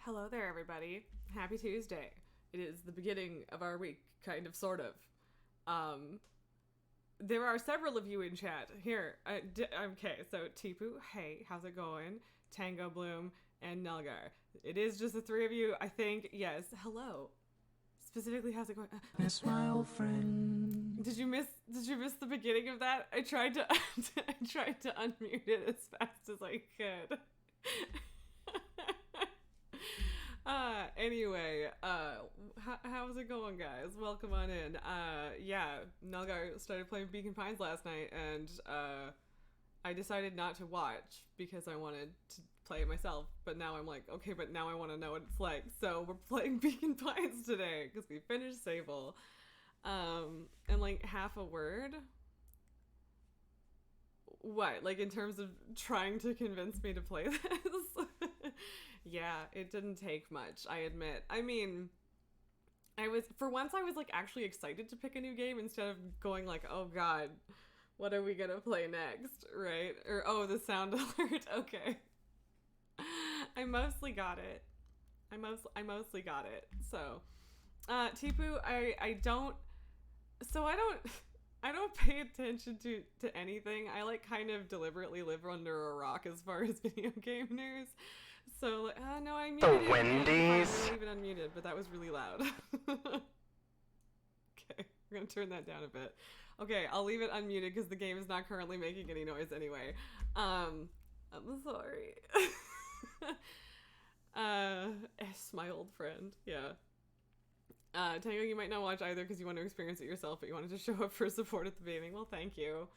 Hello there, everybody. Happy Tuesday. It is the beginning of our week, kind of, sort of. There are several of you in chat. Here, okay, so Tipu, hey, how's it going? Tango Bloom, and Nelgar. It is just the three of you, I think. Yes, hello. Specifically, how's it going? That's my old friend. Did you miss the beginning of that? I tried to unmute it as fast as I could. Anyway, how's it going, guys? Welcome on in. Yeah, Nelgar started playing Beacon Pines last night, and I decided not to watch because I wanted to play it myself. But now I'm like, okay, but now I want to know what it's like. So we're playing Beacon Pines today because we finished Sable. And like half a word. What? Like in terms of trying to convince me to play this? Yeah, it didn't take much, I admit. I mean, for once I was like actually excited to pick a new game instead of going like, oh god, what are we gonna play next, right? Or, oh, the sound alert, okay. I mostly got it. I mostly got it. So, Tipu, I don't pay attention to anything. I like kind of deliberately live under a rock as far as video game news. So, like, no, I muted it. Wendy's? I wasn't even unmuted, but that was really loud. Okay, we're gonna turn that down a bit. Okay, I'll leave it unmuted because the game is not currently making any noise anyway. I'm sorry. My old friend, yeah. Tango, you might not watch either because you want to experience it yourself, but you wanted to show up for support at the beginning. Well, thank you.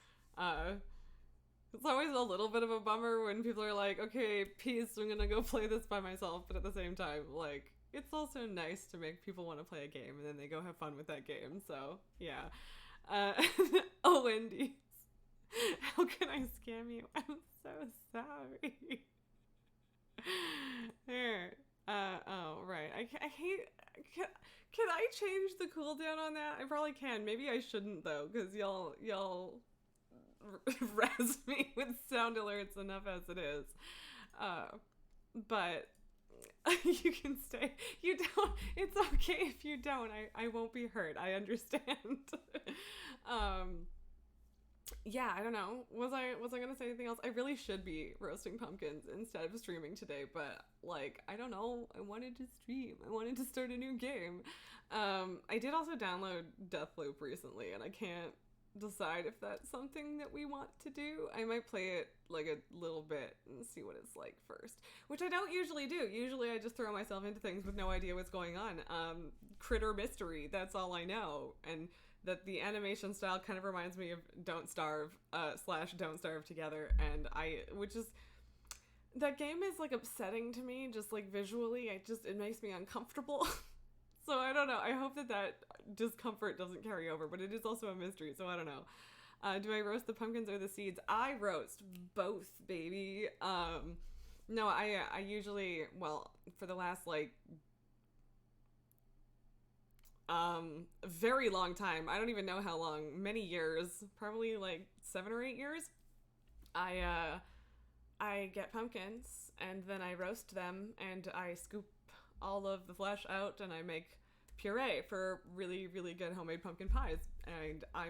It's always a little bit of a bummer when people are like, okay, peace, I'm gonna go play this by myself, but at the same time, like, it's also nice to make people want to play a game and then they go have fun with that game, so, yeah. Oh, Wendy's. How can I scam you? I'm so sorry. There. Oh, right. I hate... Can I change the cooldown on that? I probably can. Maybe I shouldn't, though, because y'all razz me with sound alerts enough as it is. But you can stay. You don't. It's okay if you don't. I won't be hurt. I understand. Yeah, I don't know. Was I gonna say anything else? I really should be roasting pumpkins instead of streaming today, but like, I don't know. I wanted to stream. I wanted to start a new game. I did also download Deathloop recently, and I can't decide if that's something that we want to do. I might play it like a little bit and see what it's like first, which I don't usually do. Usually I just throw myself into things with no idea what's going on. Critter mystery, that's all I know. And that the animation style kind of reminds me of Don't Starve / Don't Starve Together, and that game is like upsetting to me, just like visually. It makes me uncomfortable. So I don't know. I hope that discomfort doesn't carry over, but it is also a mystery, so I don't know. Do I roast the pumpkins or the seeds? I roast both, baby. No, I usually, well, for the last like very long time, I don't even know how long, many years, probably like 7 or 8 years, I get pumpkins and then I roast them and I scoop all of the flesh out and I make puree for really, really good homemade pumpkin pies. And I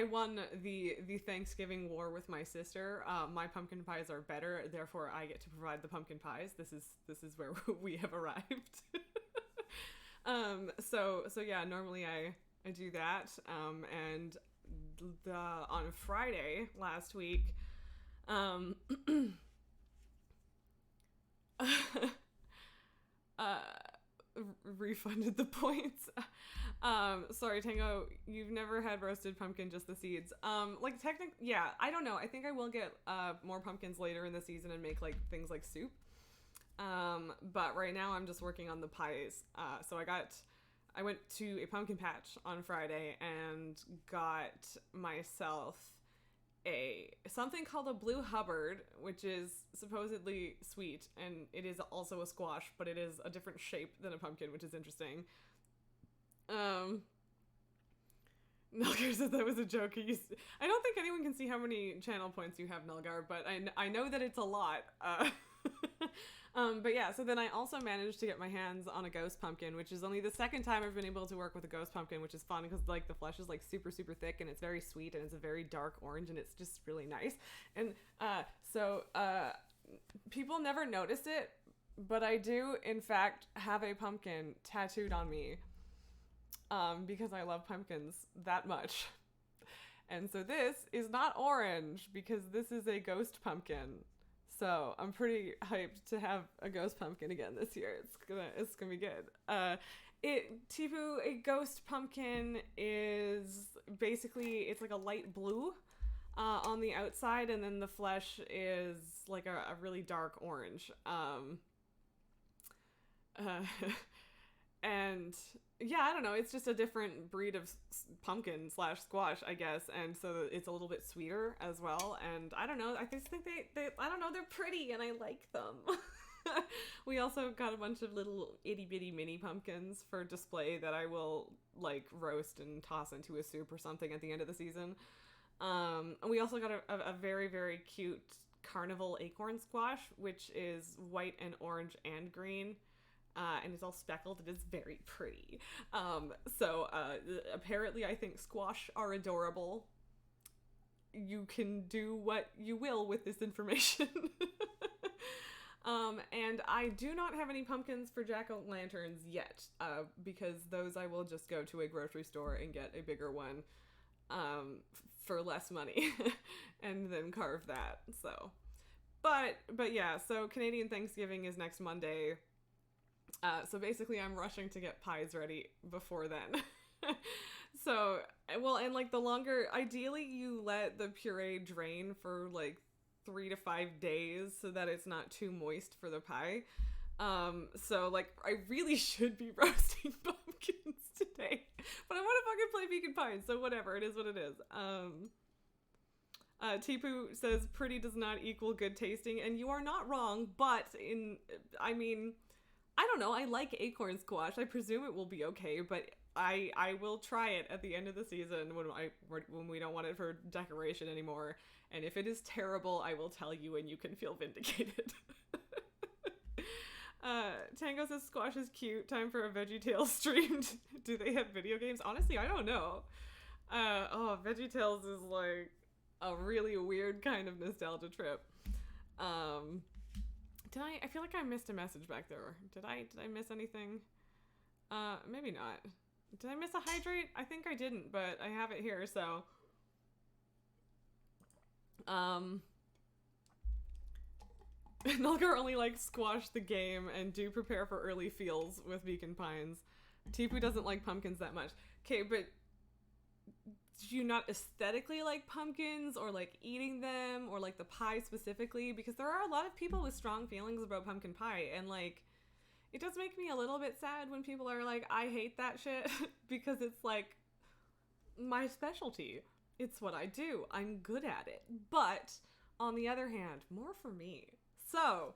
won the Thanksgiving war with my sister. My pumpkin pies are better, therefore I get to provide the pumpkin pies. This is where we have arrived. So yeah, normally I do that. And on Friday last week, refunded the points. Sorry, Tango, you've never had roasted pumpkin, just the seeds. Like technically, yeah, I don't know. I think I will get more pumpkins later in the season and make like things like soup. But right now I'm just working on the pies. So I went to a pumpkin patch on Friday and got myself something called a Blue Hubbard, which is supposedly sweet, and it is also a squash, but it is a different shape than a pumpkin, which is interesting. Nelgar said that was a joke. I don't think anyone can see how many channel points you have, Nelgar, but I know that it's a lot. But yeah, so then I also managed to get my hands on a ghost pumpkin, which is only the second time I've been able to work with a ghost pumpkin, which is fun because like the flesh is like super super thick and it's very sweet and it's a very dark orange and it's just really nice. And so people never notice it, but I do in fact have a pumpkin tattooed on me because I love pumpkins that much. And so this is not orange because this is a ghost pumpkin. So I'm pretty hyped to have a ghost pumpkin again this year. It's gonna be good. Tipu, a ghost pumpkin is basically, it's like a light blue on the outside, and then the flesh is like a really dark orange. And yeah, I don't know. It's just a different breed of pumpkin / squash, I guess. And so it's a little bit sweeter as well. And I don't know. I just think they I don't know. They're pretty and I like them. We also got a bunch of little itty bitty mini pumpkins for display that I will like roast and toss into a soup or something at the end of the season. And we also got a very, very cute carnival acorn squash, which is white and orange and green. And it's all speckled. It is very pretty. So apparently I think squash are adorable. You can do what you will with this information. And I do not have any pumpkins for jack-o'-lanterns yet, because those I will just go to a grocery store and get a bigger one for less money and then carve that. So, but yeah, so Canadian Thanksgiving is next Monday. So basically I'm rushing to get pies ready before then. So, well, and like the longer, ideally you let the puree drain for like 3 to 5 days so that it's not too moist for the pie. So like I really should be roasting pumpkins today, but I want to fucking play vegan pies, so whatever, it is what it is. Tipu says pretty does not equal good tasting, and you are not wrong, but I mean, I don't know, I like acorn squash. I presume it will be okay, but I will try it at the end of the season when we don't want it for decoration anymore. And if it is terrible, I will tell you and you can feel vindicated. Tango says squash is cute. Time for a VeggieTales stream. Do they have video games? Honestly, I don't know. VeggieTales is like a really weird kind of nostalgia trip. I feel like I missed a message back there. Did I miss anything? Maybe not. Did I miss a hydrate? I think I didn't, but I have it here, so. Nulgar only likes squash the game and do prepare for early feels with Beacon Pines. Tipu doesn't like pumpkins that much. Okay, but do you not aesthetically like pumpkins or like eating them or like the pie specifically? Because there are a lot of people with strong feelings about pumpkin pie, and like it does make me a little bit sad when people are like, I hate that shit, because it's like my specialty. It's what I do. I'm good at it. But on the other hand, more for me. So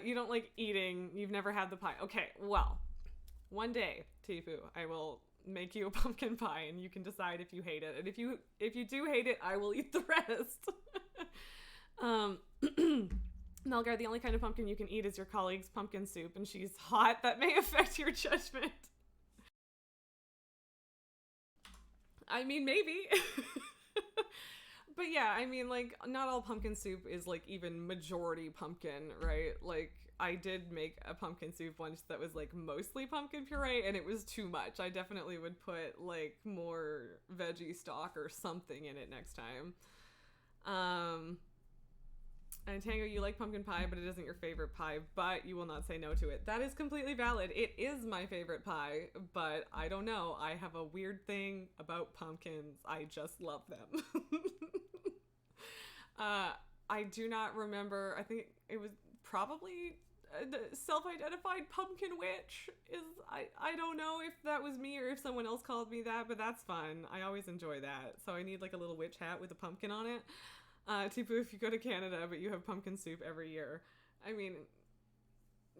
you don't like eating, you've never had the pie. Okay, well, one day, Tifu, I will make you a pumpkin pie and you can decide if you hate it. And if you do hate it, I will eat the rest. Melgar, the only kind of pumpkin you can eat is your colleague's pumpkin soup, and she's hot. That may affect your judgment. I mean, maybe. But yeah, I mean, like, not all pumpkin soup is, like, even majority pumpkin, right? Like, I did make a pumpkin soup once that was, like, mostly pumpkin puree, and it was too much. I definitely would put, like, more veggie stock or something in it next time. And Tango, you like pumpkin pie, but it isn't your favorite pie, but you will not say no to it. That is completely valid. It is my favorite pie, but I don't know. I have a weird thing about pumpkins. I just love them. I do not remember. I think it was probably the self-identified pumpkin witch. I don't know if that was me or if someone else called me that, but that's fun. I always enjoy that. So I need like a little witch hat with a pumpkin on it. Tipu, if you go to Canada, but you have pumpkin soup every year. I mean,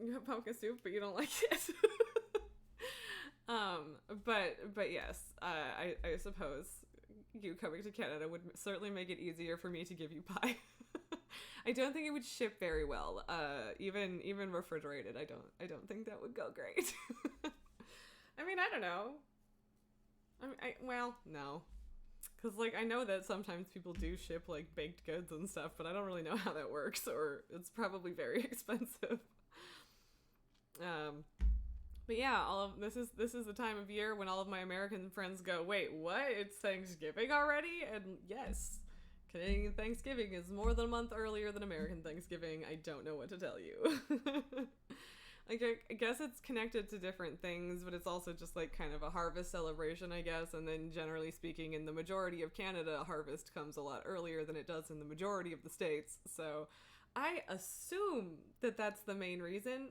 you have pumpkin soup, but you don't like it. But yes, I suppose you coming to Canada would certainly make it easier for me to give you pie. I don't think it would ship very well. Even refrigerated, I don't think that would go great. I mean, I don't know. Well, no. Because, like, I know that sometimes people do ship, like, baked goods and stuff, but I don't really know how that works, or it's probably very expensive. But yeah, this is the time of year when all of my American friends go, wait, what? It's Thanksgiving already? And yes, Canadian Thanksgiving is more than a month earlier than American Thanksgiving. I don't know what to tell you. Like, I guess it's connected to different things, but it's also just, like, kind of a harvest celebration, I guess. And then, generally speaking, in the majority of Canada, harvest comes a lot earlier than it does in the majority of the states. So I assume that that's the main reason.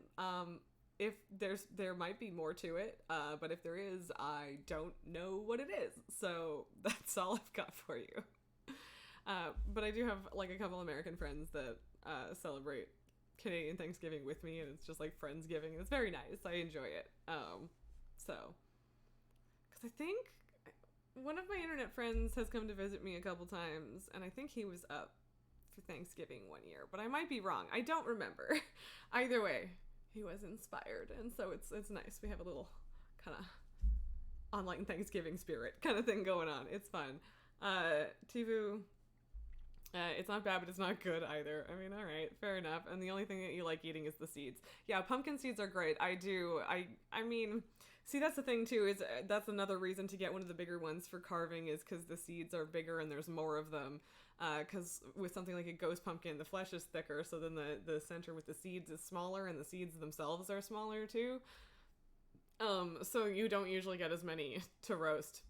If there might be more to it, but if there is, I don't know what it is. So that's all I've got for you. But I do have, like, a couple American friends that celebrate Canadian Thanksgiving with me, and it's just like Friendsgiving. It's very nice. I enjoy it. So, because I think one of my internet friends has come to visit me a couple times, and I think he was up for Thanksgiving one year, but I might be wrong. I don't remember. Either way, he was inspired, and so it's nice. We have a little kind of online Thanksgiving spirit kind of thing going on. It's fun. Tivu. It's not bad, but it's not good either. I mean, all right, fair enough. And the only thing that you like eating is the seeds. Yeah, pumpkin seeds are great. I mean, see, that's the thing too, is that's another reason to get one of the bigger ones for carving, is because the seeds are bigger and there's more of them. Because with something like a ghost pumpkin, the flesh is thicker, so then the center with the seeds is smaller, and the seeds themselves are smaller too. So you don't usually get as many to roast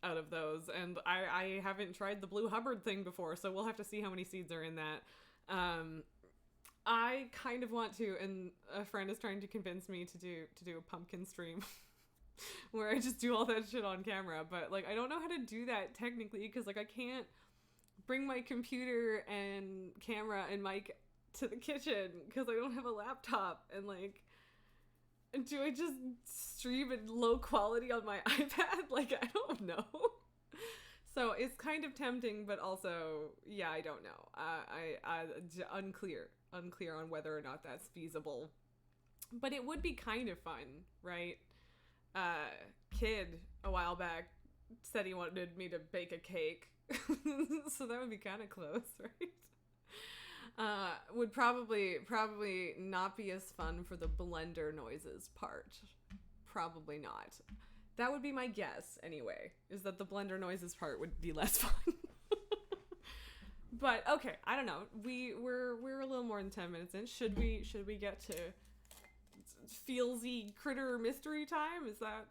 out of those, and I haven't tried the Blue Hubbard thing before, so we'll have to see how many seeds are in that. I kind of want to, and a friend is trying to convince me to do a pumpkin stream where I just do all that shit on camera, but, like, I don't know how to do that technically, because, like, I can't bring my computer and camera and mic to the kitchen because I don't have a laptop, and, like, do I just stream in low quality on my iPad? Like, I don't know. So it's kind of tempting, but also, yeah, I don't know. I unclear on whether or not that's feasible. But it would be kind of fun, right? Kid a while back said he wanted me to bake a cake, so that would be kind of close, right? Would probably not be as fun for the blender noises part. Probably not. That would be my guess, anyway, is that the blender noises part would be less fun. But okay, I don't know. We're a little more than 10 minutes in. Should we get to feelsy critter mystery time? Is that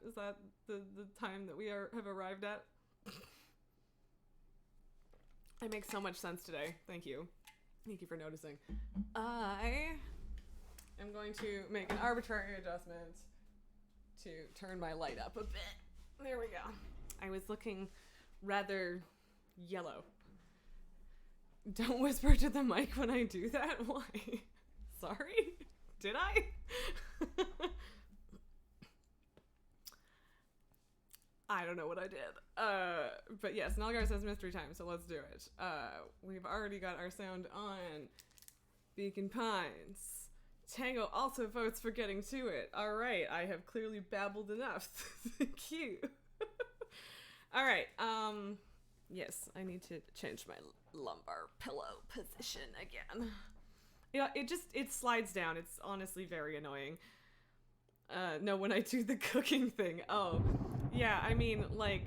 the time that we have arrived at? I make so much sense today. Thank you. Thank you for noticing. I am going to make an arbitrary adjustment to turn my light up a bit. There we go. I was looking rather yellow. Don't whisper to the mic when I do that. Why? Sorry? Did I? I don't know what I did. But yes, Nalgar says mystery time, so let's do it. We've already got our sound on. Beacon Pines. Tango also votes for getting to it. All right, I have clearly babbled enough. Thank you. All right, yes, I need to change my lumbar pillow position again. Yeah, it slides down. It's honestly very annoying. No, when I do the cooking thing. Oh, yeah, I mean, like,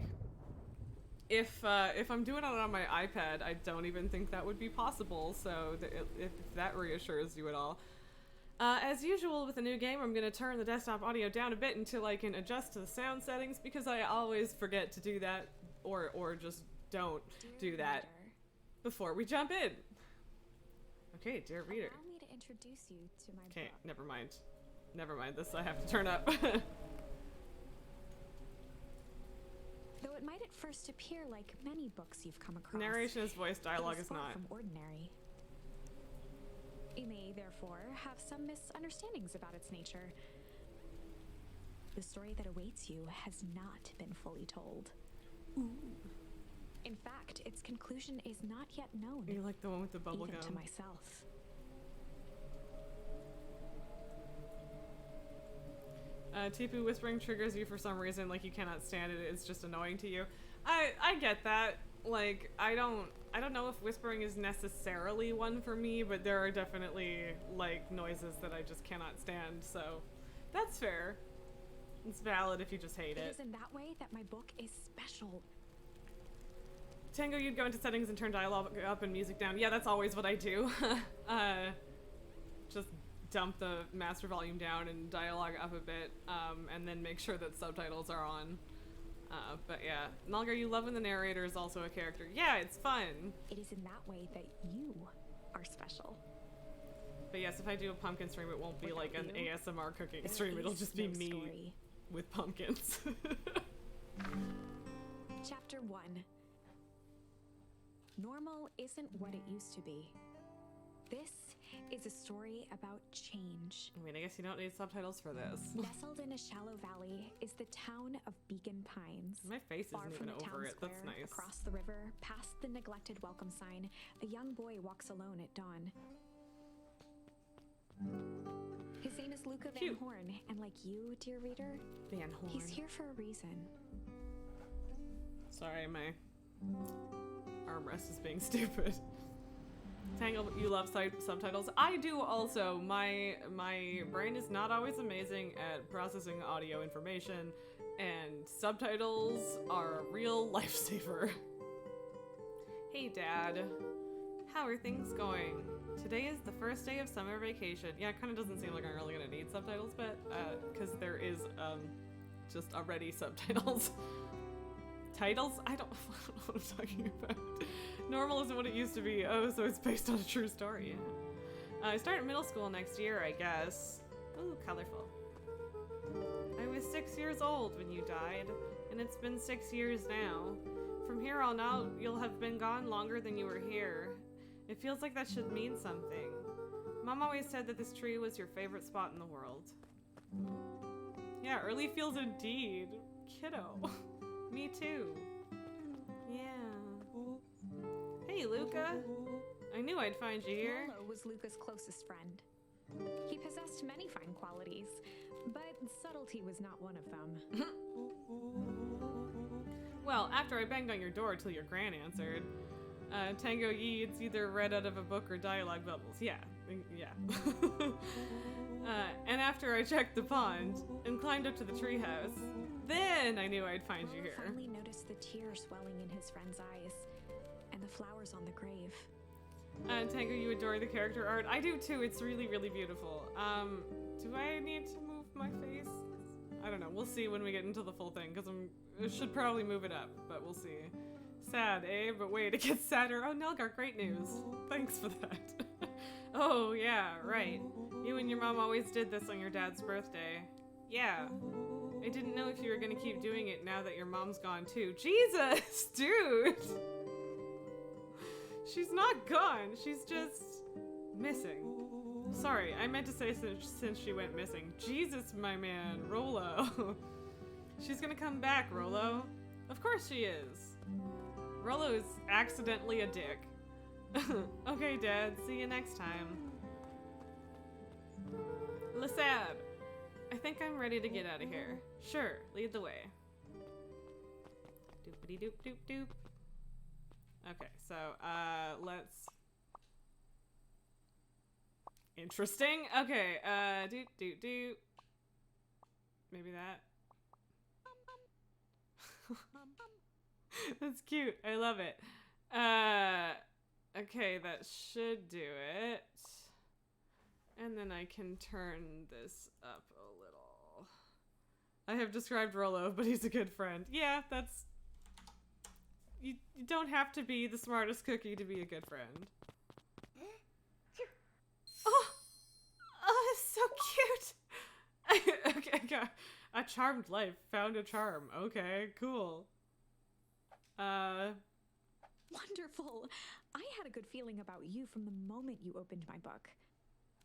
if I'm doing it on my iPad, I don't even think that would be possible, so if that reassures you at all. As usual with a new game, I'm going to turn the desktop audio down a bit until I can adjust to the sound settings, because I always forget to do that, or just don't do that before we jump in. Okay, dear reader. Allow me to introduce you to my Okay, book. never mind, this I have to turn up. Though it might at first appear like many books you've come across. Narration is voice, dialogue it is far not. from ordinary. You may therefore have some misunderstandings about its nature. The story that awaits you has not been fully told. Ooh. In fact, its conclusion is not yet known. You like the one with the bubble even gum? to myself. Tipu whispering triggers you for some reason, like you cannot stand it. It's just annoying to you. I get that. Like, I don't know if whispering is necessarily one for me, but there are definitely, like, noises that I just cannot stand, so that's fair. It's valid if you just hate It it. is in that way that my book is special. Tango, you'd go into settings and turn dialogue up and music down. Yeah, that's always what I do. Just dump the master volume down and dialogue up a bit, and then make sure that subtitles are on. But yeah, Nalgar, you love when the narrator is also a character. Yeah, it's fun. It is in that way that you are special. But yes, if I do a pumpkin stream, it won't be Without like an you, ASMR cooking there stream. It'll is just be no me story. with pumpkins. Chapter 1. Normal isn't what it used to be. This is a story about change. I mean, I guess you don't need subtitles for this. Nestled in a shallow valley is the town of Beacon Pines. My face Far isn't from even the town over it. square, That's nice. across the river, past the neglected welcome sign, a young boy walks alone at dawn. His name is Luca Van Cute. Horn, and like you, dear reader, Van Horn. he's here for a reason. Sorry, my armrest is being stupid. Tangle, you love subtitles. I do also. My brain is not always amazing at processing audio information, and subtitles are a real lifesaver. Hey, Dad. How are things going? Today is the first day of summer vacation. Yeah, it kind of doesn't seem like I'm really gonna need subtitles, but because there is just already subtitles. Titles? I don't know what I'm talking about. Normal isn't what it used to be. Oh, so it's based on a true story. Yeah. I start middle school next year, I guess. Ooh, colorful. I was 6 years old when you died, and it's been 6 years now. From here on out, you'll have been gone longer than you were here. It feels like that should mean something. Mom always said that this tree was your favorite spot in the world. Yeah, early feels indeed. Kiddo. Me too. Yeah. Hey, Luca. I knew I'd find you here. Rolo was Luca's closest friend. He possessed many fine qualities, but subtlety was not one of them. Well, after I banged on your door till your gran answered. Tango Yi, it's either read out of a book or dialogue bubbles. Yeah. And after I checked the pond and climbed up to the treehouse, then I knew I'd find you Rolo here. finally noticed the tears swelling in his friend's eyes, and the flowers on the grave. Tango, you adore the character art. I do too. It's really, really beautiful. Do I need to move my face? I don't know. We'll see when we get into the full thing, because I should probably move it up, but we'll see. Sad, eh? But wait, it gets sadder. Oh, Nalgar, great news. Thanks for that. Oh, yeah, right. You and your mom always did this on your dad's birthday. Yeah. I didn't know if you were gonna keep doing it now that your mom's gone too. Jesus, dude! She's not gone. She's just missing. Sorry, I meant to say since she went missing. Jesus, my man, Rolo. She's gonna come back, Rolo. Of course she is. Rolo is accidentally a dick. Okay, Dad, see you next time. Lasab, I think I'm ready to get out of here. Sure, lead the way. Doopity doop doop doop. Okay, so, let's... Interesting. Okay, doot doot doot. Maybe that. That's cute. I love it. Okay, that should do it. And then I can turn this up a little. I have described Rolo, but he's a good friend. Yeah, that's... You don't have to be the smartest cookie to be a good friend. Oh, it's so cute. Okay, got a charmed life. Found a charm. Okay, cool. Wonderful! I had a good feeling about you from the moment you opened my book.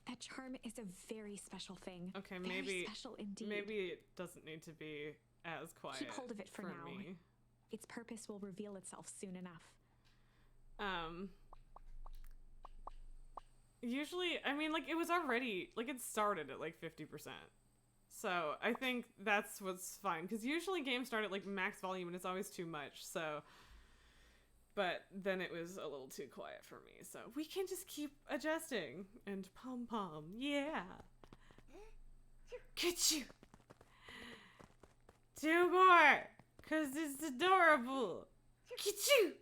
That charm is a very special thing. Okay, very maybe special indeed. Maybe it doesn't need to be as quiet. Keep hold of it for now. Me. Its purpose will reveal itself soon enough. Usually, I mean, like, it was already, like, it started at, like, 50%. So I think that's what's fine. Because usually games start at like max volume and it's always too much. So, but then it was a little too quiet for me. So we can just keep adjusting. And pom pom, yeah. Get you. Two more. Because it's adorable. Get you.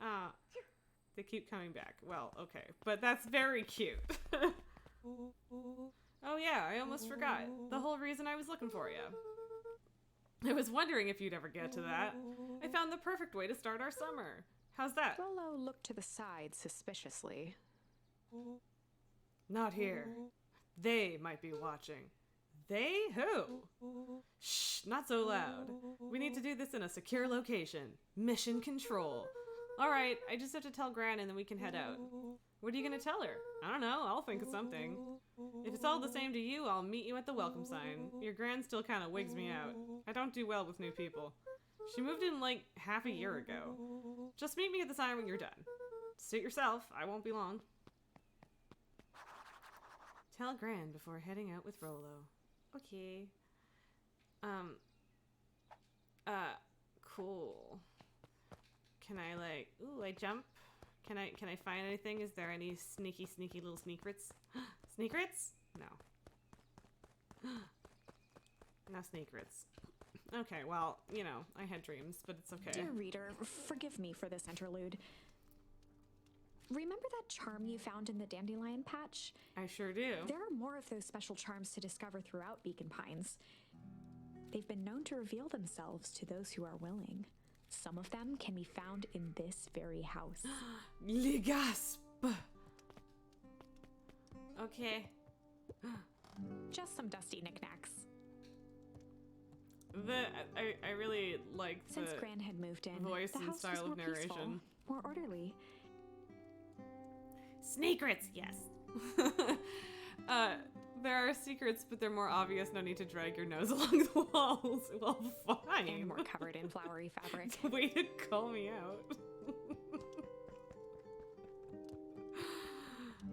Ah. They keep coming back. Well, okay. But that's very cute. Oh yeah, I almost forgot. The whole reason I was looking for you. I was wondering if you'd ever get to that. I found the perfect way to start our summer. How's that? Rollo looked to the side suspiciously. Not here. They might be watching. They who? Shh, not so loud. We need to do this in a secure location. Mission control. Alright, I just have to tell Gran and then we can head out. What are you gonna tell her? I don't know, I'll think of something. If it's all the same to you, I'll meet you at the welcome sign. Your Gran still kinda wigs me out. I don't do well with new people. She moved in like half a year ago. Just meet me at the sign when you're done. Suit yourself, I won't be long. Tell Gran before heading out with Rollo. Okay. Cool. Can I like, ooh, I jump? Can I find anything? Is there any sneaky little sneakrits? Sneakrits? No. No sneakrits. Okay, well, you know, I had dreams, but it's okay. Dear reader, forgive me for this interlude. Remember that charm you found in the dandelion patch? I sure do. There are more of those special charms to discover throughout Beacon Pines. They've been known to reveal themselves to those who are willing. Some of them can be found in this very house. Le gasp! Okay. Just some dusty knickknacks. I really like Since the Gran had moved in, voice the and house style was of more narration. peaceful, more orderly. Sneakrits, yes. There are secrets, but they're more obvious. No need to drag your nose along the walls. Well, fine. And more covered in flowery fabric. Way to call me out.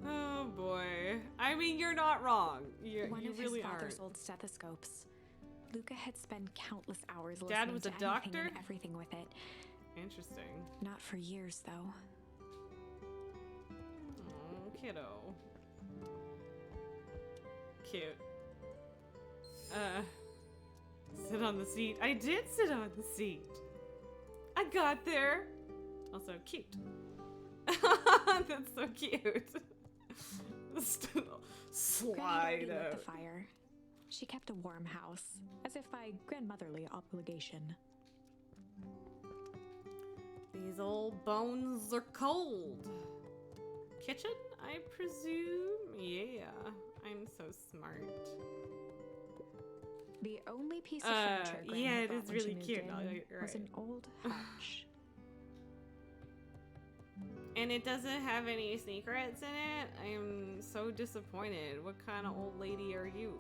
Oh boy. I mean, you're not wrong. You One of really his father's aren't. old stethoscopes. Luca had spent countless hours Dad listening was to a anything doctor? and everything with it. Interesting. Not for years, though. Oh, kiddo. Cute. Sit on the seat. I did sit on the seat. I got there. Also cute. That's so cute. Slide Gran had already lit out. the fire. She kept a warm house, as if by grandmotherly obligation. These old bones are cold. Kitchen, I presume? Yeah, I'm so smart. The only piece of furniture Gran yeah, had it brought is when she really moved cute. in No, you're was right. an old hutch. And it doesn't have any secrets in it? I am so disappointed. What kind of old lady are you?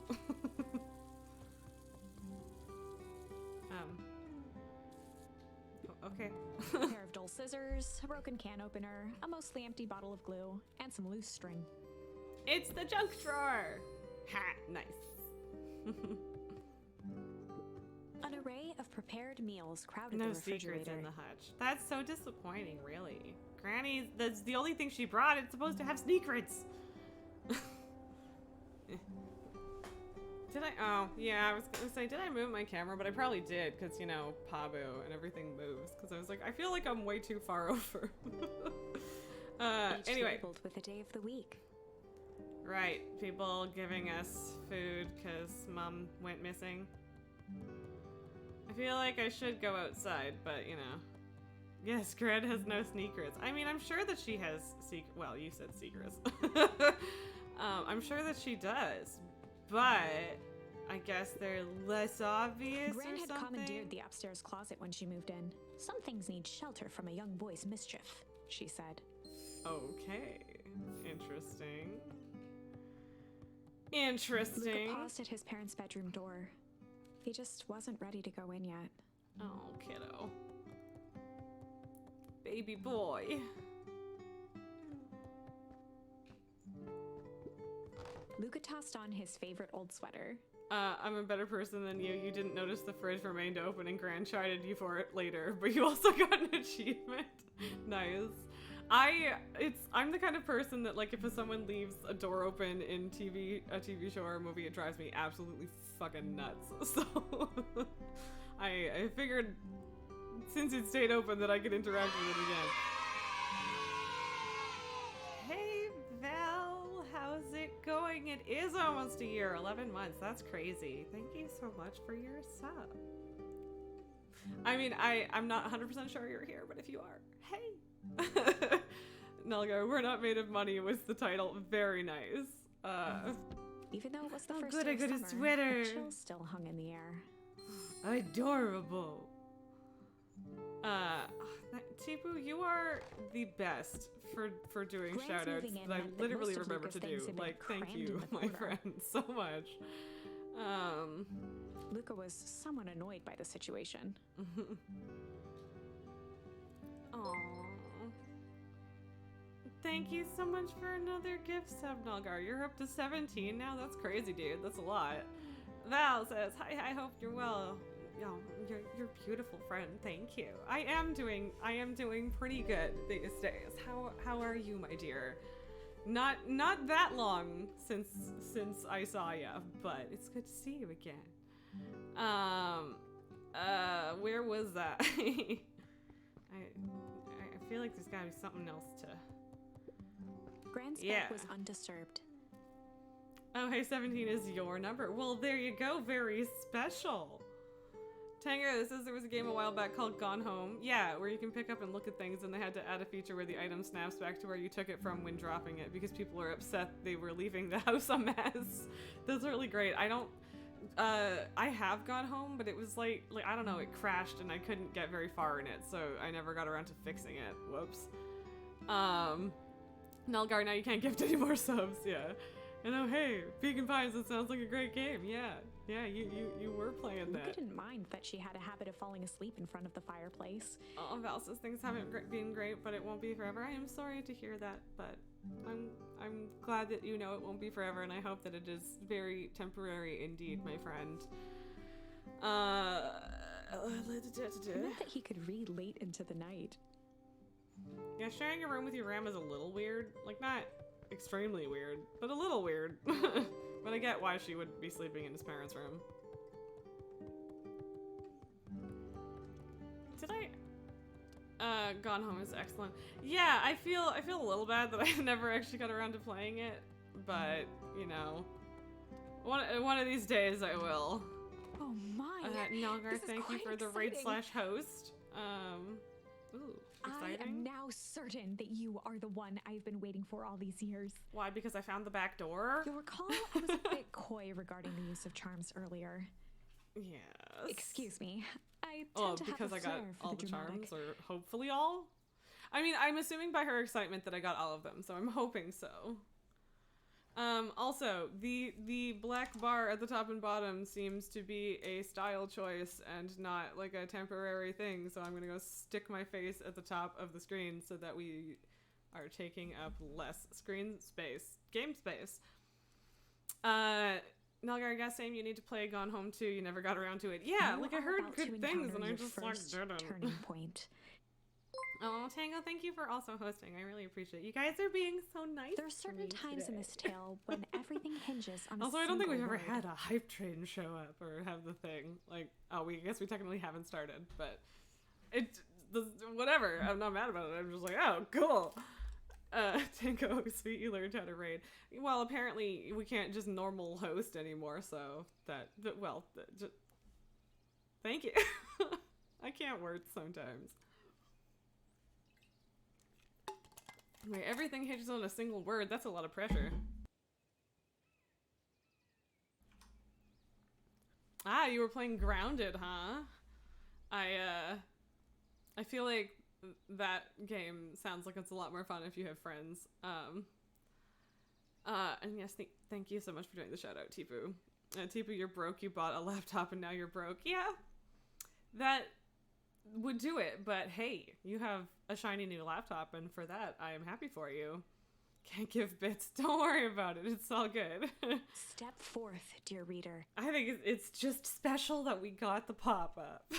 Okay. A pair of dull scissors, a broken can opener, a mostly empty bottle of glue, and some loose string. It's the junk drawer! Ha! Nice. An array of prepared meals crowded No the secrets refrigerator. in the hutch. That's so disappointing, really. Granny's, that's the only thing she brought. It's supposed to have secrets. Did I? Oh, yeah, I was gonna say, did I move my camera? But I probably did, because, you know, Pabu and everything moves. Because I was like, I feel like I'm way too far over. Each Anyway. labeled with the day of the week. Right, people giving us food because Mom went missing. I feel like I should go outside, but, you know. Yes, Gran has no secrets. I mean, I'm sure that she has well, you said secrets. I'm sure that she does. But I guess they're less obvious Gran or had something. commandeered the upstairs closet when she moved in. Some things need shelter from a young boy's mischief, she said. Okay. Interesting. Luca Interesting. paused at his parents' bedroom door. He just wasn't ready to go in yet. Oh, kiddo. Baby boy. Luca tossed on his favorite old sweater. I'm a better person than you. You didn't notice the fridge remained open and Gran chided you for it later, but you also got an achievement. Nice. I'm the kind of person that, like, if someone leaves a door open in a TV show or a movie, it drives me absolutely fucking nuts. So I figured since it stayed open that I could interact with it again. Hey Val, how's it going? It is almost a year, 11 months. That's crazy. Thank you so much for your sub. I mean, I'm not 100% sure you're here, but if you are, hey. Nulgar, we're not made of money was the title. Very nice. Even though it was the Oh, first good, day I of got a summer, sweater. a chill still hung in the air. Adorable. Tipu, you are the best for doing Grant's shoutouts moving in that I meant that literally most of remember Luca's to things do. had been Like, thank crammed you, in the my corner. friend, so much. Luca was somewhat annoyed by the situation. Aww. Thank you so much for another gift sub, Nulgar. You're up to 17 now? That's crazy, dude. That's a lot. Val says, hi, I hope you're well. Yo, you're beautiful, friend. Thank you. I am doing pretty good these days. How are you, my dear? Not that long since I saw ya, but it's good to see you again. Where was that? I feel like there's gotta be something else to. Grant's Yeah. bed was undisturbed. Oh, hey, 17 is your number. Well, there you go. Very special. Tango says there was a game a while back called Gone Home. Yeah, where you can pick up and look at things, and they had to add a feature where the item snaps back to where you took it from when dropping it because people are upset they were leaving the house a mess. That's really great. I have Gone Home, but it was like I don't know, it crashed and I couldn't get very far in it, so I never got around to fixing it. Whoops. Nulgar, now you can't gift any more subs, yeah. And oh hey, Vegan Pines, that sounds like a great game, yeah. Yeah, you were playing Luca that. didn't mind that she had a habit of falling asleep in front of the fireplace. Oh, Val says things haven't been great, but it won't be forever. I am sorry to hear that, but I'm glad that you know it won't be forever, and I hope that it is very temporary indeed, my friend. It meant that he could read late into the night. Yeah, sharing a room with your Ram is a little weird. Like, not extremely weird, but a little weird. But I get why she would be sleeping in his parents' room. Did I? Gone Home is excellent. Yeah, I feel a little bad that I never actually got around to playing it, but you know, one of these days I will. Oh my! Nulgar, This is thank you quite for the raid exciting. / host. Ooh, I exciting. am now certain that you are the one I've been waiting for all these years. Why? Because I found the back door? You'll recall I was a bit coy regarding the use of charms earlier. Yes. Excuse me. I tend Oh, to have because a I got flair for all the the dramatic. charms, or hopefully all? I mean, I'm assuming by her excitement that I got all of them, so I'm hoping so. Also, the black bar at the top and bottom seems to be a style choice and not like a temporary thing, so I'm gonna go stick my face at the top of the screen so that we are taking up less screen space, game space. Nulgar, I guess same, you need to play Gone Home too, you never got around to it. Yeah, You like I are heard about to good things encounter and I your just like first didn't. turning point. Oh, Tango, thank you for also hosting. I really appreciate it. You guys are being so nice. There are to certain me times in today. this tale when everything hinges on a Also, I don't think we've single ever word. had a hype train show up or have the thing. Like, oh, I guess we technically haven't started, but whatever. I'm not mad about it. I'm just like, oh, cool. Tango, sweet, you learned how to raid. Well, apparently we can't just normal host anymore, so thank you. I can't word sometimes. Wait, everything hinges on a single word. That's a lot of pressure. Ah, you were playing Grounded, huh? I feel like that game sounds like it's a lot more fun if you have friends. And yes, thank you so much for doing the shout out, Tipu. Tipu, you're broke. You bought a laptop and now you're broke. Yeah, that would do it. But hey, you have a shiny new laptop, and for that, I am happy for you. Can't give bits. Don't worry about it. It's all good. Step forth, dear reader. I think it's just special that we got the pop-up.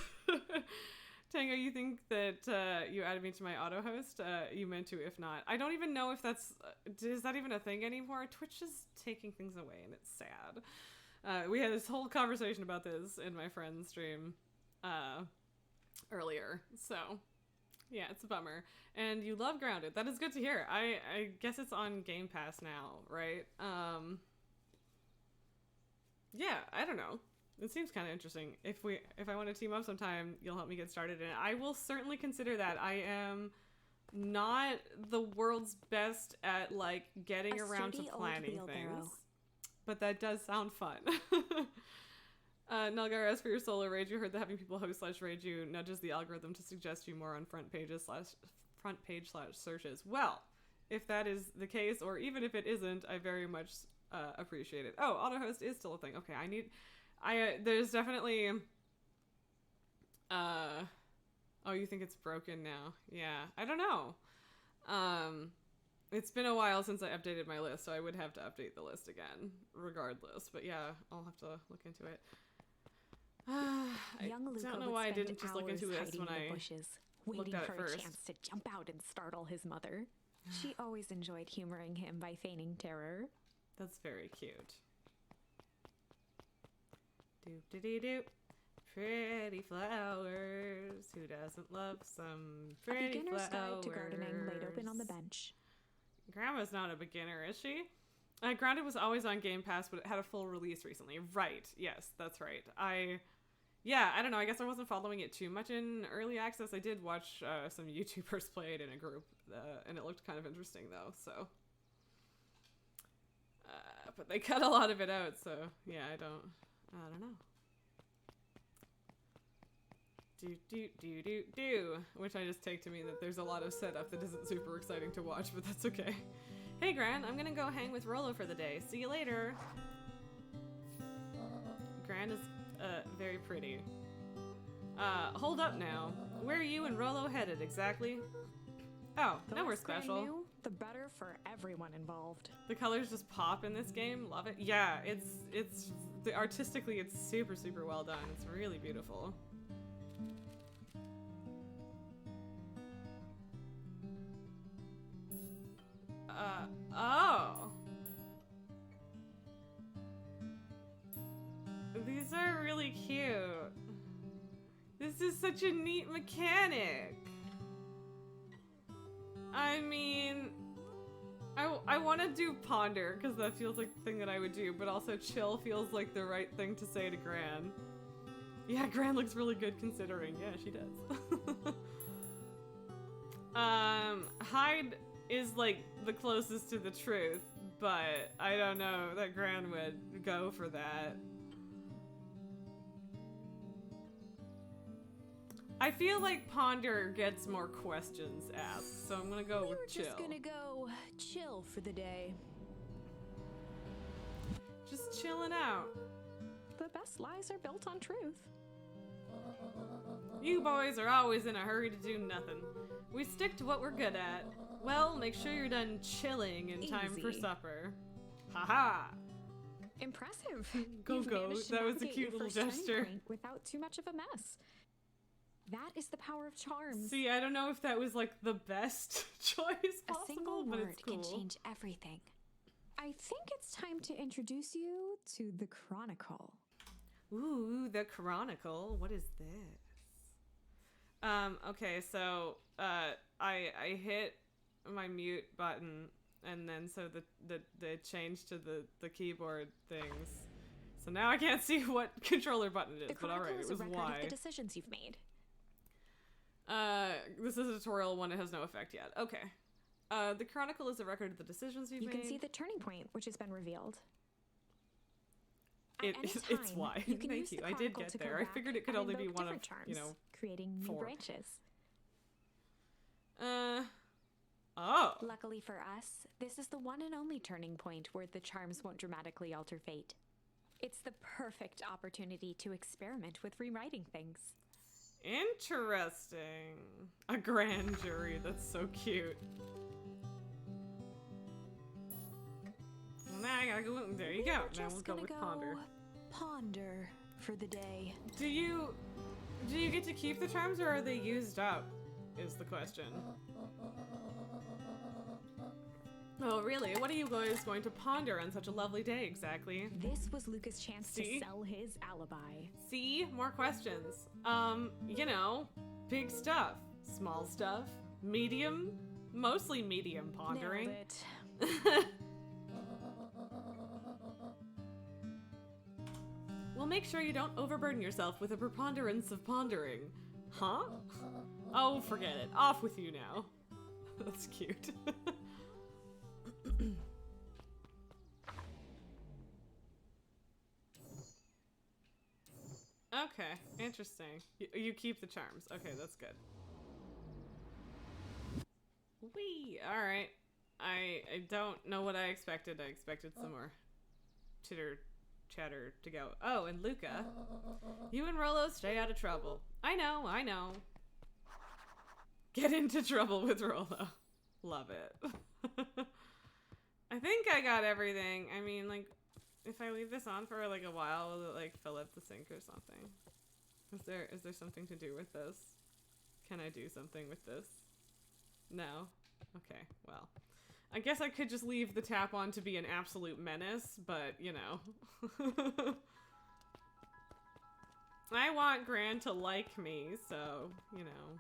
Tango, you think that you added me to my auto host? You meant to, if not. I don't even know if that's... is that even a thing anymore? Twitch is taking things away, and it's sad. We had this whole conversation about this in my friend's stream earlier. So, yeah, it's a bummer. And you love Grounded. That is good to hear. I guess it's on Game Pass now, right? Yeah, I don't know. It seems kind of interesting. If I want to team up sometime, you'll help me get started, and I will certainly consider that. I am not the world's best at like getting around to planning things, but that does sound fun. Nelgar, as for your solo raid, you heard that having people host / raid you nudges the algorithm to suggest you more on front page / searches. Well, if that is the case, or even if it isn't, I very much appreciate it. Oh, auto host is still a thing. Okay, there's definitely oh, you think it's broken now? Yeah, I don't know. It's been a while since I updated my list, so I would have to update the list again regardless, but yeah, I'll have to look into it. I don't know why I didn't just look into this when I looked at it first. Waiting for a chance to jump out and startle his mother. She always enjoyed humoring him by feigning terror. That's very cute. Doop-de-dee-doop. Pretty flowers. Who doesn't love some pretty flowers? A beginner's guide to gardening laid open on the bench. Grandma's not a beginner, is she? Grounded was always on Game Pass, but it had a full release recently. Right. Yes, that's right. I don't know. I guess I wasn't following it too much in early access. I did watch some YouTubers play it in a group, and it looked kind of interesting, though, so... but they cut a lot of it out, so yeah, I don't know. Do, which I just take to mean that there's a lot of setup that isn't super exciting to watch, but that's okay. Hey, Gran, I'm gonna go hang with Rolo for the day. See you later. Gran is very pretty. Hold up now. Where are you and Rolo headed exactly? Oh, now we're special. New, the better for everyone involved. The colors just pop in this game. Love it. Yeah, artistically, it's super, super well done. It's really beautiful. Oh. These are really cute. This is such a neat mechanic. I mean, I want to do ponder because that feels like the thing that I would do, but also chill feels like the right thing to say to Gran. Yeah, Gran looks really good considering. Yeah, she does. Hide is like the closest to the truth, but I don't know that Gran would go for that. I feel like ponder gets more questions asked, so I'm gonna go with chill. We're just gonna go chill for the day. Just chilling out. The best lies are built on truth. You boys are always in a hurry to do nothing. We stick to what we're good at. Well, make sure you're done chilling in time for supper. Haha! Impressive. Go. That was a cute little gesture. Without too much of a mess. That is the power of charms. See, I don't know if that was like the best choice possible, a single but word it's cool. can change everything. I think it's time to introduce you to the Chronicle. Ooh, the Chronicle. What is this? Okay, so I hit my mute button, and then so the change to the keyboard things. So now I can't see what controller button it is, but alright, it was a record Y. of the decisions you've made. This is a tutorial one. It has no effect yet. Okay. The Chronicle is a record of the decisions you've made. You can see the turning point, which has been revealed. It's Y. Thank you. I did get there. I figured it could only be one of, charms, you know, creating new 4 branches. Oh. Luckily for us, this is the one and only turning point where the charms won't dramatically alter fate. It's the perfect opportunity to experiment with rewriting things. Interesting. A grand jury. That's so cute. There you We go. are Now just we'll go gonna with ponder. Ponder for the day. Do you get to keep the charms, or are they used up? Is the question. Oh, really? What are you guys going to ponder on such a lovely day, exactly? This was Luca's chance See? to sell his alibi. See? More questions. You know, big stuff, small stuff, medium, mostly medium pondering. Nailed it. Well, make sure you don't overburden yourself with a preponderance of pondering. Huh? Oh, forget it. Off with you now. That's cute. Okay, interesting. You keep the charms. Okay, that's good. Whee! Alright. I don't know what I expected. I expected some more chitter chatter to go. Oh, and Luca. You and Rolo stay out of trouble. I know. Get into trouble with Rolo. Love it. I think I got everything. I mean, like, if I leave this on for like a while, will it like fill up the sink or something? Is there something to do with this? Can I do something with this? No? Okay, well. I guess I could just leave the tap on to be an absolute menace, but, you know. I want Gran to like me, so, you know.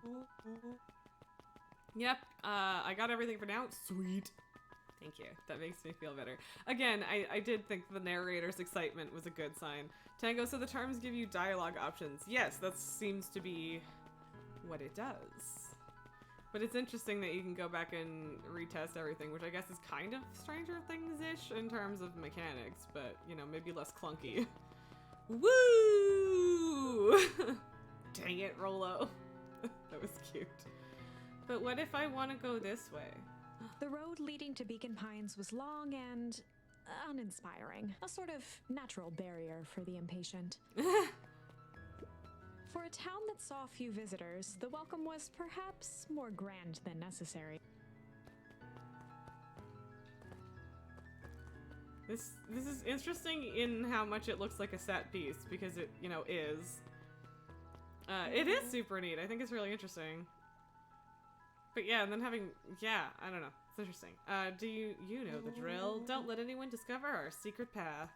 Yep, I got everything for now. Sweet. Thank you. That makes me feel better. Again, I did think the narrator's excitement was a good sign. Tango, so the charms give you dialogue options. Yes, that seems to be what it does. But it's interesting that you can go back and retest everything, which I guess is kind of Stranger Things-ish in terms of mechanics, but, you know, maybe less clunky. Woo! Dang it, Rolo. That was cute. But what if I want to go this way? The road leading to Beacon Pines was long and uninspiring. A sort of natural barrier for the impatient. For a town that saw few visitors, the welcome was perhaps more grand than necessary. This is interesting in how much it looks like a set piece, because it, you know, is. It is super neat. I think it's really interesting. But yeah, and then having, yeah, I don't know. It's interesting. Do you know the drill? Don't let anyone discover our secret path.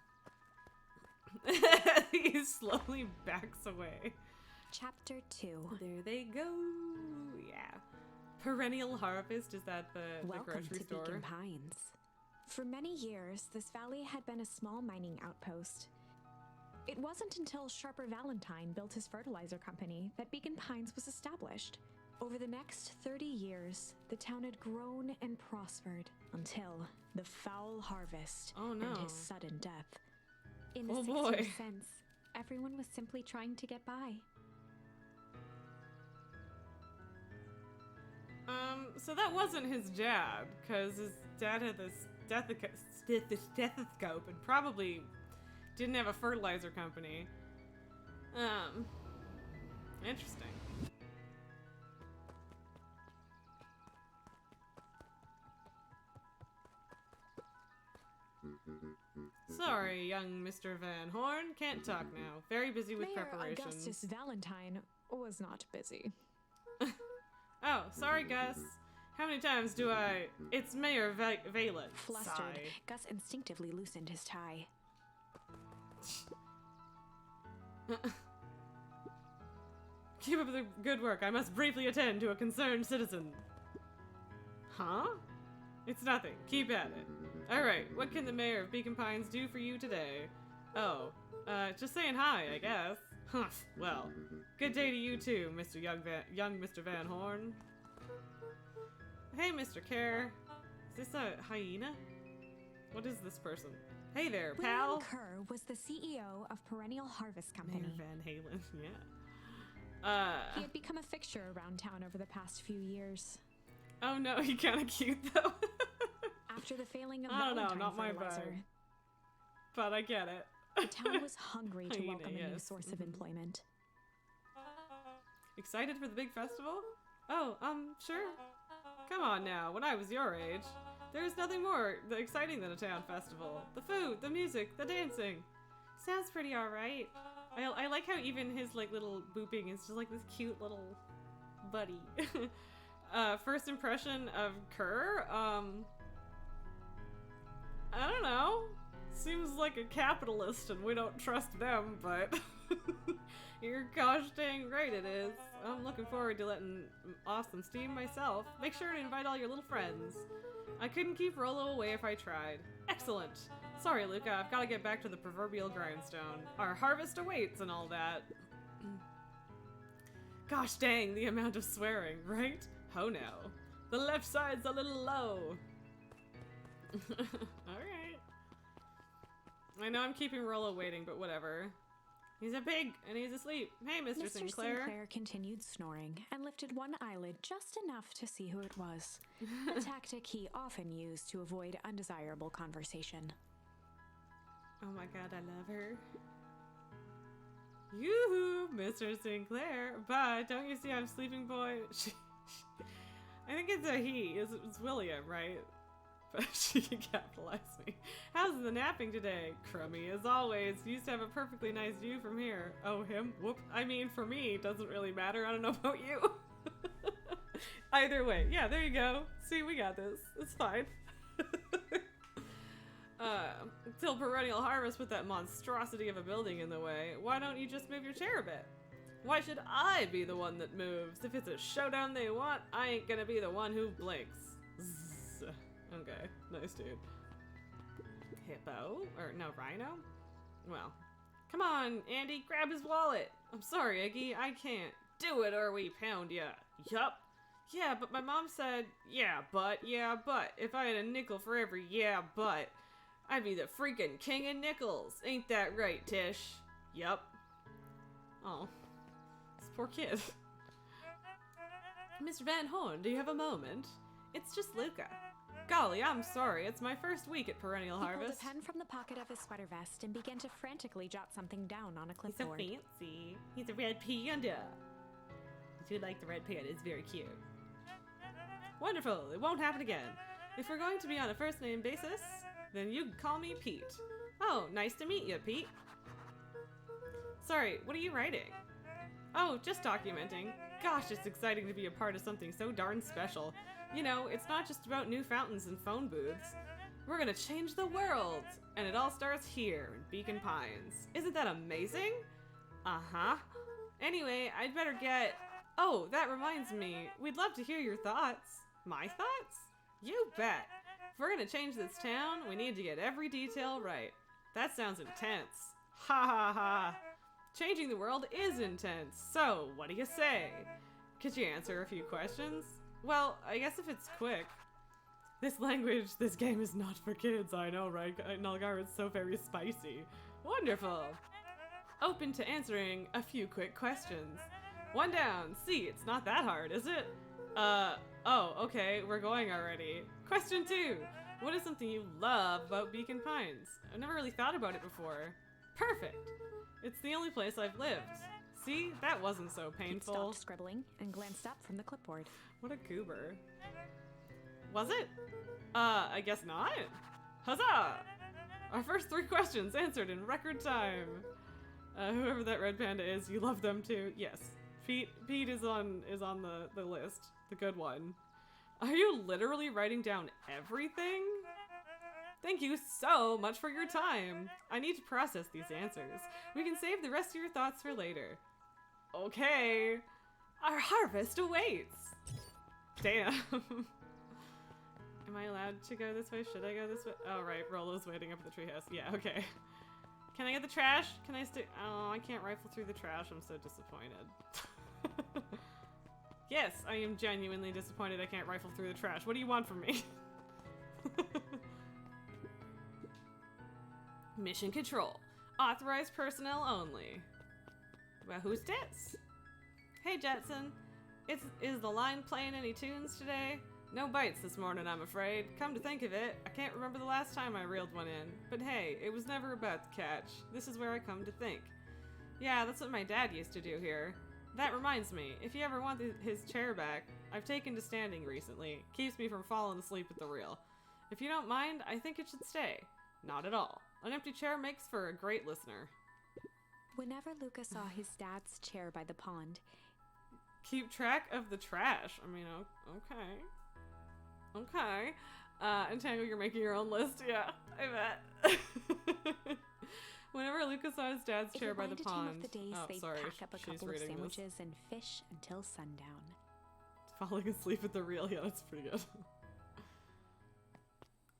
He slowly backs away. Chapter 2. There they go. Yeah. Perennial Harvest, is that the Welcome grocery to store? Beacon Pines. For many years, this valley had been a small mining outpost. It wasn't until Sharper Valentine built his fertilizer company that Beacon Pines was established. Over the next 30 years, the town had grown and prospered until the foul harvest Oh, no. and his sudden death. In the Oh, 6-year boy. sense, everyone was simply trying to get by. So that wasn't his dad, because his dad had this stethoscope and probably didn't have a fertilizer company. Interesting. Sorry, young Mr. Van Horn. Can't talk now. Very busy with Mayor preparations. Augustus Valentine was not busy. Oh, sorry, Gus. How many times do I... It's Mayor Valen. Flustered, Sigh. Gus instinctively loosened his tie. Keep up the good work. I must briefly attend to a concerned citizen. Huh? It's nothing. Keep at it. Alright, what can the mayor of Beacon Pines do for you today? Oh, just saying hi, I guess. Huh, well, good day to you too, Mr. Young Mr. Van Horn. Hey, Mr. Kerr. Is this a hyena? What is this person? Hey there, pal. William Kerr was the CEO of Perennial Harvest Company. Mayor Van Halen, yeah. He had become a fixture around town over the past few years. Oh no, he kinda cute though. After the failing of I don't know, Valentine not my fertilizer, vibe. But I get it. the town was hungry to Hyena, welcome a new yes. source of employment. Excited for the big festival? Oh, sure. Come on now, when I was your age, There's nothing more exciting than a town festival. The food, the music, the dancing. Sounds pretty alright. I like how even his like little booping is just like this cute little buddy. First impression of Kerr, I don't know. Seems like a capitalist and we don't trust them, but you're gosh dang right it is. I'm looking forward to letting off some steam myself. Make sure to invite all your little friends. I couldn't keep Rollo away if I tried. Excellent. Sorry, Luca, I've got to get back to the proverbial grindstone. Our harvest awaits and all that. Gosh dang, the amount of swearing, right? Oh no. The left side's a little low. Alright. I know I'm keeping Rollo waiting, but whatever. He's a pig, and he's asleep. Hey, Mr. Sinclair. Sinclair continued snoring and lifted one eyelid just enough to see who it was, a tactic he often used to avoid undesirable conversation. Oh my god, I love her. Yoo-hoo, Mr. Sinclair. But don't you see I'm sleeping, boy? I think it's a he. It's William, right? But she can capitalize me. How's the napping today? Crummy as always. Used to have a perfectly nice view from here. Oh, him? Whoop. I mean, for me, it doesn't really matter. I don't know about you. Either way. Yeah, there you go. See, we got this. It's fine. Till perennial harvest with that monstrosity of a building in the way. Why don't you just move your chair a bit? Why should I be the one that moves? If it's a showdown they want, I ain't gonna be the one who blinks. Zzz. Okay, nice dude. Hippo? Or no, rhino? Well, come on, Andy, grab his wallet. I'm sorry, Iggy, I can't. Do it or we pound ya. Yup. Yeah, but my mom said, yeah, but. If I had a nickel for every yeah, but, I'd be the freaking king of nickels. Ain't that right, Tish? Yup. Oh, this poor kid. Mr. Van Horn, do you have a moment? It's just Luca. Golly, I'm sorry. It's my first week at Perennial Harvest. He pulled a pen from the pocket of his sweater vest and began to frantically jot something down on a He's so clipboard. fancy. He's a red panda. I do like the red panda. It's very cute. Wonderful. It won't happen again. If we're going to be on a first name basis, then you can call me Pete. Oh, nice to meet you, Pete. Sorry, what are you writing? Oh, just documenting. Gosh, it's exciting to be a part of something so darn special. You know, it's not just about new fountains and phone booths. We're gonna change the world! And it all starts here in Beacon Pines. Isn't that amazing? Uh-huh. Anyway, I'd better get... Oh, that reminds me. We'd love to hear your thoughts. My thoughts? You bet. If we're gonna change this town, we need to get every detail right. That sounds intense. Ha ha ha. Changing the world is intense. So, what do you say? Could you answer a few questions? Well, I guess if it's quick. This language, this game is not for kids, I know, right? Nulgar is so very spicy. Wonderful. Open to answering a few quick questions. One down. See, it's not that hard, is it? Oh, okay, we're going already. Question 2. What is something you love about Beacon Pines? I've never really thought about it before. Perfect. It's the only place I've lived. See, that wasn't so He painful. stopped scribbling and glanced up from the clipboard. What a goober. Was it? I guess not. Huzzah! Our first 3 questions answered in record time. Whoever that red panda is, you love them too. Yes. Pete is on the list. The good one. Are you literally writing down everything? Thank you so much for your time. I need to process these answers. We can save the rest of your thoughts for later. Okay. Our harvest awaits. Damn. Am I allowed to go this way? Should I go this way? Oh, right. Rollo's waiting up at the treehouse. Yeah, okay. Can I get the trash? Can I stick? Oh, I can't rifle through the trash. I'm so disappointed. Yes, I am genuinely disappointed I can't rifle through the trash. What do you want from me? Mission control. Authorized personnel only. Well, who's this? Hey, Jetson. Is the line playing any tunes today? No bites this morning, I'm afraid. Come to think of it, I can't remember the last time I reeled one in. But hey, it was never about the catch. This is where I come to think. Yeah, that's what my dad used to do here. That reminds me, if you ever want his chair back, I've taken to standing recently. Keeps me from falling asleep at the reel. If you don't mind, I think it should stay. Not at all. An empty chair makes for a great listener. Whenever Luca saw his dad's chair by the pond, Keep track of the trash. I mean, okay. Okay. Entangle, you're making your own list. Yeah, I bet. Whenever Luca saw his dad's it chair by the reminded him pond. of the days Oh, they'd sorry. pack up a She's couple of reading this. sandwiches and fish until sundown. Falling asleep at the reel. Yeah, that's pretty good.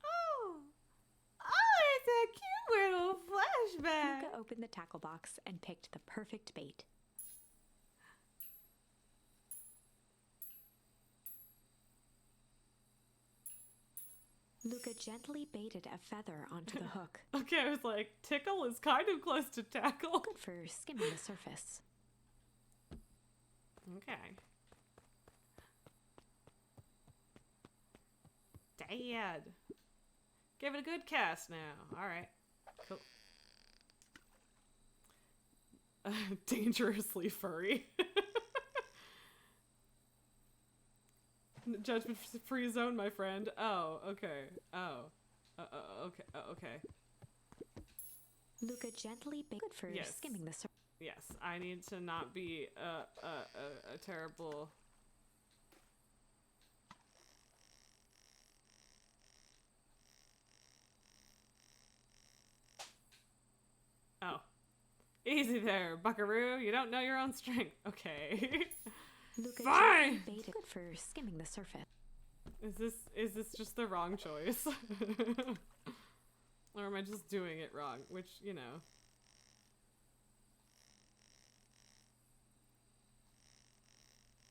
Oh, it's a cute little flashback. Luca opened the tackle box and picked the perfect bait. Luca gently baited a feather onto the hook, Okay, I was like, tickle is kind of close to tackle. good for skimming the surface. Okay. Dad. Give it a good cast now. Alright. Cool. Dangerously furry. Judgment free zone, my friend. Oh, okay. Oh. Okay. Okay. Luca gently baited, good for Yes. skimming the surface. Yes, I need to not be a terrible... Oh. Easy there, buckaroo. You don't know your own strength. Okay. Luca Fine! gently baited, good for skimming the surface. Is this just the wrong choice? Or am I just doing it wrong? Which, you know.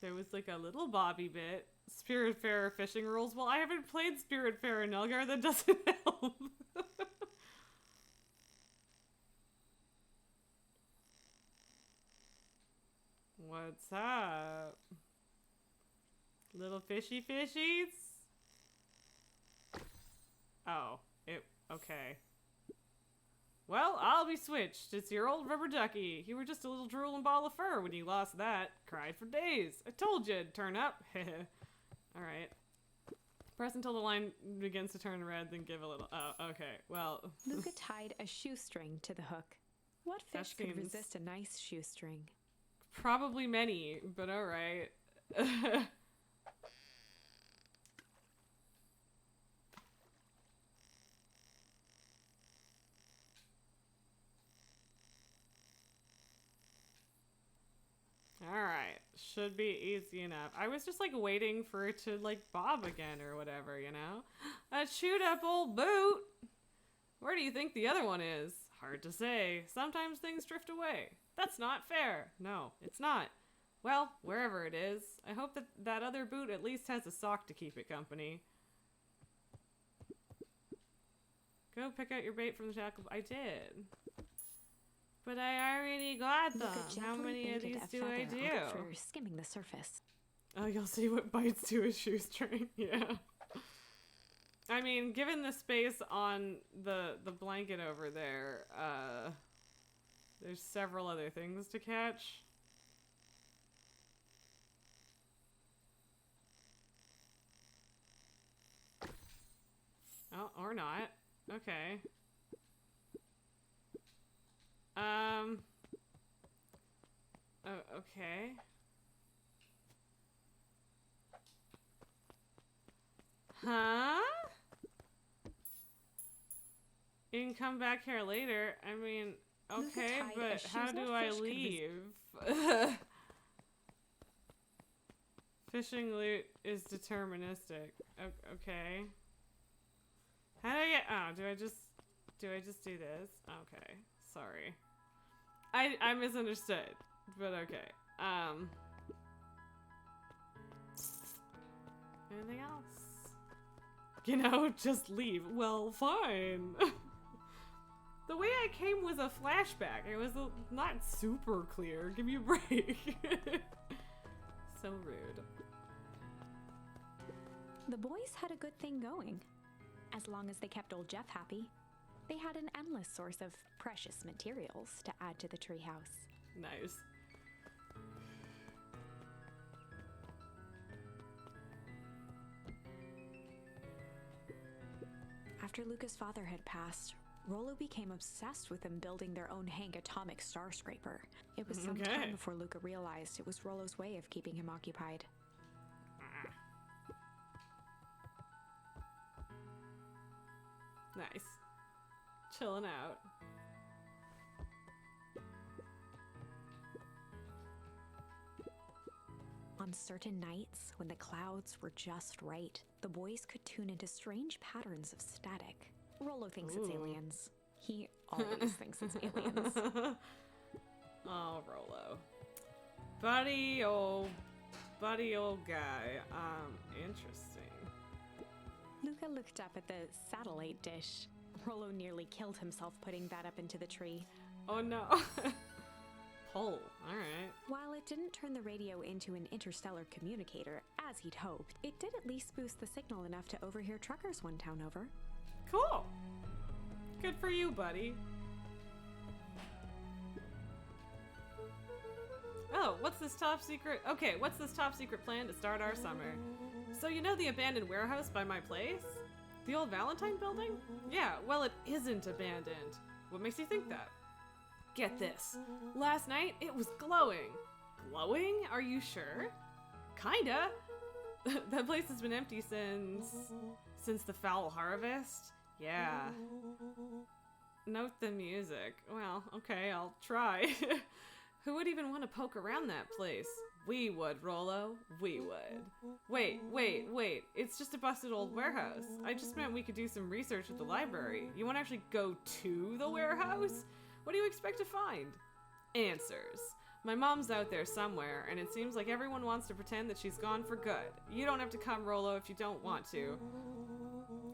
There was like a little Bobby bit. Spiritfarer fishing rules. Well, I haven't played Spiritfarer in Elgar. That doesn't help. What's up? Little fishy fishies? Oh, okay. Well, I'll be switched. It's your old rubber ducky. You were just a little drooling ball of fur when you lost that. Cried for days. I told you it'd turn up. Alright. Press until the line begins to turn red, then give a little... Oh, okay. Well... Luca tied a shoestring to the hook. What That fish could seems- resist a nice shoestring? Probably many, but alright. Alright, should be easy enough. I was just like waiting for it to like bob again or whatever, you know? A chewed up old boot! Where do you think the other one is? Hard to say. Sometimes things drift away. That's not fair. No, it's not. Well, wherever it is, I hope that that other boot at least has a sock to keep it company. Go pick out your bait from the tackle. I did. But I already got them. Luca How gently many of baited these a do I feather do? for skimming the surface. Oh, you'll see what bites to a shoestring. Yeah. I mean, given the space on the blanket over there, there's several other things to catch. Oh, or not. Okay. Oh, okay. Huh? You can come back here later. I mean, Luca okay, tied a but how shoes- do what I fish could leave? Fishing loot is deterministic. Okay. How do I get? Oh, do I just do this? Okay, sorry. I misunderstood, but okay. Anything else? You know, just leave. Well, fine. The way I came was a flashback. It was not super clear. Give me a break. So rude. The boys had a good thing going. As long as they kept old Jeff happy, they had an endless source of precious materials to add to the treehouse. Nice. After Luca's father had passed, Rollo became obsessed with them building their own Hank atomic star scraper. It was some Okay. time before Luca realized it was Rollo's way of keeping him occupied. Nice. Chilling out. On certain nights, when the clouds were just right, the boys could tune into strange patterns of static. Rollo thinks it's Ooh. aliens. He always thinks it's aliens. Oh, Rollo. Buddy old guy. Interesting. Luca looked up at the satellite dish. Rollo nearly killed himself putting that up into the tree. Oh no. Pole. Alright. While it didn't turn the radio into an interstellar communicator, as he'd hoped, it did at least boost the signal enough to overhear truckers one town over. Cool. Good for you, buddy. Oh, what's this top secret? Okay, what's this top secret plan to start our summer? So you know the abandoned warehouse by my place? The old Valentine building? Yeah, well it isn't abandoned. What makes you think that? Get this. Last night, it was glowing. Glowing? Are you sure? Kinda. That place has been empty since the foul harvest? Yeah. Note the music. Well, okay, I'll try. Who would even want to poke around that place? We would, Rollo. We would. Wait. It's just a busted old warehouse. I just meant we could do some research at the library. You want to actually go to the warehouse? What do you expect to find? Answers. My mom's out there somewhere, and it seems like everyone wants to pretend that she's gone for good. You don't have to come, Rollo, if you don't want to.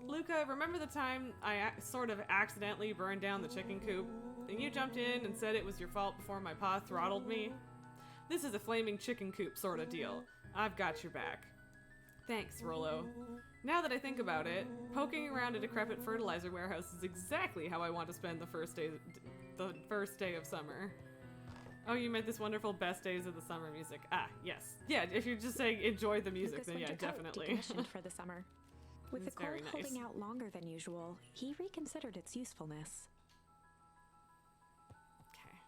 Luca, remember the time I sort of accidentally burned down the chicken coop? And you jumped in and said it was your fault before my pa throttled me? This is a flaming chicken coop sort of deal. I've got your back. Thanks, Rollo. Now that I think about it, poking around a decrepit fertilizer warehouse is exactly how I want to spend the first day of summer. Oh, you meant this wonderful best days of the summer music. Ah, yes. Yeah, if you're just saying enjoy the music, Luca's then yeah, winter coat definitely. decommissioned for the summer. With the It's very cold nice. holding out longer than usual, he reconsidered its usefulness. Okay.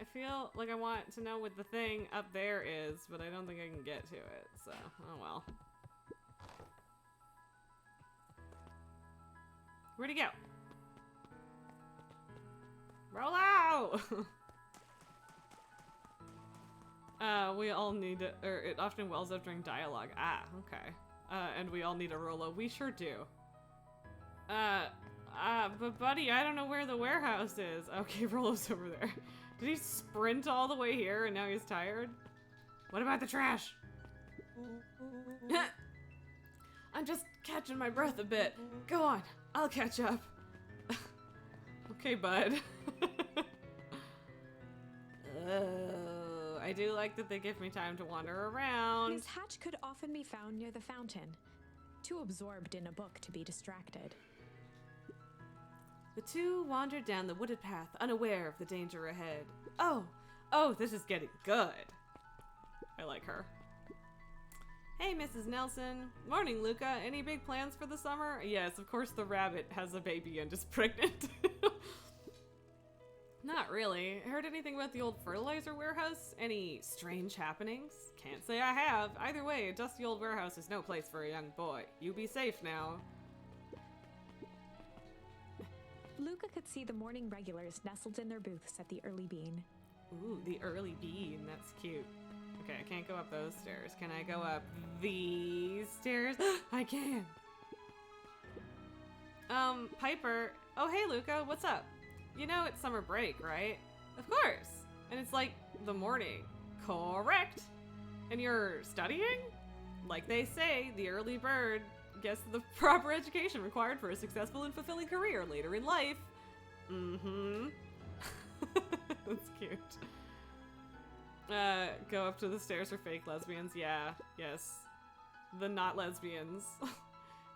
I feel like I want to know what the thing up there is, but I don't think I can get to it, so, oh well. Where'd he go? Roll out! We all need to, or it often wells up during dialogue. Ah, okay. And we all need a Rollo. We sure do. But buddy, I don't know where the warehouse is. Okay, Rollo's over there. Did he sprint all the way here and now he's tired? What about the trash? I'm just catching my breath a bit. Go on, I'll catch up. Okay, bud. I do like that they give me time to wander around. His hatch could often be found near the fountain, too absorbed in a book to be distracted. The two wandered down the wooded path, unaware of the danger ahead. Oh, this is getting good. I like her. Hey, Mrs. Nelson. Morning, Luca. Any big plans for the summer? Yes, of course the rabbit has a baby and is pregnant. Not really. Heard anything about the old fertilizer warehouse? Any strange happenings? Can't say I have. Either way, a dusty old warehouse is no place for a young boy. You be safe now. Luca could see the morning regulars nestled in their booths at the Early Bean. Ooh, the early bean. That's cute. Okay, I can't go up those stairs. Can I go up these stairs? I can! Piper. Oh, hey, Luca. What's up? You know it's summer break, right? Of course. And it's like the morning. Correct. And you're studying? Like they say, the early bird gets the proper education required for a successful and fulfilling career later in life. Mm-hmm. That's cute. Go up to the stairs for fake lesbians. Yeah, yes. The not lesbians.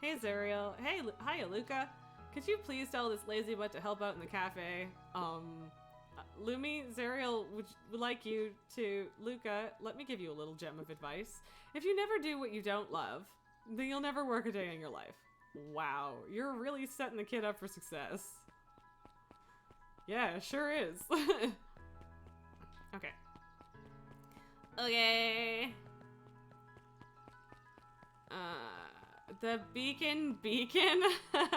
Hey, Zariel. Hey, hiya, Luca. Could you please tell this lazy butt to help out in the cafe? Lumi, Zariel would like you to... Luca, let me give you a little gem of advice. If you never do what you don't love, then you'll never work a day in your life. Wow, you're really setting the kid up for success. Yeah, it sure is. Okay. Okay. The beacon. That's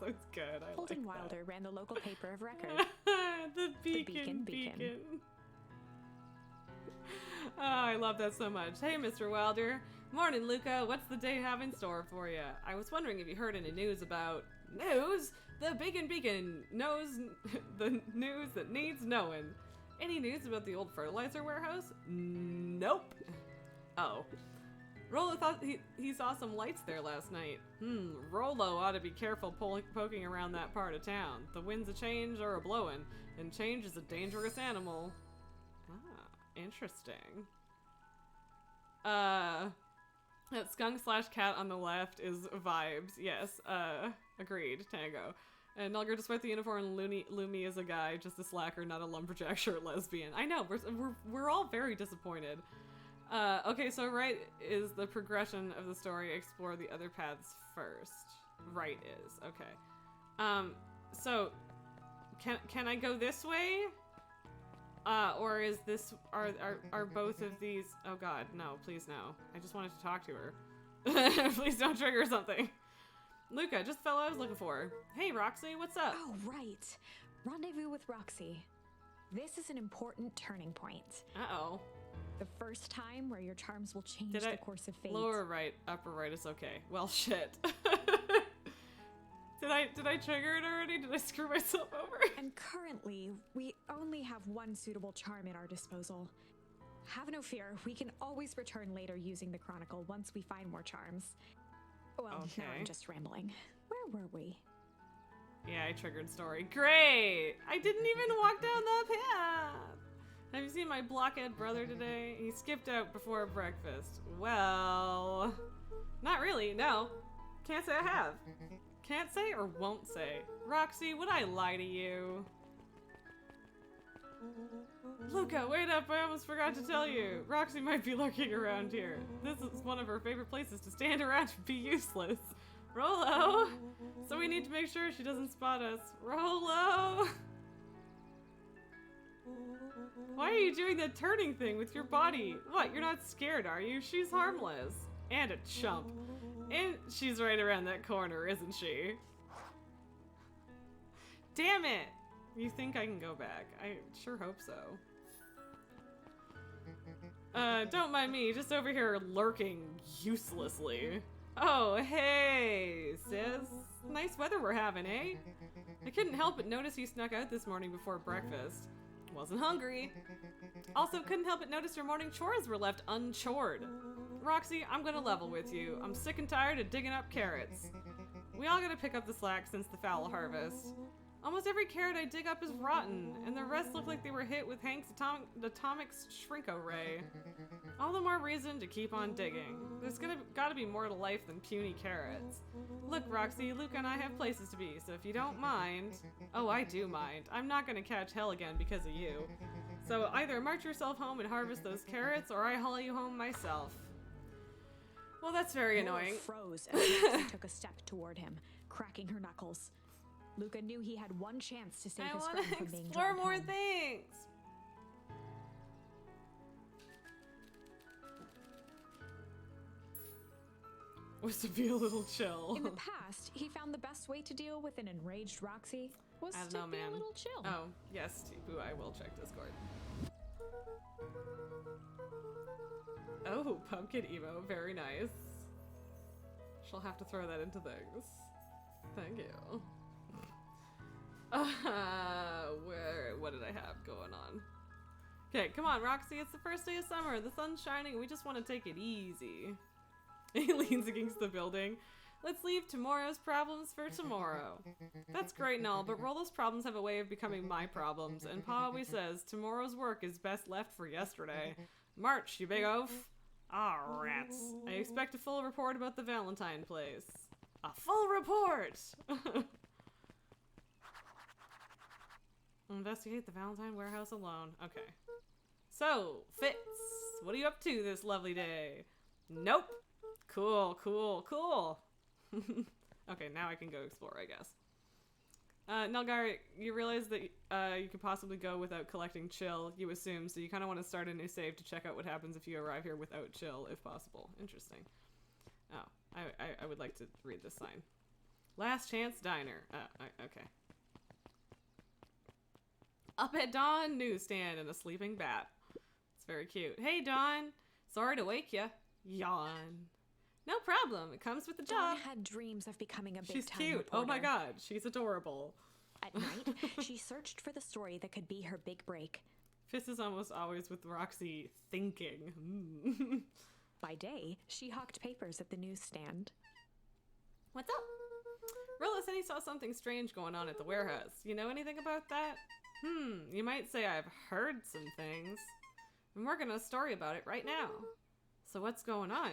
so good. I Holden like Wilder ran the local paper of record. The beacon. Oh, I love that so much. Hey, Mr. Wilder. Morning, Luca. What's the day have in store for you? I was wondering if you heard any news about... News? The beacon knows the news that needs knowing. Any news about the old fertilizer warehouse? Nope. Oh. Rolo thought he saw some lights there last night. Rolo ought to be careful poking around that part of town. The winds of change are a-blowing, and change is a dangerous animal. Ah, interesting. That skunk/cat on the left is vibes. Yes, agreed, Tango. And Nulger, despite the uniform, Lumi is a guy, just a slacker, not a lumberjack shirt lesbian. I know, we're all very disappointed. Okay, so right is the progression of the story. Explore the other paths first. Right is, okay. So, can I go this way? Or is this, are both of these, oh god, no, please no. I just wanted to talk to her. Please don't trigger something. Luca, just the fellow I was looking for. Hey, Roxy, what's up? Oh, right. Rendezvous with Roxy. This is an important turning point. Uh-oh. The first time where your charms will change the course of fate. Lower right, upper right is okay. Well, shit. Did I trigger it already? Did I screw myself over? And currently, we only have one suitable charm at our disposal. Have no fear, we can always return later using the Chronicle once we find more charms. Well, okay. Now I'm just rambling. Where were we? Yeah, I triggered story. Great! I didn't even walk down the path! Have you seen my blockhead brother today? He skipped out before breakfast. Well... Not really, no. Can't say I have. Can't say or won't say. Roxy, would I lie to you? Luca, wait up, I almost forgot to tell you. Roxy might be lurking around here. This is one of her favorite places to stand around and be useless. Rolo! So we need to make sure she doesn't spot us. Rolo! Why are you doing that turning thing with your body? What, you're not scared, are you? She's harmless. And a chump. And she's right around that corner, isn't she? Damn it! You think I can go back? I sure hope so. Don't mind me, just over here lurking uselessly. Oh, hey, sis. Nice weather we're having, eh? I couldn't help but notice you snuck out this morning before breakfast. Wasn't hungry. Also, couldn't help but notice your morning chores were left unchored. Roxy, I'm gonna level with you. I'm sick and tired of digging up carrots. We all gotta pick up the slack since the foul harvest. Almost every carrot I dig up is rotten, and the rest look like they were hit with Hank's atomic shrinko ray. All the more reason to keep on digging. There's gotta be more to life than puny carrots. Look, Roxy, Luca and I have places to be, so if you don't mind... Oh, I do mind. I'm not gonna catch hell again because of you. So either march yourself home and harvest those carrots, or I haul you home myself. Well, that's very annoying. Froze as Roxy took a step toward him, cracking her knuckles. Luca knew he had one chance to save his friend from being explore drawn more home. things. Was to be a little chill. In the past, he found the best way to deal with an enraged Roxy was I don't to know, be man. a little chill. Oh, yes, Tipu, I will check Discord. Oh, pumpkin emo, very nice. She'll have to throw that into things. Thank you. What did I have going on? Okay, come on, Roxy, it's the first day of summer. The sun's shining, we just want to take it easy. He leans against the building. Let's leave tomorrow's problems for tomorrow. That's great and all, but Rolo's problems have a way of becoming my problems, and Pa always says tomorrow's work is best left for yesterday. March, you big oaf. Ah, rats. I expect a full report about the Valentine place. A full report! Investigate the Valentine warehouse alone. Okay. So, Fitz, what are you up to this lovely day? Nope. Cool, cool, cool. Okay, now I can go explore, I guess. Nelgar, you realize that you could possibly go without collecting chill, you assume, so you kind of want to start a new save to check out what happens if you arrive here without chill, if possible. Interesting. Oh, I would like to read this sign. Last Chance Diner. Okay. Up at dawn, newsstand and a sleeping bat. It's very cute. Hey, Dawn. Sorry to wake ya. Yawn. No problem. It comes with the job. Dawn had dreams of becoming a She's big-time cute. reporter. Oh my god. She's adorable. At night, she searched for the story that could be her big break. Fizz is almost always with Roxy thinking. By day, she hawked papers at the newsstand. What's up? Rilla said he saw something strange going on at the warehouse. You know anything about that? You might say I've heard some things. I'm working on a story about it right now. So what's going on?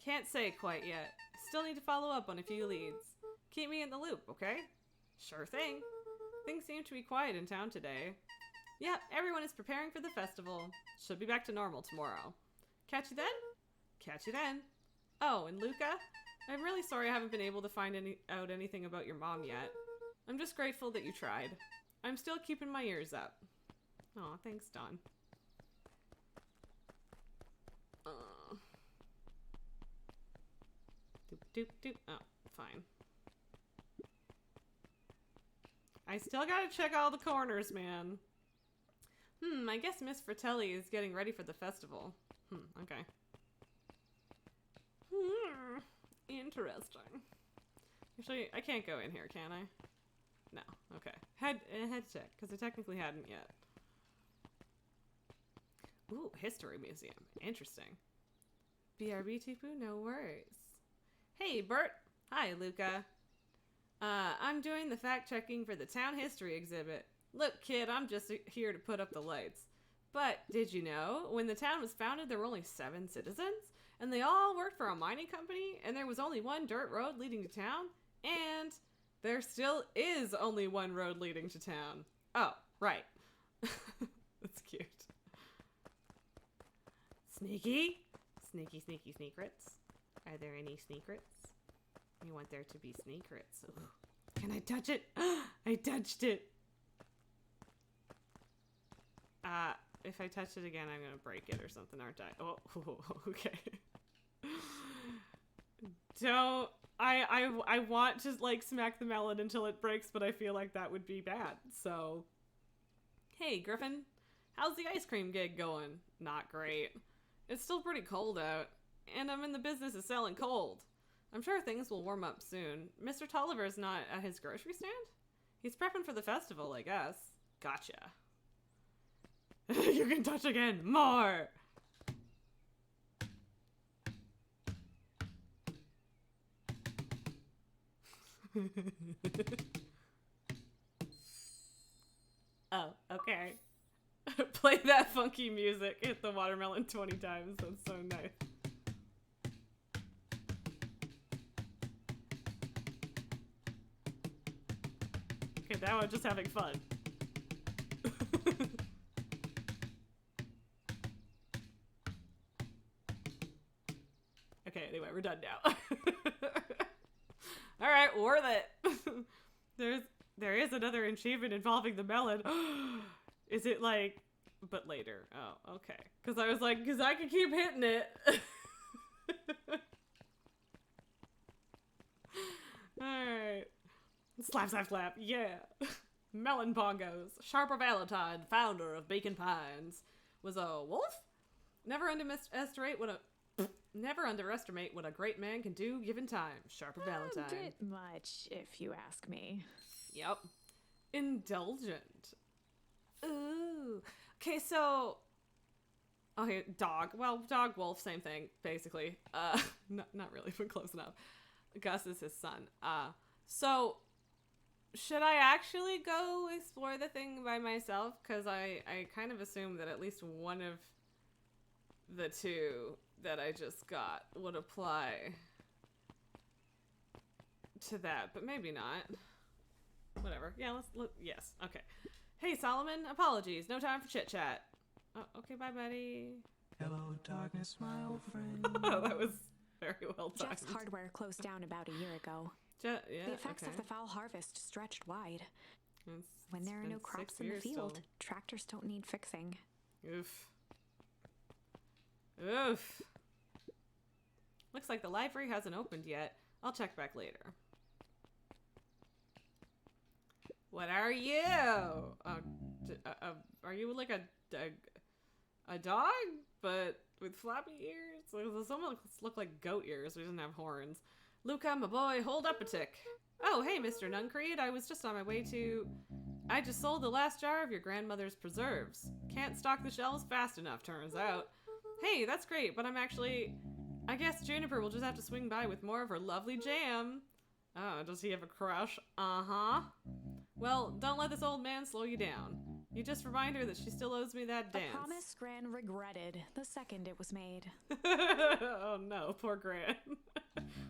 Can't say quite yet. Still need to follow up on a few leads. Keep me in the loop, okay? Sure thing. Things seem to be quiet in town today. Yep, everyone is preparing for the festival. Should be back to normal tomorrow. Catch you then? Catch you then. Oh, and Luca? I'm really sorry I haven't been able to find out anything about your mom yet. I'm just grateful that you tried. I'm still keeping my ears up. Aw, thanks, Dawn. Doop, doop, doop. Oh, fine. I still gotta check all the corners, man. I guess Miss Fratelli is getting ready for the festival. Okay. Interesting. Actually, I can't go in here, can I? No. Okay. Head check, because I technically hadn't yet. Ooh, History Museum. Interesting. BRB Tipu, no worries. Hey, Bert. Hi, Luca. I'm doing the fact-checking for the town history exhibit. Look, kid, I'm just here to put up the lights. But did you know, when the town was founded, there were only 7 citizens? And they all worked for a mining company? And there was only one dirt road leading to town? And there still is only one road leading to town. Oh, right. That's cute. Sneaky? Sneaky, sneaky, sneakrets. Are there any sneakrets? You want there to be sneakrets. Ooh. Can I touch it? I touched it. If I touch it again, I'm gonna break it or something, aren't I? Oh, okay. Don't. I want to, like, smack the melon until it breaks, but I feel like that would be bad, so. Hey, Griffin. How's the ice cream gig going? Not great. It's still pretty cold out, and I'm in the business of selling cold. I'm sure things will warm up soon. Mr. Tolliver's not at his grocery stand? He's prepping for the festival, I guess. Gotcha. You can touch again. More! Oh, okay. Play that funky music. Hit the watermelon 20 times. That's so nice. Okay, now I'm just having fun. Okay, anyway, we're done now. Alright, worth it. There is another achievement involving the melon. Is it like... But later. Oh, okay. Because I was like, because I can keep hitting it. Alright. Slap, slap, slap. Yeah. Melon Bongos. Sharper Valentine, founder of Beacon Pines, was a wolf? Never underestimate what a great man can do given time. Sharper Valentine. A bit much, if you ask me. Yep. Indulgent. Ooh. Okay, so... Okay, dog. Well, dog, wolf, same thing, basically. Not really, but close enough. Gus is his son. So... Should I actually go explore the thing by myself? Because I kind of assume that at least one of the two that I just got would apply to that, but maybe not. Whatever. Yeah, yes. Okay. Hey, Solomon. Apologies. No time for chit-chat. Oh, okay, bye, buddy. Hello, darkness, my old friend. Oh, that was very well timed. Jeff's hardware closed down about a year ago. Yeah, The effects okay. of the foul harvest stretched wide. When It's there are been no crops 6 in the years field, still. tractors don't need fixing. Oof. Oof. Looks like the library hasn't opened yet. I'll check back later. What are you? Are you like a dog, but with floppy ears? Like, some look like goat ears. We didn't have horns. Luca, my boy, hold up a tick. Oh, hey, Mr. Nuncreed. I was just on my way to... I just sold the last jar of your grandmother's preserves. Can't stock the shelves fast enough, turns out. Hey, that's great, but I'm actually... I guess Juniper will just have to swing by with more of her lovely jam. Oh, does he have a crush? Uh-huh. Well, don't let this old man slow you down. You just remind her that she still owes me that dance. A promise Gran regretted the second it was made. Oh no, poor Gran.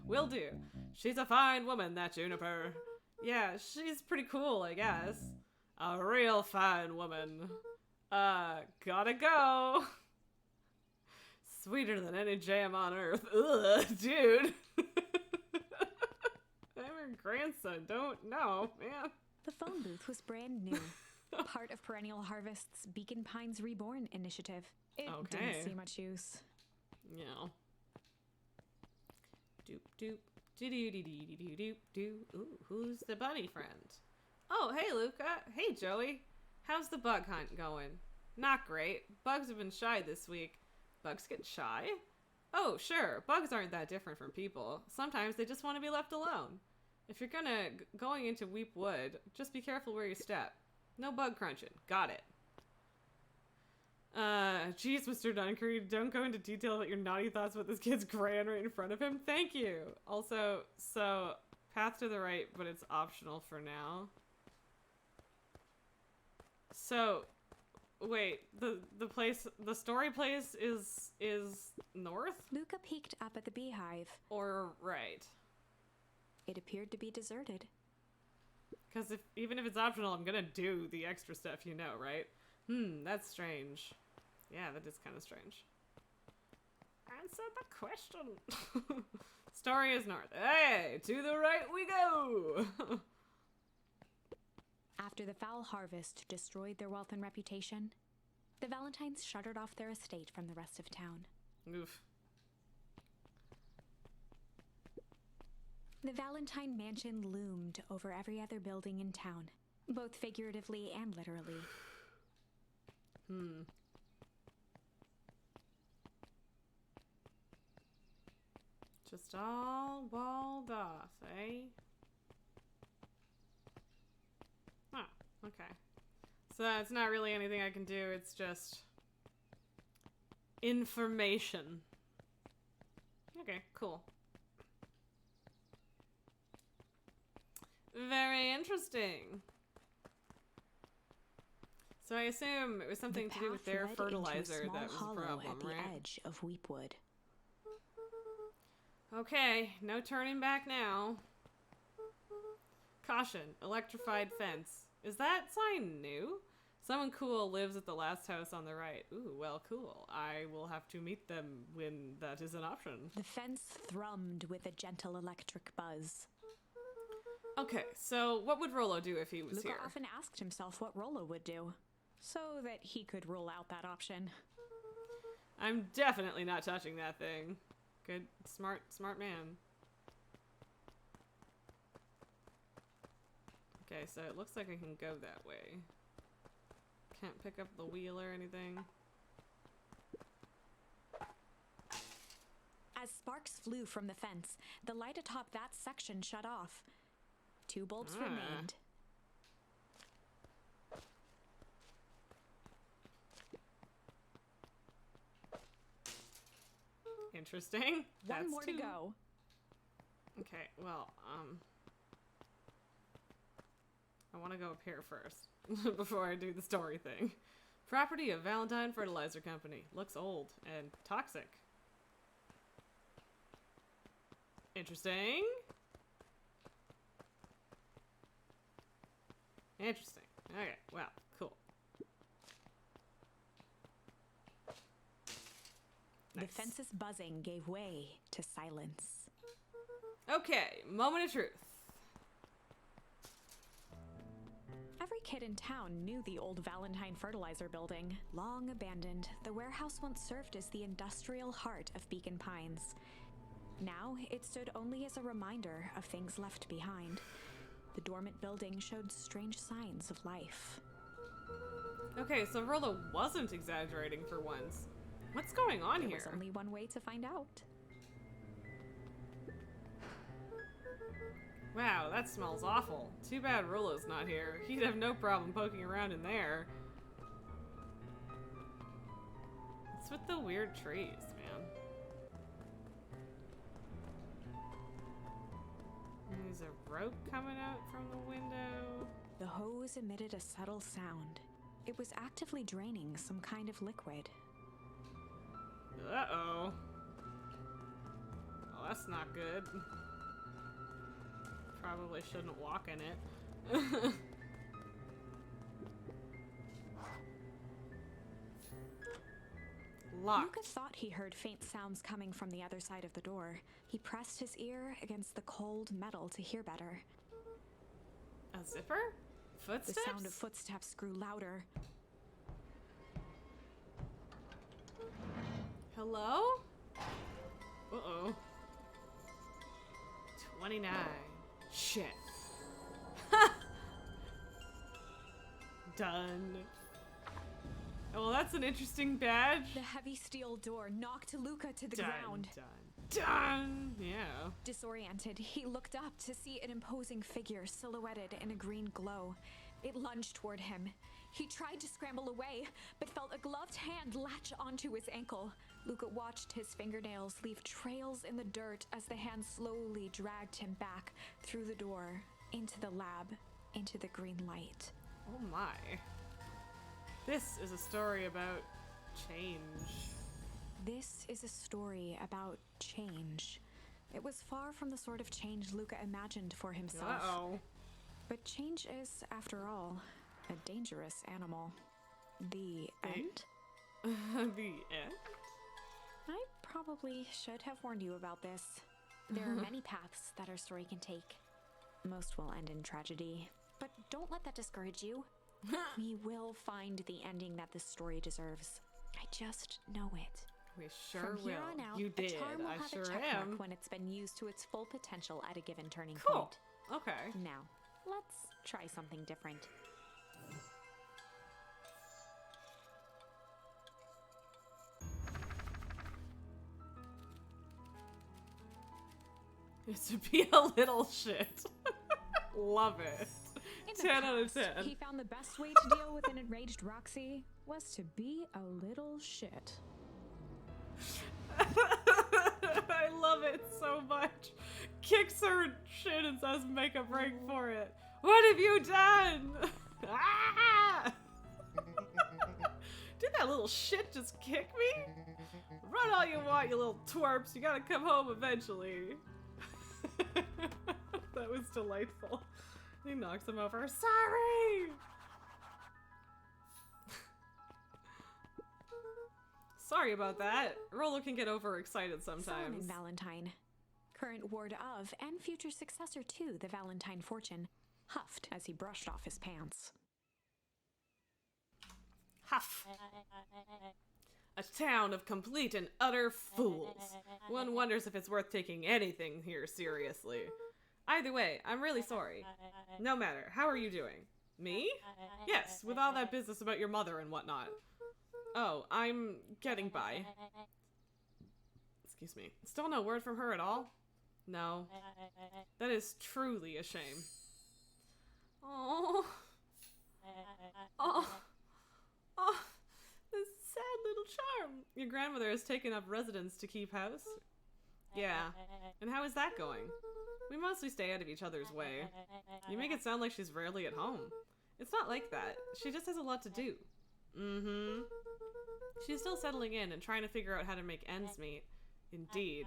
Will do. She's a fine woman, that Juniper. Yeah, she's pretty cool, I guess. A real fine woman. Gotta go. Sweeter than any jam on earth. Ugh, dude. I'm her grandson. Don't know, man. The phone booth was brand new, part of Perennial Harvest's Beacon Pines Reborn initiative. It Okay. didn't see much use. You know. Doop doop. Doo doo doo doo doo doo doo. Ooh, who's the bunny friend? Oh, hey Luca. Hey Joey. How's the bug hunt going? Not great. Bugs have been shy this week. Bugs get shy? Oh, sure. Bugs aren't that different from people. Sometimes they just want to be left alone. If you're going into Weep Wood, just be careful where you step. No bug crunching. Got it. Geez, Mr. Duncreed, don't go into detail about your naughty thoughts about this kid's gran right in front of him. Thank you. Also, so, path to the right, but it's optional for now. So, wait, the story place is north? Luca peeked up at the beehive. Or right? It appeared to be deserted. Because even if it's optional, I'm gonna do the extra stuff, you know, right? That's strange. Yeah, that is kind of strange. Answer the question. Story is north. Hey, to the right we go! After the foul harvest destroyed their wealth and reputation, the Valentines shuttered off their estate from the rest of town. Oof. The Valentine mansion loomed over every other building in town, both figuratively and literally. Just all walled off, eh? Oh, okay. So it's not really anything I can do, it's just information. Okay, cool. Very interesting. So I assume it was something The to do with path their led into a fertilizer small that was the hollow problem, at the right? edge of Weepwood. Okay, no turning back now. Caution, electrified fence. Is that sign new? Someone cool lives at the last house on the right. Ooh, well, cool. I will have to meet them when that is an option. The fence thrummed with a gentle electric buzz. Okay, so what would Rolo do if he was Luca here? often asked himself what Rolo would do, so that he could rule out that option. I'm definitely not touching that thing. Good, smart man. Okay, so it looks like I can go that way. Can't pick up the wheel or anything. As sparks flew from the fence, the light atop that section shut off. 2 bolts remained. Interesting. One more to 2. go. Okay, well, I want to go up here first before I do the story thing. Property of Valentine Fertilizer Company. Looks old and toxic. Interesting. Interesting. Okay, well, cool. The Nice. fence's buzzing gave way to silence. Okay, moment of truth. Every kid in town knew the old Valentine Fertilizer building. Long abandoned, the warehouse once served as the industrial heart of Beacon Pines. Now, it stood only as a reminder of things left behind. The dormant building showed strange signs of life. Okay, so Rolo wasn't exaggerating for once. What's going on There here? was only one way to find out. Wow, that smells awful. Too bad Rolo's not here. He'd have no problem poking around in there. What's with the weird trees, man? There's a rope coming out from the window. The hose emitted a subtle sound. It was actively draining some kind of liquid. Uh-oh. Oh, that's not good. Probably shouldn't walk in it. Locked. Luca thought he heard faint sounds coming from the other side of the door. He pressed his ear against the cold metal to hear better. A zipper? Footsteps? The sound of footsteps grew louder. Hello? Uh-oh. 29. Shit. Done. Well, that's an interesting badge. The heavy steel door knocked Luca to the Done. ground. Done. Yeah. Disoriented, he looked up to see an imposing figure silhouetted in a green glow. It lunged toward him. He tried to scramble away, but felt a gloved hand latch onto his ankle. Luca watched his fingernails leave trails in the dirt as the hand slowly dragged him back through the door, into the lab, into the green light. Oh my. This is a story about change. This is a story about change. It was far from the sort of change Luca imagined for himself. Uh-oh. But change is, after all, a dangerous animal. The end? The end? I probably should have warned you about this. There are many paths that our story can take. Most will end in tragedy. But don't let that discourage you. We will find the ending that this story deserves. I just know it. We sure From here will. on out, You a did. charm will I have sure a check am. mark when it's been used to its full potential at a given turning Cool. point. Okay. Now, let's try something different. Is to be a little shit. Love it. In the 10 out of past, 10. He found the best way to deal with an enraged Roxy was to be a little shit. I love it so much. Kicks her shit and says, make a break for it. What have you done? Ah! Did that little shit just kick me? Run all you want, you little twerps. You gotta come home eventually. That was delightful. He knocks him over. Sorry! Sorry about that. Rolo can get overexcited Solomon sometimes. Valentine, current ward of and future successor to the Valentine fortune, huffed as he brushed off his pants. Huff. A town of complete and utter fools. One wonders if it's worth taking anything here seriously. Either way, I'm really sorry. No matter, how are you doing? Me? Yes, with all that business about your mother and whatnot. Oh, I'm getting by. Excuse me. Still no word from her at all? No. That is truly a shame. Oh. Oh. Oh. This sad little charm. Your grandmother has taken up residence to keep house? Yeah. And how is that going? We mostly stay out of each other's way. You make it sound like she's rarely at home. It's not like that. She just has a lot to do. Mm-hmm. She's still settling in and trying to figure out how to make ends meet. Indeed.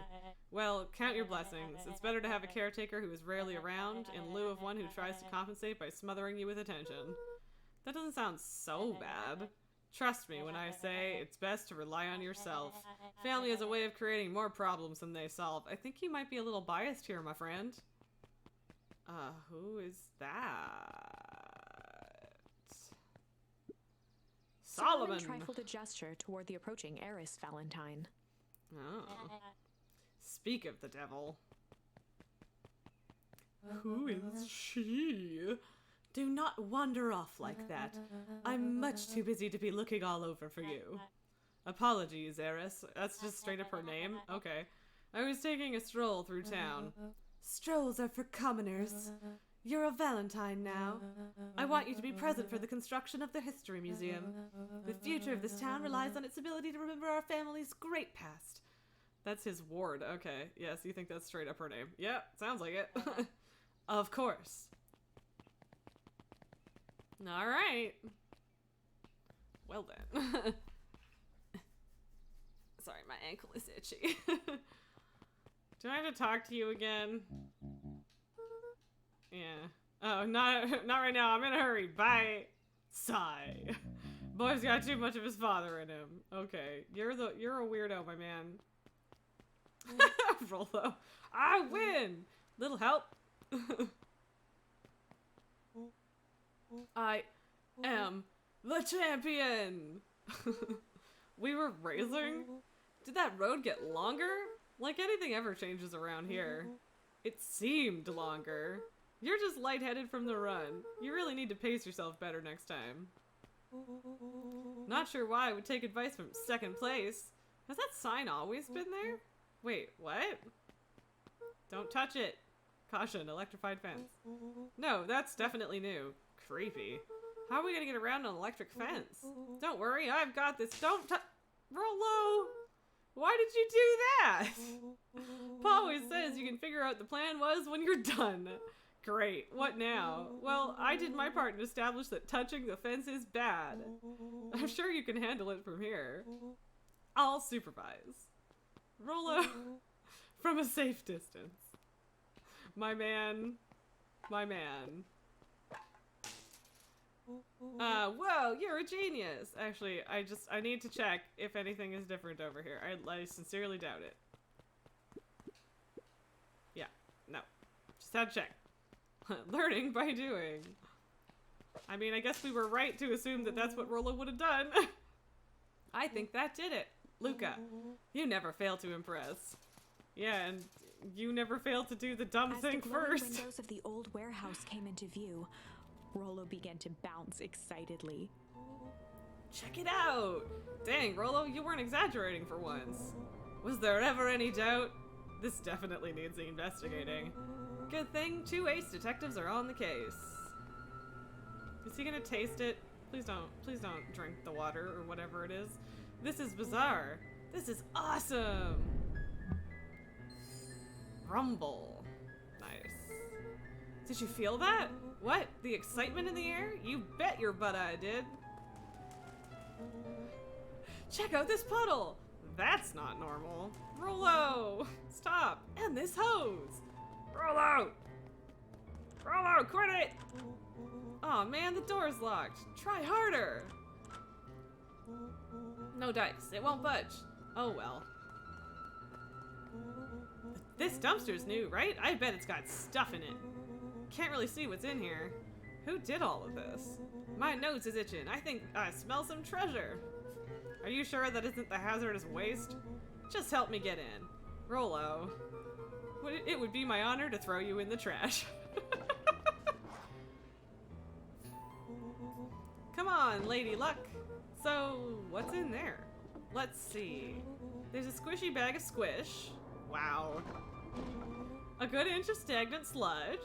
Well, count your blessings. It's better to have a caretaker who is rarely around in lieu of one who tries to compensate by smothering you with attention. That doesn't sound so bad. Trust me when I say it's best to rely on yourself. Family has a way of creating more problems than they solve. I think you might be a little biased here, my friend. Who is that? Solomon trifled a gesture toward the approaching heiress Valentine. Oh. Speak of the devil. Who is she? Do not wander off like that. I'm much too busy to be looking all over for you. Apologies, heiress. That's just straight up her name? Okay. I was taking a stroll through town. Strolls are for commoners. You're a Valentine now. I want you to be present for the construction of the History Museum. The future of this town relies on its ability to remember our family's great past. That's his ward. Okay. Yes, you think that's straight up her name. Yeah, sounds like it. Of course. All right. Well then. Sorry, my ankle is itchy. Do I have to talk to you again? Yeah. Oh, not right now. I'm in a hurry. Bye. Sigh. Boy's got too much of his father in him. Okay. You're a weirdo, my man. Rollo. I win! Little help. I am the champion! We were racing? Did that road get longer? Like anything ever changes around here. It seemed longer. You're just lightheaded from the run. You really need to pace yourself better next time. Not sure why I would take advice from second place. Has that sign always been there? Wait, what? Don't touch it. Caution, electrified fence. No, that's definitely new. Creepy. How are we gonna get around an electric fence? Don't worry, I've got this. Don't touch. Rollo! Why did you do that? Pa always says you can figure out the plan was when you're done. Great, what now? Well, I did my part to establish that touching the fence is bad. I'm sure you can handle it from here. I'll supervise. Rollo from a safe distance. My man. My man. Whoa, you're a genius. Actually, I need to check if anything is different over here. I sincerely doubt it. Yeah, no. Just had to check. Learning by doing. I mean, I guess we were right to assume that that's what Rollo would have done. I think that did it. Luca, you never fail to impress. Yeah, and you never fail to do the dumb thing first. As the windows of the old warehouse came into view, Rollo began to bounce excitedly. Check it out! Dang, Rollo, you weren't exaggerating for once. Was there ever any doubt? This definitely needs investigating. Good thing 2 ace detectives are on the case. Is he gonna taste it? Please don't drink the water or whatever it is. This is bizarre. This is awesome! Rumble. Nice. Did you feel that? What? The excitement in the air? You bet your butt I did. Check out this puddle! That's not normal. Rollo! Stop! And this hose! Rollo! Rollo, quit it! Aw, man, the door's locked. Try harder! No dice. It won't budge. Oh well. This dumpster's new, right? I bet it's got stuff in it. Can't really see what's in here. Who did all of this? My nose is itching. I think I smell some treasure. Are you sure that isn't the hazardous waste? Just help me get in. Rollo. It would be my honor to throw you in the trash. Come on, Lady Luck. So, what's in there? Let's see. There's a squishy bag of squish. Wow. A good inch of stagnant sludge.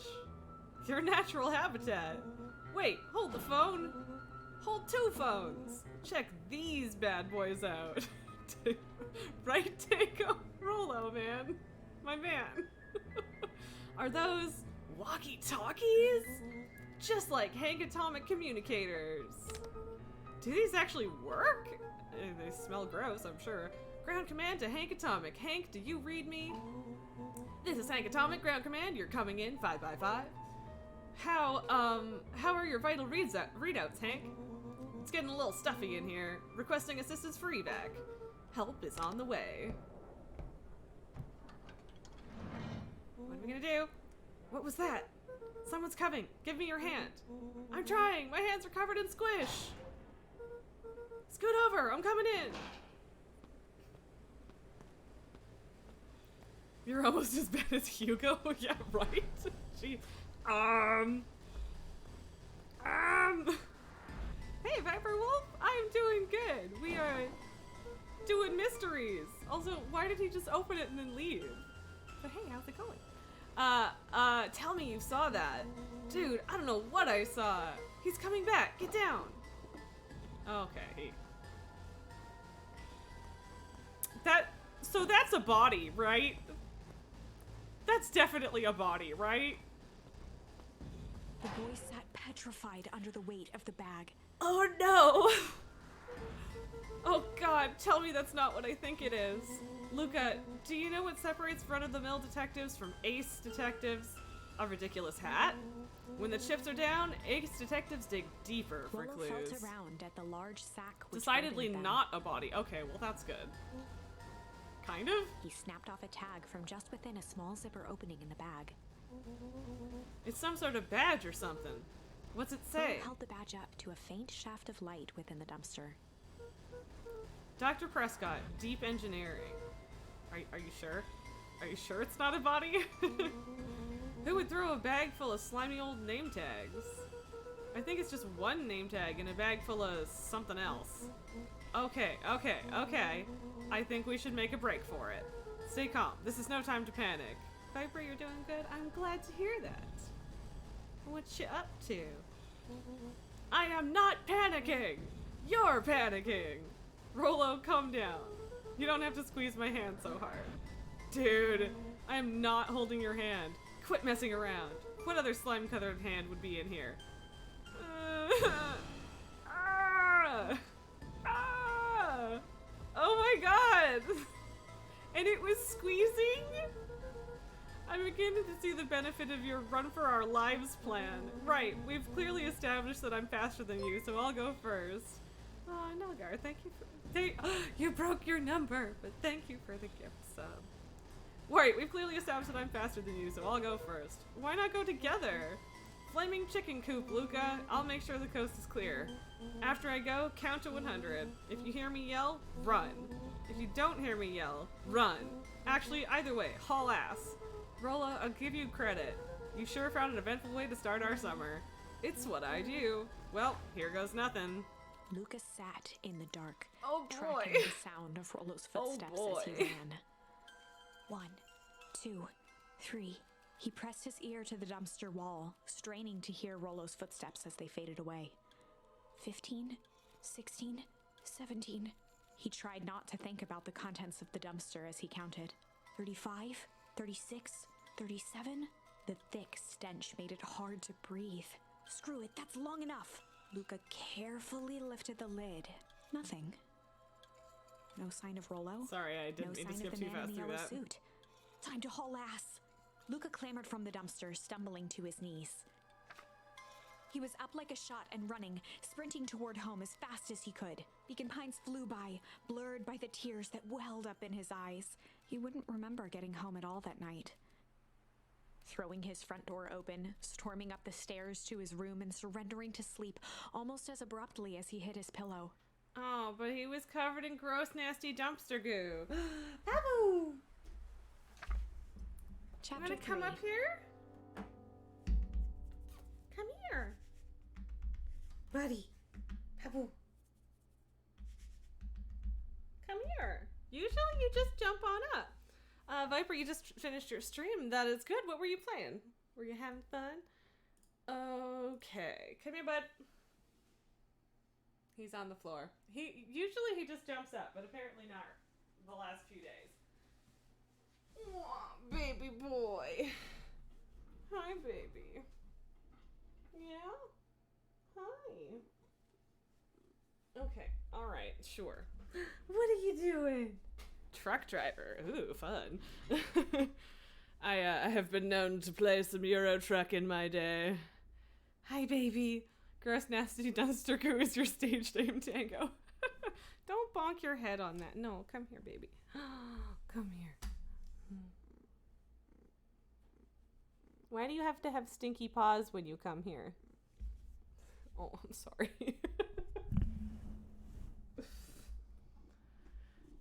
Your natural habitat. Wait, hold the phone. Hold 2 phones. Check these bad boys out. Right, Tango? Rollo, man. My man. Are those walkie-talkies? Just like Hank Atomic communicators. Do these actually work? They smell gross, I'm sure. Ground command to Hank Atomic. Hank, do you read me? This is Hank Atomic, ground command. You're coming in 5 by 5. How are your vital readouts, Hank? It's getting a little stuffy in here. Requesting assistance for evac. Help is on the way. What are we gonna do? What was that? Someone's coming. Give me your hand. I'm trying. My hands are covered in squish. Scoot over. I'm coming in. You're almost as bad as Hugo. Yeah, right? Gee. Hey, Viper Wolf. I'm doing good. We are doing mysteries. Also, why did he just open it and then leave? But hey, how's it going? Tell me you saw that. Dude, I don't know what I saw. He's coming back. Get down. Okay. So that's a body, right? That's definitely a body, right? The boy sat petrified under the weight of the bag. Oh no! Oh god, tell me that's not what I think it is. Luca, do you know what separates run-of-the-mill detectives from ace detectives? A ridiculous hat? When the chips are down, ace detectives dig deeper for Rollo clues. felt around at the large sack which Decidedly burdened them. not a body. Okay, well that's good. Kind of? He snapped off a tag from just within a small zipper opening in the bag. It's some sort of badge or something. What's it Rollo say? held the badge up to a faint shaft of light within the dumpster. Dr. Prescott, Deep Engineering. Are you sure? Are you sure it's not a body? Who would throw a bag full of slimy old name tags? I think it's just one name tag in a bag full of something else. Okay. I think we should make a break for it. Stay calm. This is no time to panic. Viper, you're doing good? I'm glad to hear that. What you up to? I am not panicking! You're panicking! Rollo, calm down. You don't have to squeeze my hand so hard. Dude, I am not holding your hand. Quit messing around. What other slime-colored hand would be in here? Oh my god! And it was squeezing? I'm beginning to see the benefit of your run for our lives plan. Right, we've clearly established that I'm faster than you, so I'll go first. Oh, Nelgar, thank you for... you broke your number, but thank you for the gift sub. Right, we've clearly established that I'm faster than you, so I'll go first. Why not go together? Flaming chicken coop, Luca. I'll make sure the coast is clear. After I go, count to 100. If you hear me yell, run. If you don't hear me yell, run. Actually, either way, haul ass. Rolla, I'll give you credit. You sure found an eventful way to start our summer. It's what I do. Well, here goes nothing. Lucas sat in the dark, Oh tracking boy. the sound of Rollo's Oh footsteps boy. as he ran. 1, 2, 3. He pressed his ear to the dumpster wall, straining to hear Rollo's footsteps as they faded away. 15, 16, 17. He tried not to think about the contents of the dumpster as he counted. 35, 36, 37. The thick stench made it hard to breathe. Screw it, that's long enough. Luca carefully lifted the lid. Nothing. No sign of Rollo. Sorry, I No didn't mean to sign skip of the too man in fast the through yellow that. suit. Time to haul ass. Luca clambered from the dumpster, stumbling to his knees. He was up like a shot and running, sprinting toward home as fast as he could. Beacon Pines flew by, blurred by the tears that welled up in his eyes. He wouldn't remember getting home at all that night. Throwing his front door open, storming up the stairs to his room and surrendering to sleep almost as abruptly as he hit his pillow. Oh, but he was covered in gross, nasty dumpster goo. Babu! You Chapter wanna 3. come up here? Come here. Buddy. Babu. Come here. Usually you just jump on up. Viper, you just finished your stream. That is good. What were you playing? Were you having fun? Okay. Come here, bud. He's on the floor. Usually he just jumps up, but apparently not the last few days. Aw, baby boy. Hi, baby. Yeah? Hi. Okay. Alright, sure. What are you doing? Truck driver. Ooh, fun. I have been known to play some Euro Truck in my day. Hi, baby. Gross Nasty Dumpster Goo is your stage name, Tango. Don't bonk your head on that. No, come here, baby. Come here. Why do you have to have stinky paws when you come here? Oh, I'm sorry.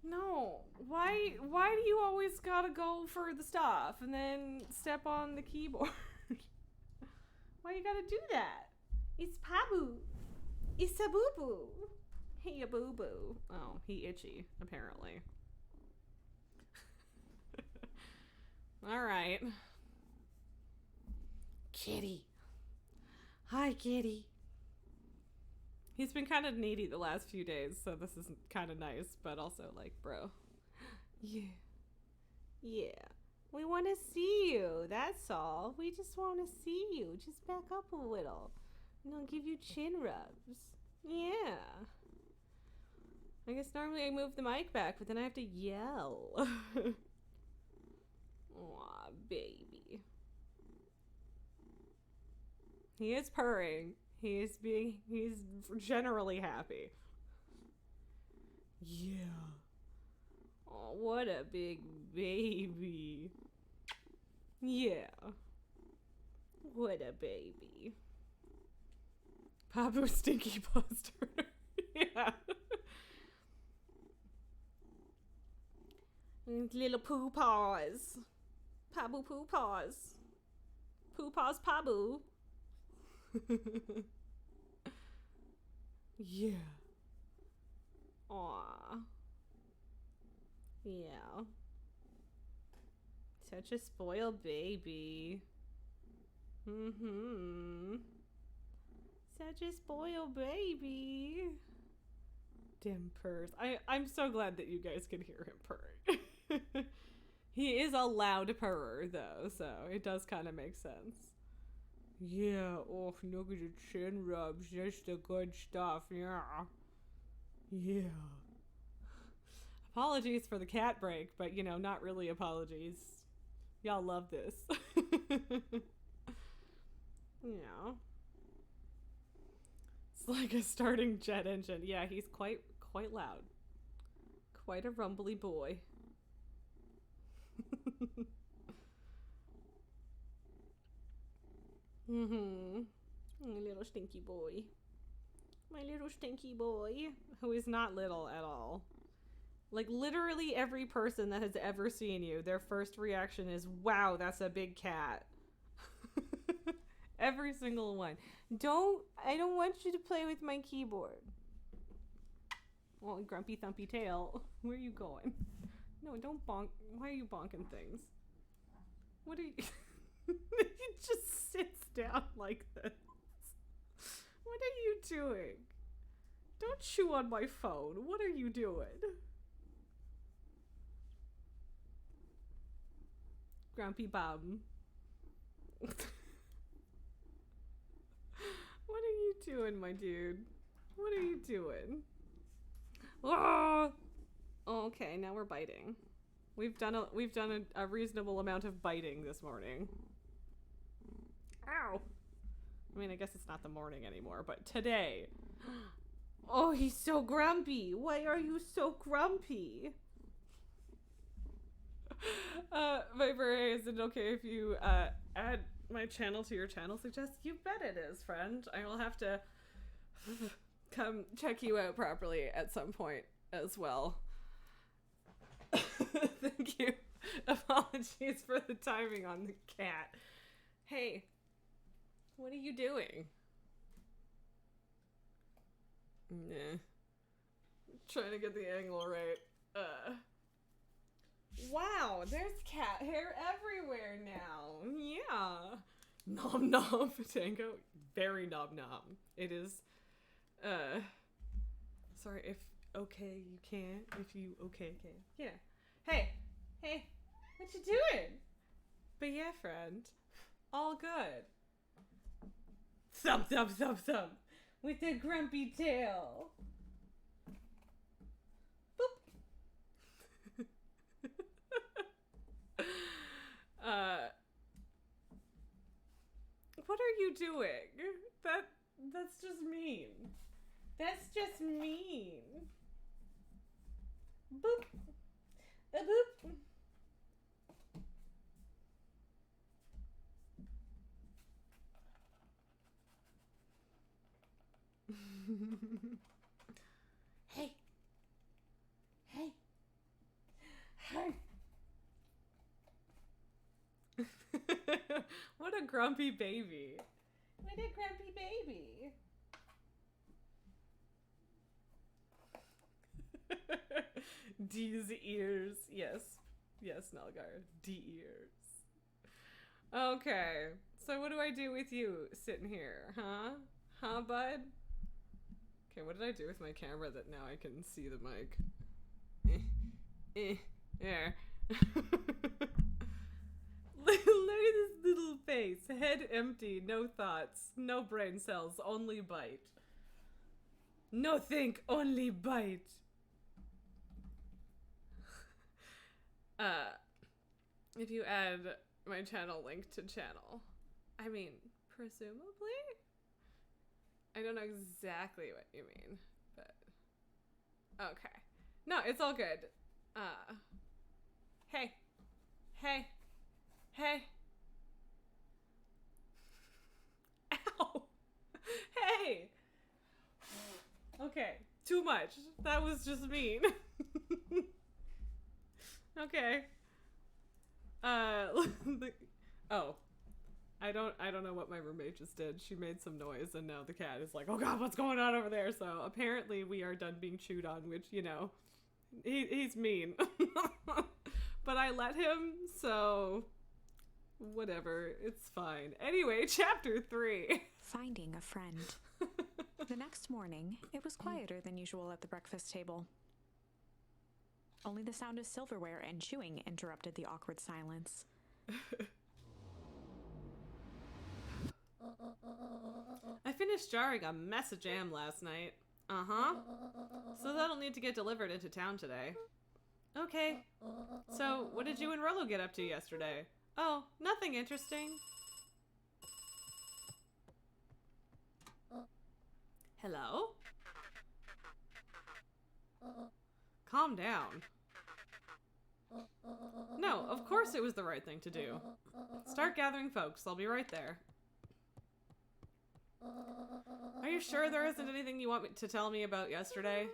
No. Why do you always gotta go for the stuff and then step on the keyboard? Why you gotta do that? It's Pabu. It's a boo-boo. Hey, a boo-boo. Oh, he itchy, apparently. Alright. Kitty. Hi, Kitty. He's been kind of needy the last few days, so this is kind of nice, but also like, bro. Yeah. Yeah. We want to see you, that's all. We just want to see you. Just back up a little. And I'll give you chin rubs. Yeah. I guess normally I move the mic back, but then I have to yell. Aw, baby. He is purring. He's generally happy. Yeah. Oh, what a big baby. Yeah. What a baby. Pabu Stinky Paws Turner. Yeah. And little poo paws. Pabu poo paws. Poo paws Pabu. Yeah. Aw. Yeah. Such a spoiled baby. Mm-hmm. Such a spoiled baby. Dim purrs. I'm so glad that you guys can hear him purring. He is a loud purrer, though, so it does kind of make sense. Yeah, oh, look at the chin rubs. That's the good stuff, yeah. Yeah. Apologies for the cat break, but, you know, not really apologies. Y'all love this. Yeah. It's like a starting jet engine. Yeah, he's quite loud. Quite a rumbly boy. Mm-hmm. My little stinky boy. My little stinky boy. Who is not little at all. Like, literally every person that has ever seen you, their first reaction is, wow, that's a big cat. Every single one. I don't want you to play with my keyboard. Well, grumpy thumpy tail. Where are you going? No, don't bonk. Why are you bonking things? What are you... He just sits down like this. What are you doing? Don't chew on my phone. What are you doing? Grumpy bum. What are you doing, my dude? What are you doing? Oh! Okay, now we're biting. We've done a reasonable amount of biting this morning. Ow! I mean, I guess it's not the morning anymore, but today. Oh, he's so grumpy. Why are you so grumpy? Viper, is it okay if you add my channel to your channel suggest? You bet it is, friend. I will have to come check you out properly at some point as well. Thank you. Apologies for the timing on the cat. Hey, what are you doing? Nah. Trying to get the angle right. Wow, there's cat hair everywhere now. Yeah. Nom nom, Tango. Very nom nom. It is, sorry, if okay, you can. If you okay. Yeah. Hey, what you doing? But yeah, friend, all good. Thump, thump, thump, thump. With the grumpy tail. Boop. What are you doing? That's just mean. That's just mean. Boop. A boop. Hey. Hey. Hey. What a grumpy baby. What a grumpy baby. D's ears. Yes. Yes, Nalgar. D ears. Okay. So what do I do with you sitting here? Huh? Huh, bud? Okay, what did I do with my camera that now I can see the mic? There. Look at this little face. Head empty, no thoughts, no brain cells, only bite. No think, only bite. If you add my channel link to channel, I mean, presumably? I don't know exactly what you mean, but okay. No, it's all good. Hey. Hey. Hey. Ow. Hey. Okay, too much. That was just mean. Okay. Oh. I don't know what my roommate just did. She made some noise and now the cat is like, oh god, what's going on over there? So apparently we are done being chewed on, which, you know, he's mean. But I let him, so whatever, it's fine. Anyway, chapter 3. Finding a friend. The next morning, it was quieter than usual at the breakfast table. Only the sound of silverware and chewing interrupted the awkward silence. I finished jarring a mess of jam last night. Uh-huh. So that'll need to get delivered into town today. Okay. So, what did you and Rollo get up to yesterday? Oh, nothing interesting. Hello? Calm down. No, of course it was the right thing to do. Start gathering folks. I'll be right there. Are you sure there isn't anything you want me to tell me about yesterday?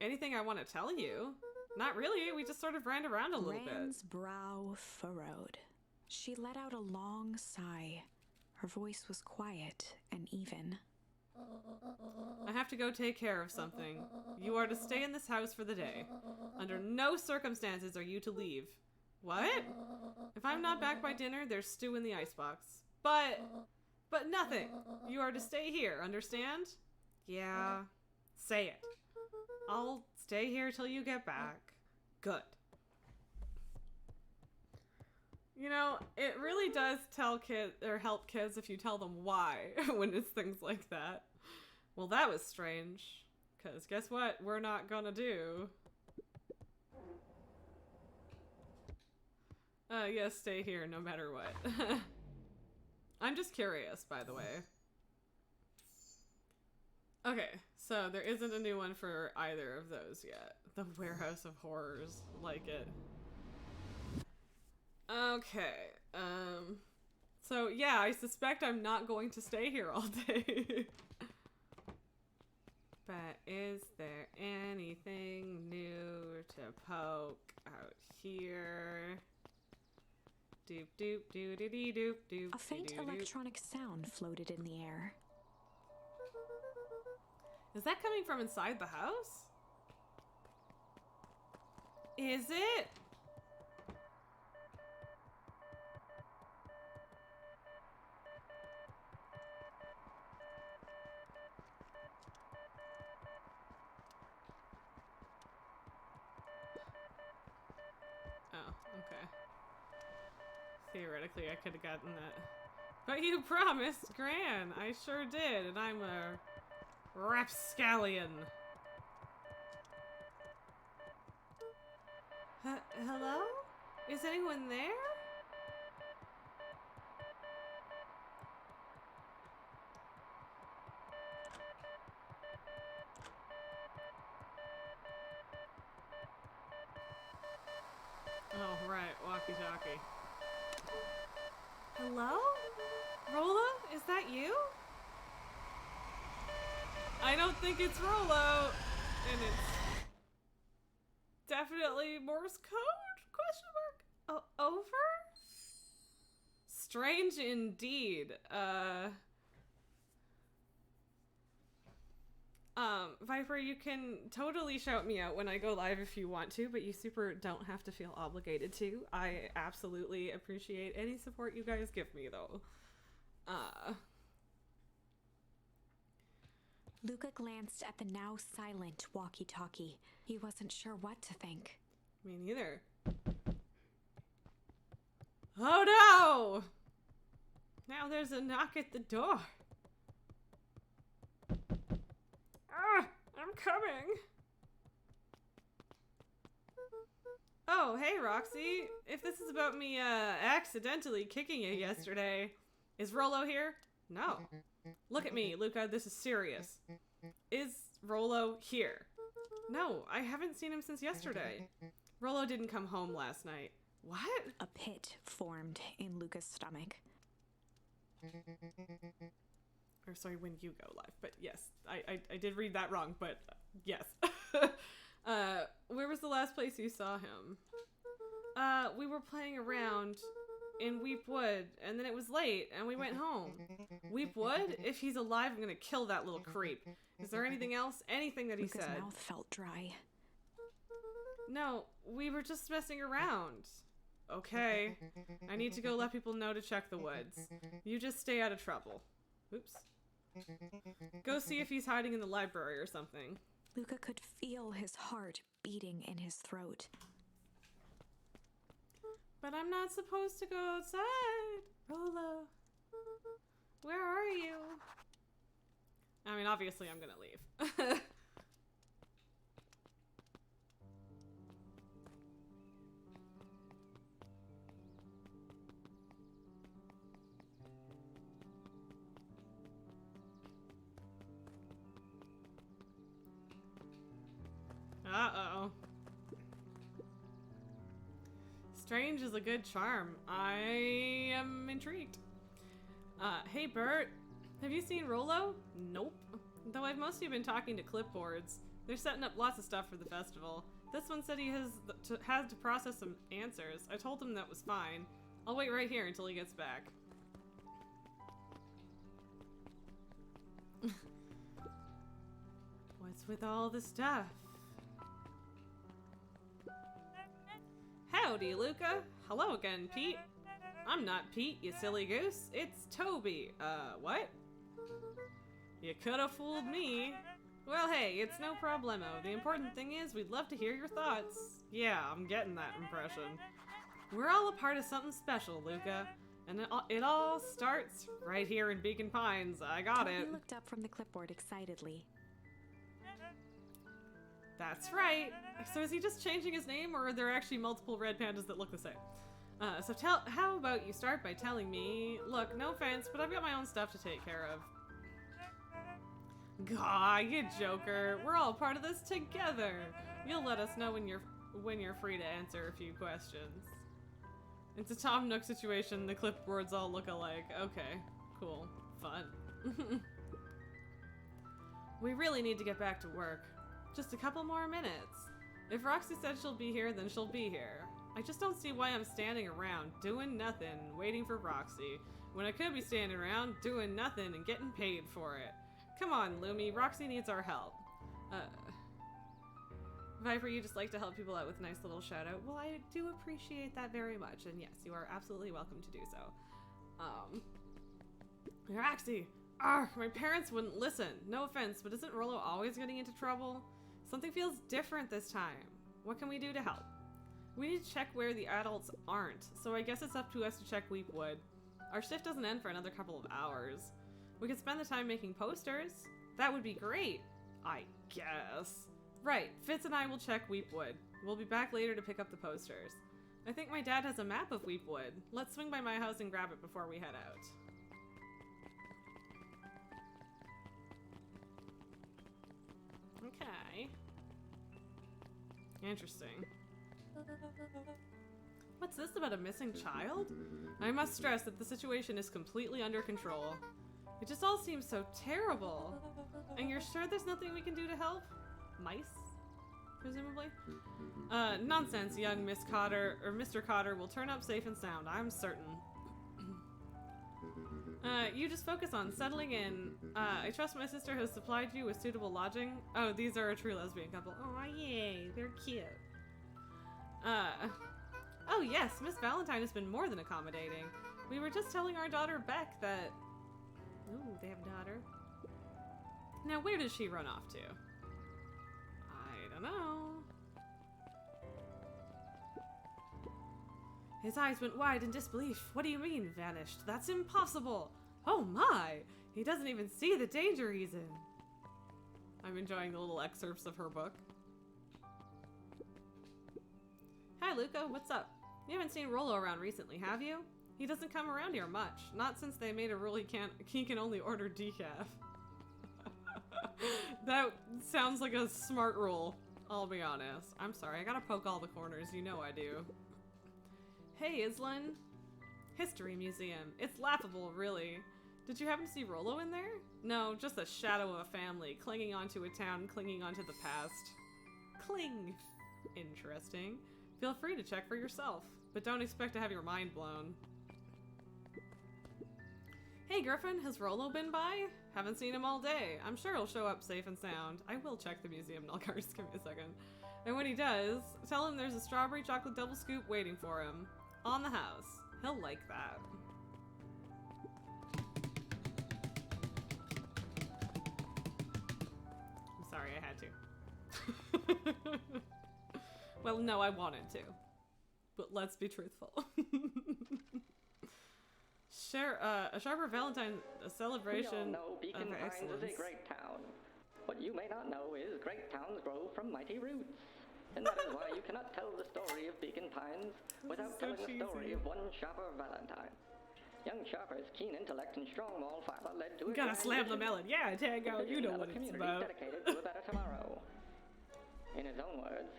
Anything I want to tell you? Not really. We just sort of ran around a little Rand's bit. brow furrowed. She let out a long sigh. Her voice was quiet and even. I have to go take care of something. You are to stay in this house for the day. Under no circumstances are you to leave. What? If I'm not back by dinner, there's stew in the icebox. But nothing. You are to stay here, understand? Yeah. Say it. I'll stay here till you get back. Good. You know, it really does tell kids or help kids if you tell them why when it's things like that. Well, that was strange. Because guess what? We're not gonna do. Yes, stay here no matter what. I'm just curious, by the way. Okay, so there isn't a new one for either of those yet. The Warehouse of Horrors, like it. Okay, so yeah, I suspect I'm not going to stay here all day. But is there anything new to poke out here? Doop doop doo doo dee doop doop. A faint electronic sound floated in the air. Is that coming from inside the house? Is it? Oh, okay. Theoretically, I could have gotten that. But you promised, Gran. I sure did, and I'm a rapscallion. Hello? Is anyone there? walkie-talkie. Hello? Rolo? Is that you? I don't think it's Rolo. And it's definitely Morse code? Question mark? Over? Strange indeed. Viper, you can totally shout me out when I go live if you want to, but you super don't have to feel obligated to. I absolutely appreciate any support you guys give me, though. Luca glanced at the now silent walkie-talkie. He wasn't sure what to think. Me neither. Oh no! Now there's a knock at the door. Ah, I'm coming. Oh, hey, Roxy. If this is about me, accidentally kicking you yesterday, is Rolo here? No. Look at me, Luca, this is serious. Is Rolo here? No, I haven't seen him since yesterday. Rolo didn't come home last night. What? A pit formed in Luca's stomach. Or sorry, when you go live, but yes, I did read that wrong, but yes. Where was the last place you saw him? We were playing around in Weep Wood, and then it was late, and we went home. Weep Wood? If he's alive, I'm gonna kill that little creep. Is there anything else? Anything that he Luca's said? mouth felt dry. No, we were just messing around. Okay. I need to go let people know to check the woods. You just stay out of trouble. Oops. Go see if he's hiding in the library or something. Luca could feel his heart beating in his throat. But I'm not supposed to go outside. Rolo. Where are you? I mean, obviously I'm gonna leave. Uh-oh. Strange is a good charm. I am intrigued. Hey Bert, have you seen Rolo? Nope. Though I've mostly been talking to clipboards. They're setting up lots of stuff for the festival. This one said he has to process some answers. I told him that was fine. I'll wait right here until he gets back. What's with all the stuff? Howdy, Luca. Hello again, Pete. I'm not Pete, you silly goose. It's Toby. What? You coulda fooled me. Well, hey, it's no problemo. The important thing is we'd love to hear your thoughts. Yeah, I'm getting that impression. We're all a part of something special, Luca. And it all starts right here in Beacon Pines. I got it. He looked up from the clipboard excitedly. That's right. So is he just changing his name, or are there actually multiple red pandas that look the same? How about you start by telling me, look, no offense, but I've got my own stuff to take care of. Gah, you joker. We're all part of this together. You'll let us know when you're free to answer a few questions. It's a Tom Nook situation. The clipboards all look alike. Okay, cool. Fun. We really need to get back to work. Just a couple more minutes. If Roxy said she'll be here, then she'll be here. I just don't see why I'm standing around, doing nothing, waiting for Roxy, when I could be standing around, doing nothing, and getting paid for it. Come on, Lumi, Roxy needs our help. Viper, you just like to help people out with a nice little shout out. Well, I do appreciate that very much, and yes, you are absolutely welcome to do so. Roxy! Argh, my parents wouldn't listen. No offense, but isn't Rolo always getting into trouble? Something feels different this time. What can we do to help? We need to check where the adults aren't, so I guess it's up to us to check Weep Wood. Our shift doesn't end for another couple of hours. We could spend the time making posters. That would be great, I guess. Right, Fitz and I will check Weep Wood. We'll be back later to pick up the posters. I think my dad has a map of Weep Wood. Let's swing by my house and grab it before we head out. Okay. Interesting. What's this about a missing child? I must stress that the situation is completely under control. It just all seems so terrible. And you're sure there's nothing we can do to help? Mice? Presumably? Nonsense, young Miss Cotter, or Mr. Cotter will turn up safe and sound, I'm certain. You just focus on settling in. I trust my sister has supplied you with suitable lodging. Oh, these are a true lesbian couple. Oh, yay, they're cute. Oh yes, Miss Valentine has been more than accommodating. We were just telling our daughter Beck that... Ooh, they have a daughter. Now, where does she run off to? I don't know. His eyes went wide in disbelief. What do you mean, vanished? That's impossible! Oh my! He doesn't even see the danger he's in. I'm enjoying the little excerpts of her book. Hi, Luca. What's up? You haven't seen Rollo around recently, have you? He doesn't come around here much. Not since they made a rule he can only order decaf. That sounds like a smart rule, I'll be honest. I'm sorry, I gotta poke all the corners, you know I do. Hey, Islan. History Museum. It's laughable, really. Did you happen to see Rollo in there? No, just the shadow of a family, clinging onto a town, clinging onto the past. Cling. Interesting. Feel free to check for yourself, but don't expect to have your mind blown. Hey Griffin, has Rollo been by? Haven't seen him all day. I'm sure he'll show up safe and sound. I will check the museum, Nulgars, give me a second. And when he does, tell him there's a strawberry chocolate double scoop waiting for him. On the house. He'll like that. I'm sorry, I had to. Well, no, I wanted to. But let's be truthful. A Sharper Valentine, a celebration we all know Beacon of Pines excellence. is a great town. What you may not know is great towns grow from mighty roots. And that is why you cannot tell the story of Beacon Pines without so telling the story cheesy. of one Sharper Valentine. Young Sharper's keen intellect and strong moral fiber led to You gotta slam the melon. Yeah, Tango, you know what it's community about. dedicated to a better tomorrow. In his own words,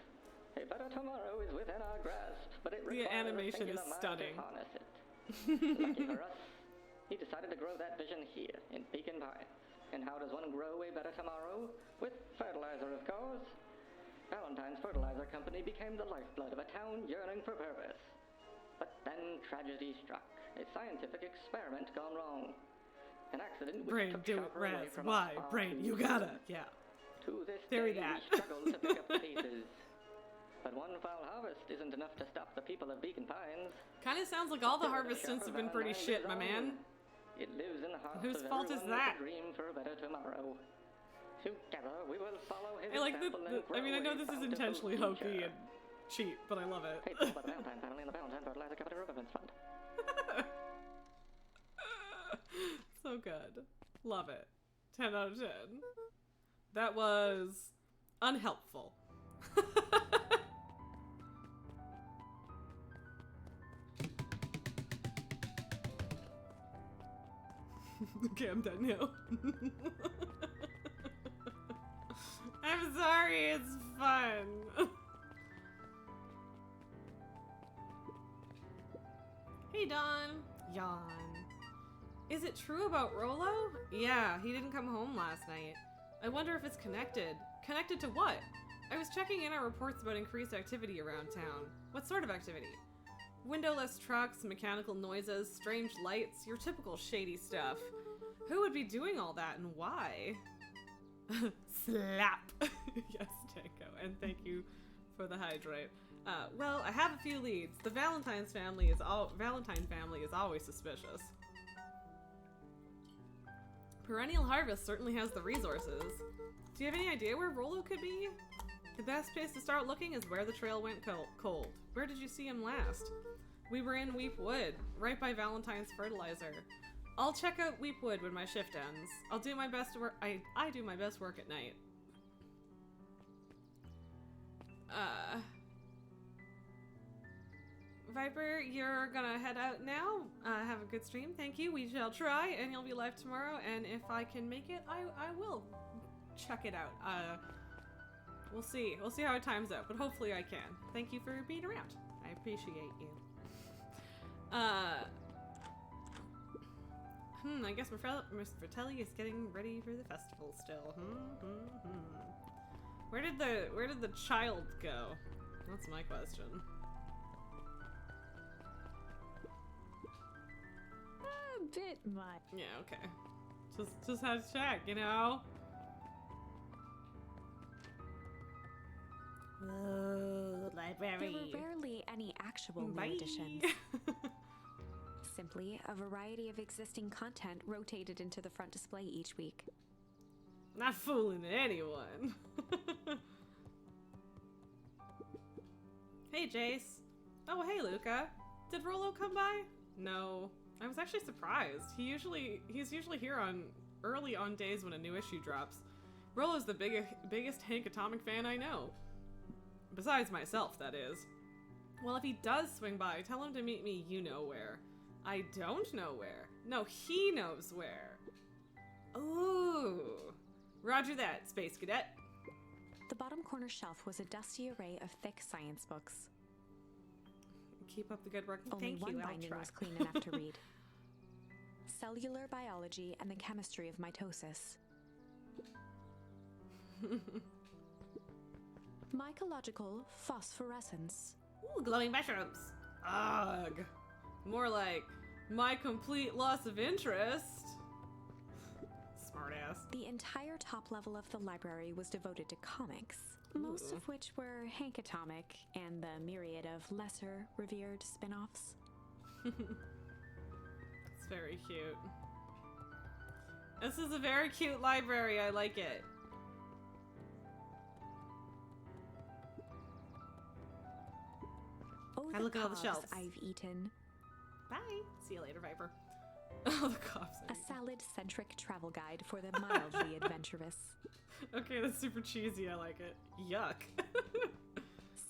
a better tomorrow is within our grasp, but it requires animation a is singular mind stunning. to harness it. Lucky for us, he decided to grow that vision here in Beacon Pines. And how does one grow a better tomorrow? With fertilizer, of course. Valentine's Fertilizer Company became the lifeblood of a town yearning for purpose. But then tragedy struck. A scientific experiment gone wrong. An accident which Brain, took do it, Sharper away Raz. from Why? us far Brain, too you soon. gotta. Yeah. To this Theory day, that. we struggle to pick up the pieces. But one foul harvest isn't enough to stop the people of Beacon Pines. Kinda sounds like all the Still, harvest stints have Sharper been pretty Valentine's shit, my is man. on. It lives in the hearts Whose of fault is everyone that? with a dream for a better tomorrow. Together, we will follow his I like the, example and I mean, I grow know a this is bountiful intentionally hokey future. and cheap, but I love it. Paid for by the Valentine family and the Valentine Fertilizer Company Riverbands Fund. So good. Love it. 10 out of 10. That was unhelpful. Okay, I'm done now. I'm sorry, it's fun. Hey, Don. Yawn. Is it true about Rollo? Yeah, he didn't come home last night. I wonder if it's connected. Connected to what? I was checking in our reports about increased activity around town. What sort of activity? Windowless trucks, mechanical noises, strange lights, your typical shady stuff. Who would be doing all that and why? Slap! Yes, Tango, and thank you for the hydrate. Well, I have a few leads. The Valentine family is always suspicious. Perennial Harvest certainly has the resources. Do you have any idea where Rollo could be? The best place to start looking is where the trail went cold. Where did you see him last? We were in Weep Wood, right by Valentine's Fertilizer. I'll check out Weep Wood when my shift ends. I'll do my best work. I do my best work at night. Viper, you're gonna head out now. Have a good stream. Thank you. We shall try, and you'll be live tomorrow. And if I can make it, I will check it out. We'll see. We'll see how it times out, but hopefully I can. Thank you for being around. I appreciate you. I guess Miss Fratelli is getting ready for the festival still. Where did the child go? That's my question. A bit much. Yeah, okay. Just had to check, you know? Oh, library. There were rarely any actual new Bye. additions. Simply a variety of existing content rotated into the front display each week. Not fooling anyone. Hey, Jace. Oh, hey, Luca. Did Rolo come by? No. I was actually surprised. He's usually here early on days when a new issue drops. Rolo's the biggest Hank Atomic fan I know. Besides myself, that is. Well, if he does swing by, tell him to meet me you know where. I don't know where. No, he knows where. Ooh. Roger that, Space Cadet. The bottom corner shelf was a dusty array of thick science books. Keep up the good work. Only Thank one you, I'll binding try. was clean enough to read. Cellular Biology and the Chemistry of Mitosis. Mycological Phosphorescence. Ooh, glowing mushrooms. Ugh. More like my complete loss of interest. Smartass. The entire top level of the library was devoted to comics, most Ooh. of which were Hank Atomic and the myriad of lesser revered spin-offs. It's very cute. This is a very cute library. I like it. Oh, I look at all the cobs shelves. I've eaten. Bye. See you later, Viper. Oh, the cops. A salad-centric travel guide for the mildly adventurous. Okay, that's super cheesy. I like it. Yuck.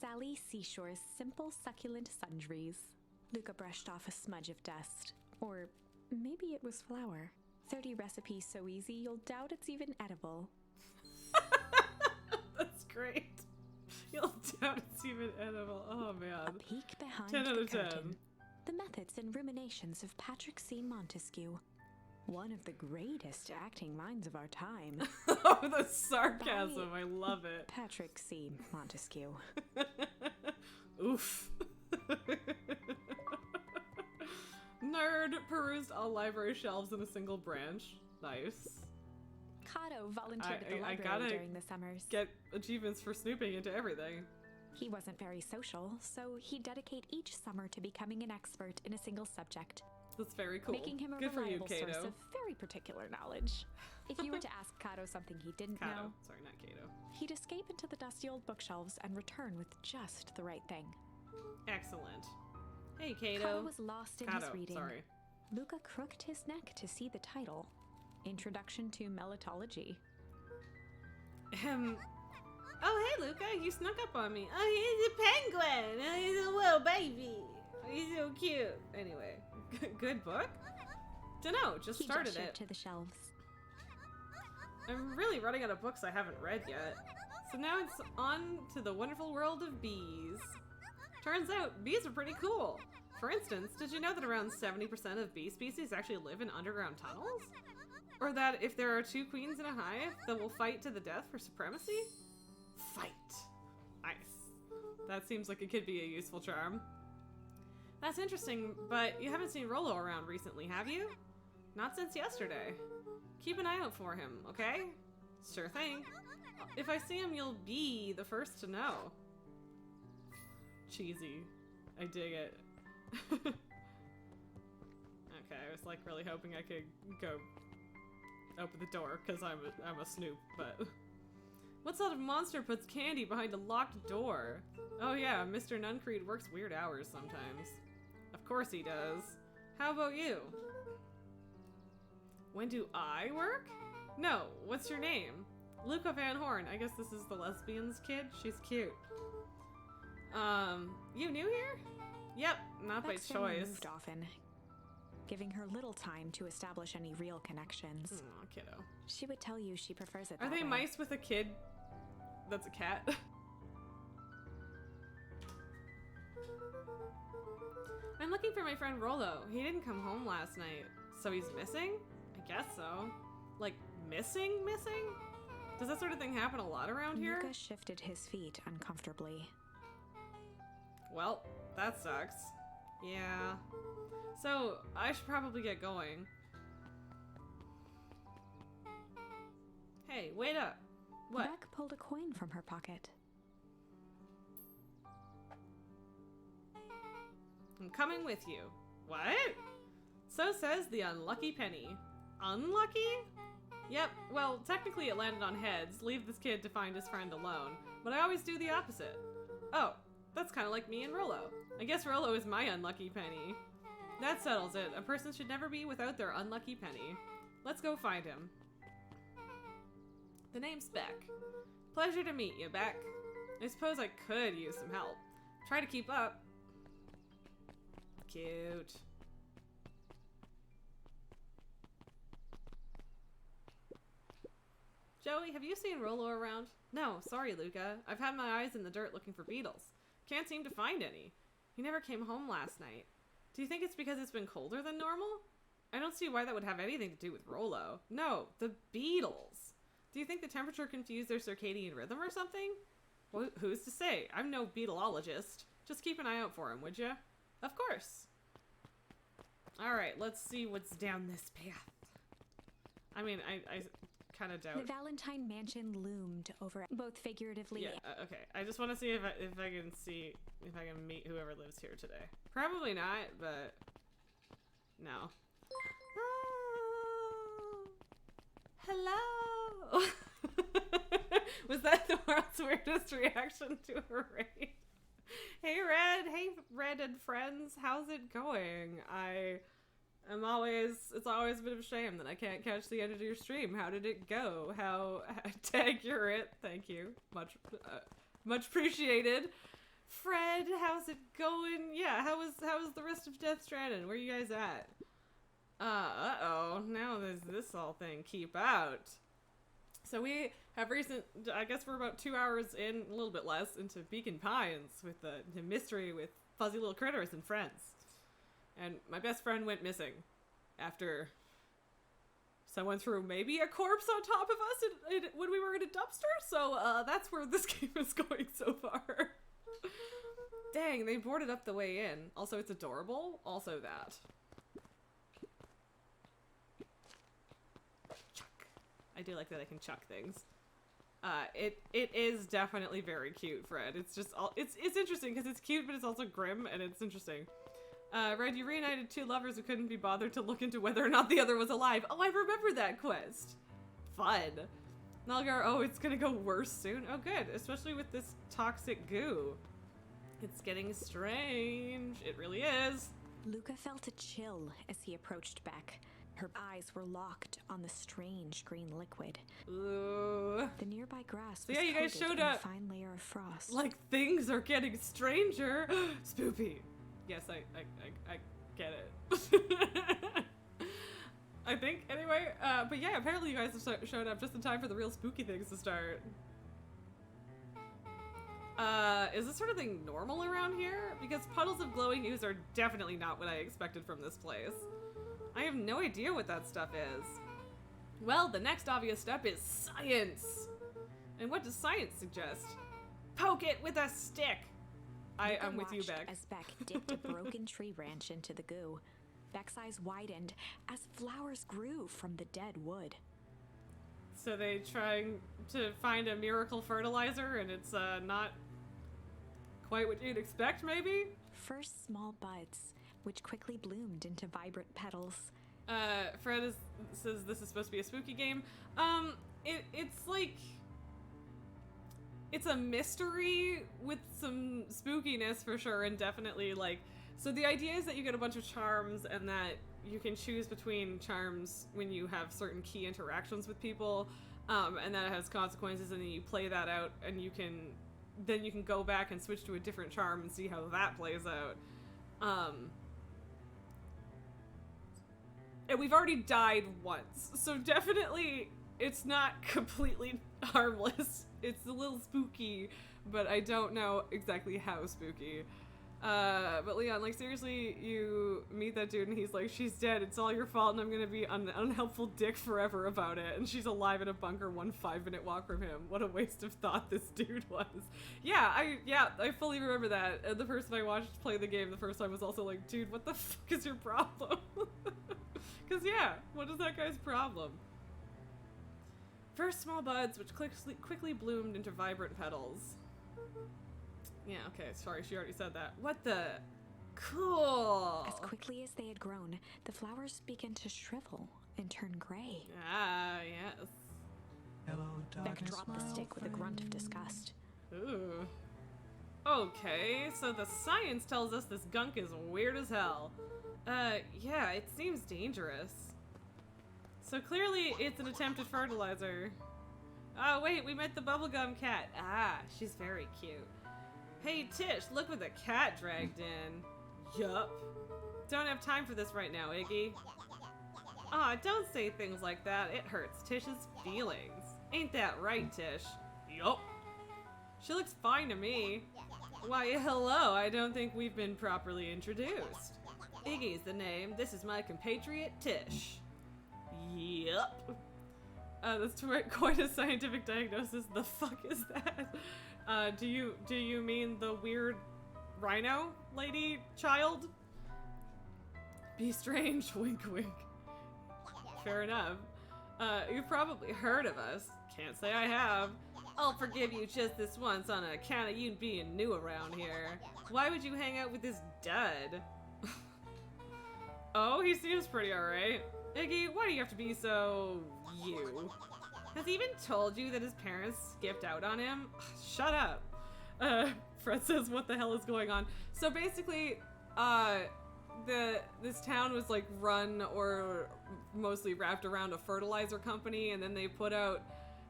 Sally Seashore's Simple Succulent Sundries. Luca brushed off a smudge of dust. Or maybe it was flour. 30 recipes so easy you'll doubt it's even edible. That's great. You'll doubt it's even edible. Oh, A man. peek behind 10 out the of 10. curtain. The methods and ruminations of Patrick C. Montesquieu. One of the greatest acting minds of our time. Oh, the sarcasm. I love it. Patrick C. Montesquieu. Oof. Nerd perused all library shelves in a single branch. Nice. Kato volunteered at the I library gotta during the summers. Get achievements for snooping into everything. He wasn't very social, so he'd dedicate each summer to becoming an expert in a single subject, That's very cool. making him a Good for you, reliable Kato. source of very particular knowledge. If you were to ask Kato something he didn't Kato. know, Sorry, not Kato. he'd escape into the dusty old bookshelves and return with just the right thing. Excellent. Hey, Kato. Kato was lost in his Kato, reading. sorry. Luca crooked his neck to see the title. Introduction to Melitology. Oh, hey, Luca, you snuck up on me. Oh, he's a penguin. Oh, he's a little baby. He's so cute. Anyway, good book? Dunno, just He started gestured it. to the shelves. I'm really running out of books I haven't read yet. So now it's on to the wonderful world of bees. Turns out, bees are pretty cool. For instance, did you know that around 70% of bee species actually live in underground tunnels? Or that if there are two queens in a hive, they will fight to the death for supremacy? Fight. Nice. That seems like it could be a useful charm. That's interesting, but you haven't seen Rolo around recently, have you? Not since yesterday. Keep an eye out for him, okay? Sure thing. If I see him, you'll be the first to know. Cheesy. I dig it. Okay, I was like really hoping I could go open the door because I'm a snoop, but what sort of monster puts candy behind a locked door? Oh yeah, Mr. Nuncreed works weird hours sometimes. Of course he does. How about you? When do I work? No, what's your name? Luca Van Horn. I guess this is the lesbian's kid. She's cute. You new here? Yep, not by Baxter choice. moved often, giving her little time to establish any real connections. Aw, kiddo. She would tell you she prefers it Are that they way. mice with a kid that's a cat? I'm looking for my friend Rollo. He didn't come home last night. So he's missing? I guess so. Like, missing? Does that sort of thing happen a lot around here? Luca shifted his feet uncomfortably. Well, that sucks. Yeah. So, I should probably get going. Hey, wait up. What? Beck pulled a coin from her pocket. I'm coming with you. What? So says the unlucky penny. Unlucky? Yep, well, technically it landed on heads. Leave this kid to find his friend alone. But I always do the opposite. Oh, that's kind of like me and Rollo. I guess Rollo is my unlucky penny. That settles it. A person should never be without their unlucky penny. Let's go find him. The name's Beck. Pleasure to meet you, Beck. I suppose I could use some help. Try to keep up. Cute. Joey, have you seen Rollo around? No, sorry, Luca. I've had my eyes in the dirt looking for beetles. Can't seem to find any. He never came home last night. Do you think it's because it's been colder than normal? I don't see why that would have anything to do with Rollo. No, the beetles. Do you think the temperature confused their circadian rhythm or something? Well, who's to say? I'm no beetleologist. Just keep an eye out for him, would ya? Of course. Alright, let's see what's down this path. I mean, I kind of doubt. The Valentine mansion loomed over, both figuratively. Yeah, okay. I just want to see if I can meet whoever lives here today. Probably not, but no. Oh, hello. Was that the world's weirdest reaction to a raid? Hey Red and friends, how's it going? It's always a bit of a shame that I can't catch the end of your stream. How did it go? How accurate? Thank you. Much appreciated. Fred, how's it going? Yeah, how was the rest of Death Stranding? Where you guys at? Uh-oh. Now there's this all thing. Keep out. So we have I guess we're about 2 hours in, a little bit less, into Beacon Pines with the mystery with fuzzy little critters and friends. And my best friend went missing after someone threw maybe a corpse on top of us when we were in a dumpster. So that's where this game is going so far. Dang, they boarded up the way in. Also, it's adorable. Also that. Chuck. I do like that I can chuck things. It is definitely very cute, Fred. It's just it's interesting because it's cute, but it's also grim, and it's interesting. Red, you reunited two lovers who couldn't be bothered to look into whether or not the other was alive. Oh, I remember that quest. Fun. Nalgar, oh, it's gonna go worse soon. Oh, good, especially with this toxic goo. It's getting strange. It really is. Luca felt a chill as he approached Beck. Her eyes were locked on the strange green liquid. Ooh. The nearby grass So was yeah, you guys coated showed in up. a fine layer of frost. Like, things are getting stranger. Spoopy. Yes, I get it. I think, anyway. But yeah, apparently you guys have showed up just in time for the real spooky things to start. Is this sort of thing normal around here? Because puddles of glowing ooze are definitely not what I expected from this place. I have no idea what that stuff is. Well, the next obvious step is science! And what does science suggest? Poke it with a stick! I'm with you, watched Beck. as Beck dipped a broken tree branch into the goo. Beck's eyes widened as flowers grew from the dead wood. So they trying to find a miracle fertilizer and it's not quite what you'd expect, maybe? First small buds, which quickly bloomed into vibrant petals. Fred says this is supposed to be a spooky game. It's like... It's a mystery with some spookiness for sure, and definitely like... So the idea is that you get a bunch of charms and that you can choose between charms when you have certain key interactions with people, and that has consequences, and then you play that out, and then you can go back and switch to a different charm and see how that plays out. And we've already died once, so definitely it's not completely harmless. It's a little spooky, but I don't know exactly how spooky. But Leon, like, seriously, you meet that dude and he's like, she's dead, it's all your fault, and I'm gonna be an unhelpful dick forever about it, and she's alive in a bunker 1 5-minute walk from him. What a waste of thought this dude was. Yeah, I fully remember that. And the person I watched play the game the first time was also like, dude, what the fuck is your problem? Because, yeah, what is that guy's problem? First small buds, which quickly bloomed into vibrant petals. Yeah, okay, sorry, she already said that. What the? Cool! As quickly as they had grown, the flowers began to shrivel and turn gray. Ah, yes. Hello, Beck darkness, dropped my the old stick with a grunt of friend. disgust. Ooh. Okay, so the science tells us this gunk is weird as hell. Yeah, it seems dangerous. So clearly it's an attempted fertilizer. Oh wait, we met the bubblegum cat. Ah, she's very cute. Hey Tish, look what the cat dragged in. Yup. Don't have time for this right now, Iggy. Aw, don't say things like that. It hurts Tish's feelings. Ain't that right, Tish? Yup. She looks fine to me. Why, hello, I don't think we've been properly introduced. Iggy's the name. This is my compatriot, Tish. Yup. That's quite a scientific diagnosis. The fuck is that? Do you mean the weird rhino lady child? Be strange, wink wink. Fair enough. You've probably heard of us. Can't say I have. I'll forgive you just this once on account of you being new around here. Why would you hang out with this dud? Oh, he seems pretty alright. Iggy, why do you have to be so... you? Has he even told you that his parents skipped out on him? Shut up. Fred says, what the hell is going on? So basically, this town was like run or mostly wrapped around a fertilizer company, and then they put out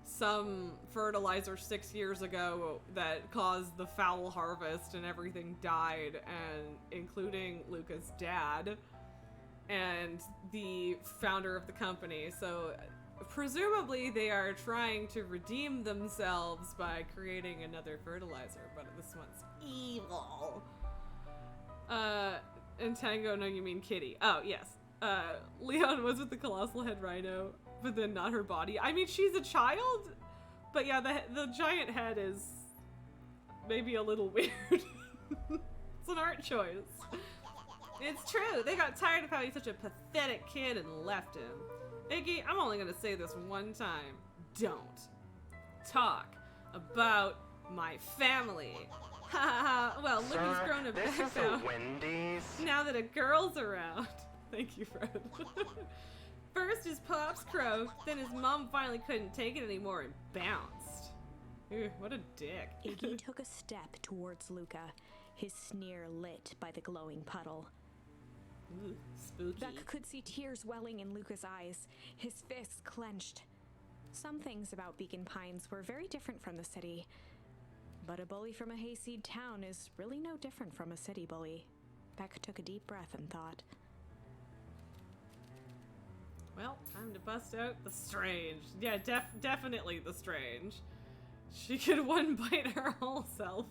some fertilizer 6 years ago that caused the foul harvest and everything died, and including Luca's dad and the founder of the company. So presumably they are trying to redeem themselves by creating another fertilizer, but this one's evil. And Tango, no, you mean Kitty. Oh, yes. Leon was with the colossal head rhino, but then not her body. I mean, she's a child, but yeah, the giant head is maybe a little weird. It's an art choice. It's true. They got tired of how he's such a pathetic kid and left him. Iggy, I'm only gonna say this one time. Don't talk about my family. Ha ha ha. Well, look who's grown a this back is now. a Wendy's. Now that a girl's around. Thank you, Fred. First his pops croaked, then his mom finally couldn't take it anymore and bounced. Ew, what a dick. Iggy took a step towards Luca, his sneer lit by the glowing puddle. Ooh, spooky. Beck could see tears welling in Luca's eyes, his fists clenched. Some things about Beacon Pines were very different from the city, but a bully from a hayseed town is really no different from a city bully. Beck took a deep breath and thought. Well, time to bust out the strange. Yeah, definitely the strange. She could one bite her whole self.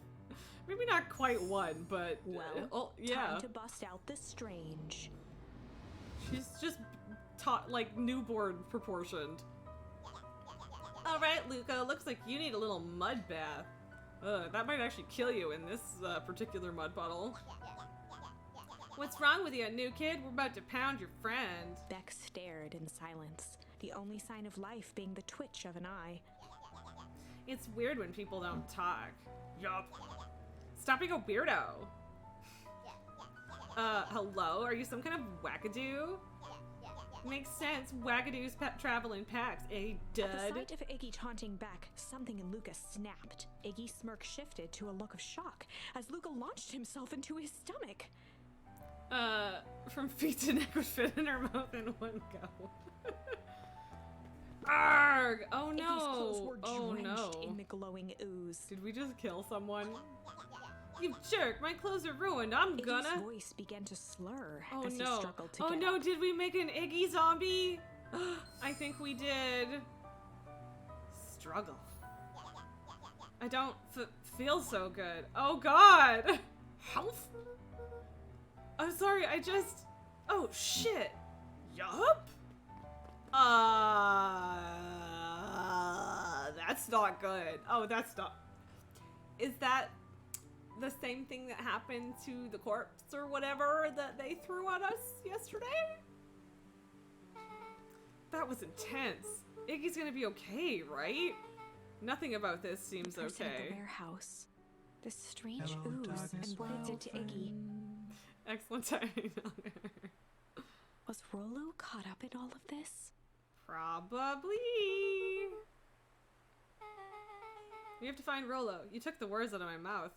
Maybe not quite one, but Well, yeah. time to bust out the strange. She's just like newborn proportioned. All right, Luca, looks like you need a little mud bath. That might actually kill you in this particular mud puddle. What's wrong with you, new kid? We're about to pound your friend. Beck stared in silence, the only sign of life being the twitch of an eye. It's weird when people don't talk. Yup. Stop being a weirdo. Hello? Are you some kind of wackadoo? Makes sense. Wackadoos travel in packs, eh, dud? At the sight of Iggy taunting Beck, something in Luca snapped. Iggy's smirk shifted to a look of shock as Luca launched himself into his stomach. From feet to neck would fit in her mouth in one go. Arrgh! Oh no! Iggy's clothes were Oh drenched no! in the glowing ooze. Did we just kill someone? You jerk! My clothes are ruined. I'm Iggy's gonna. voice began to slur Oh as he no! struggled to Oh get no! up. Did we make an Iggy zombie? I think we did. Struggle. I don't feel so good. Oh god! Health? I'm sorry, I just... Oh, shit. Yup? That's not good. Oh, that's not... Is that the same thing that happened to the corpse or whatever that they threw at us yesterday? That was intense. Iggy's gonna be okay, right? Nothing about this seems The person at okay. the warehouse. This strange Hello, ooze darkness, and what my it did old to Iggy. friend. Excellent timing on her. Was Rollo caught up in all of this? Probably. We have to find Rollo. You took the words out of my mouth.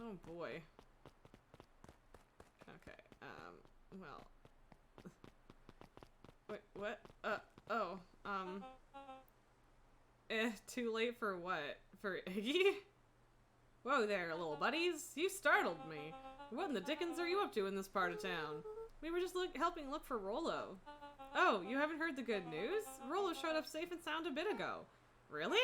Oh boy. Okay, well. Wait, what? Too late for what? For Iggy? Whoa there, little buddies. You startled me. What in the dickens are you up to in this part of town? We were just helping look for Rollo. Oh, you haven't heard the good news? Rollo showed up safe and sound a bit ago. Really?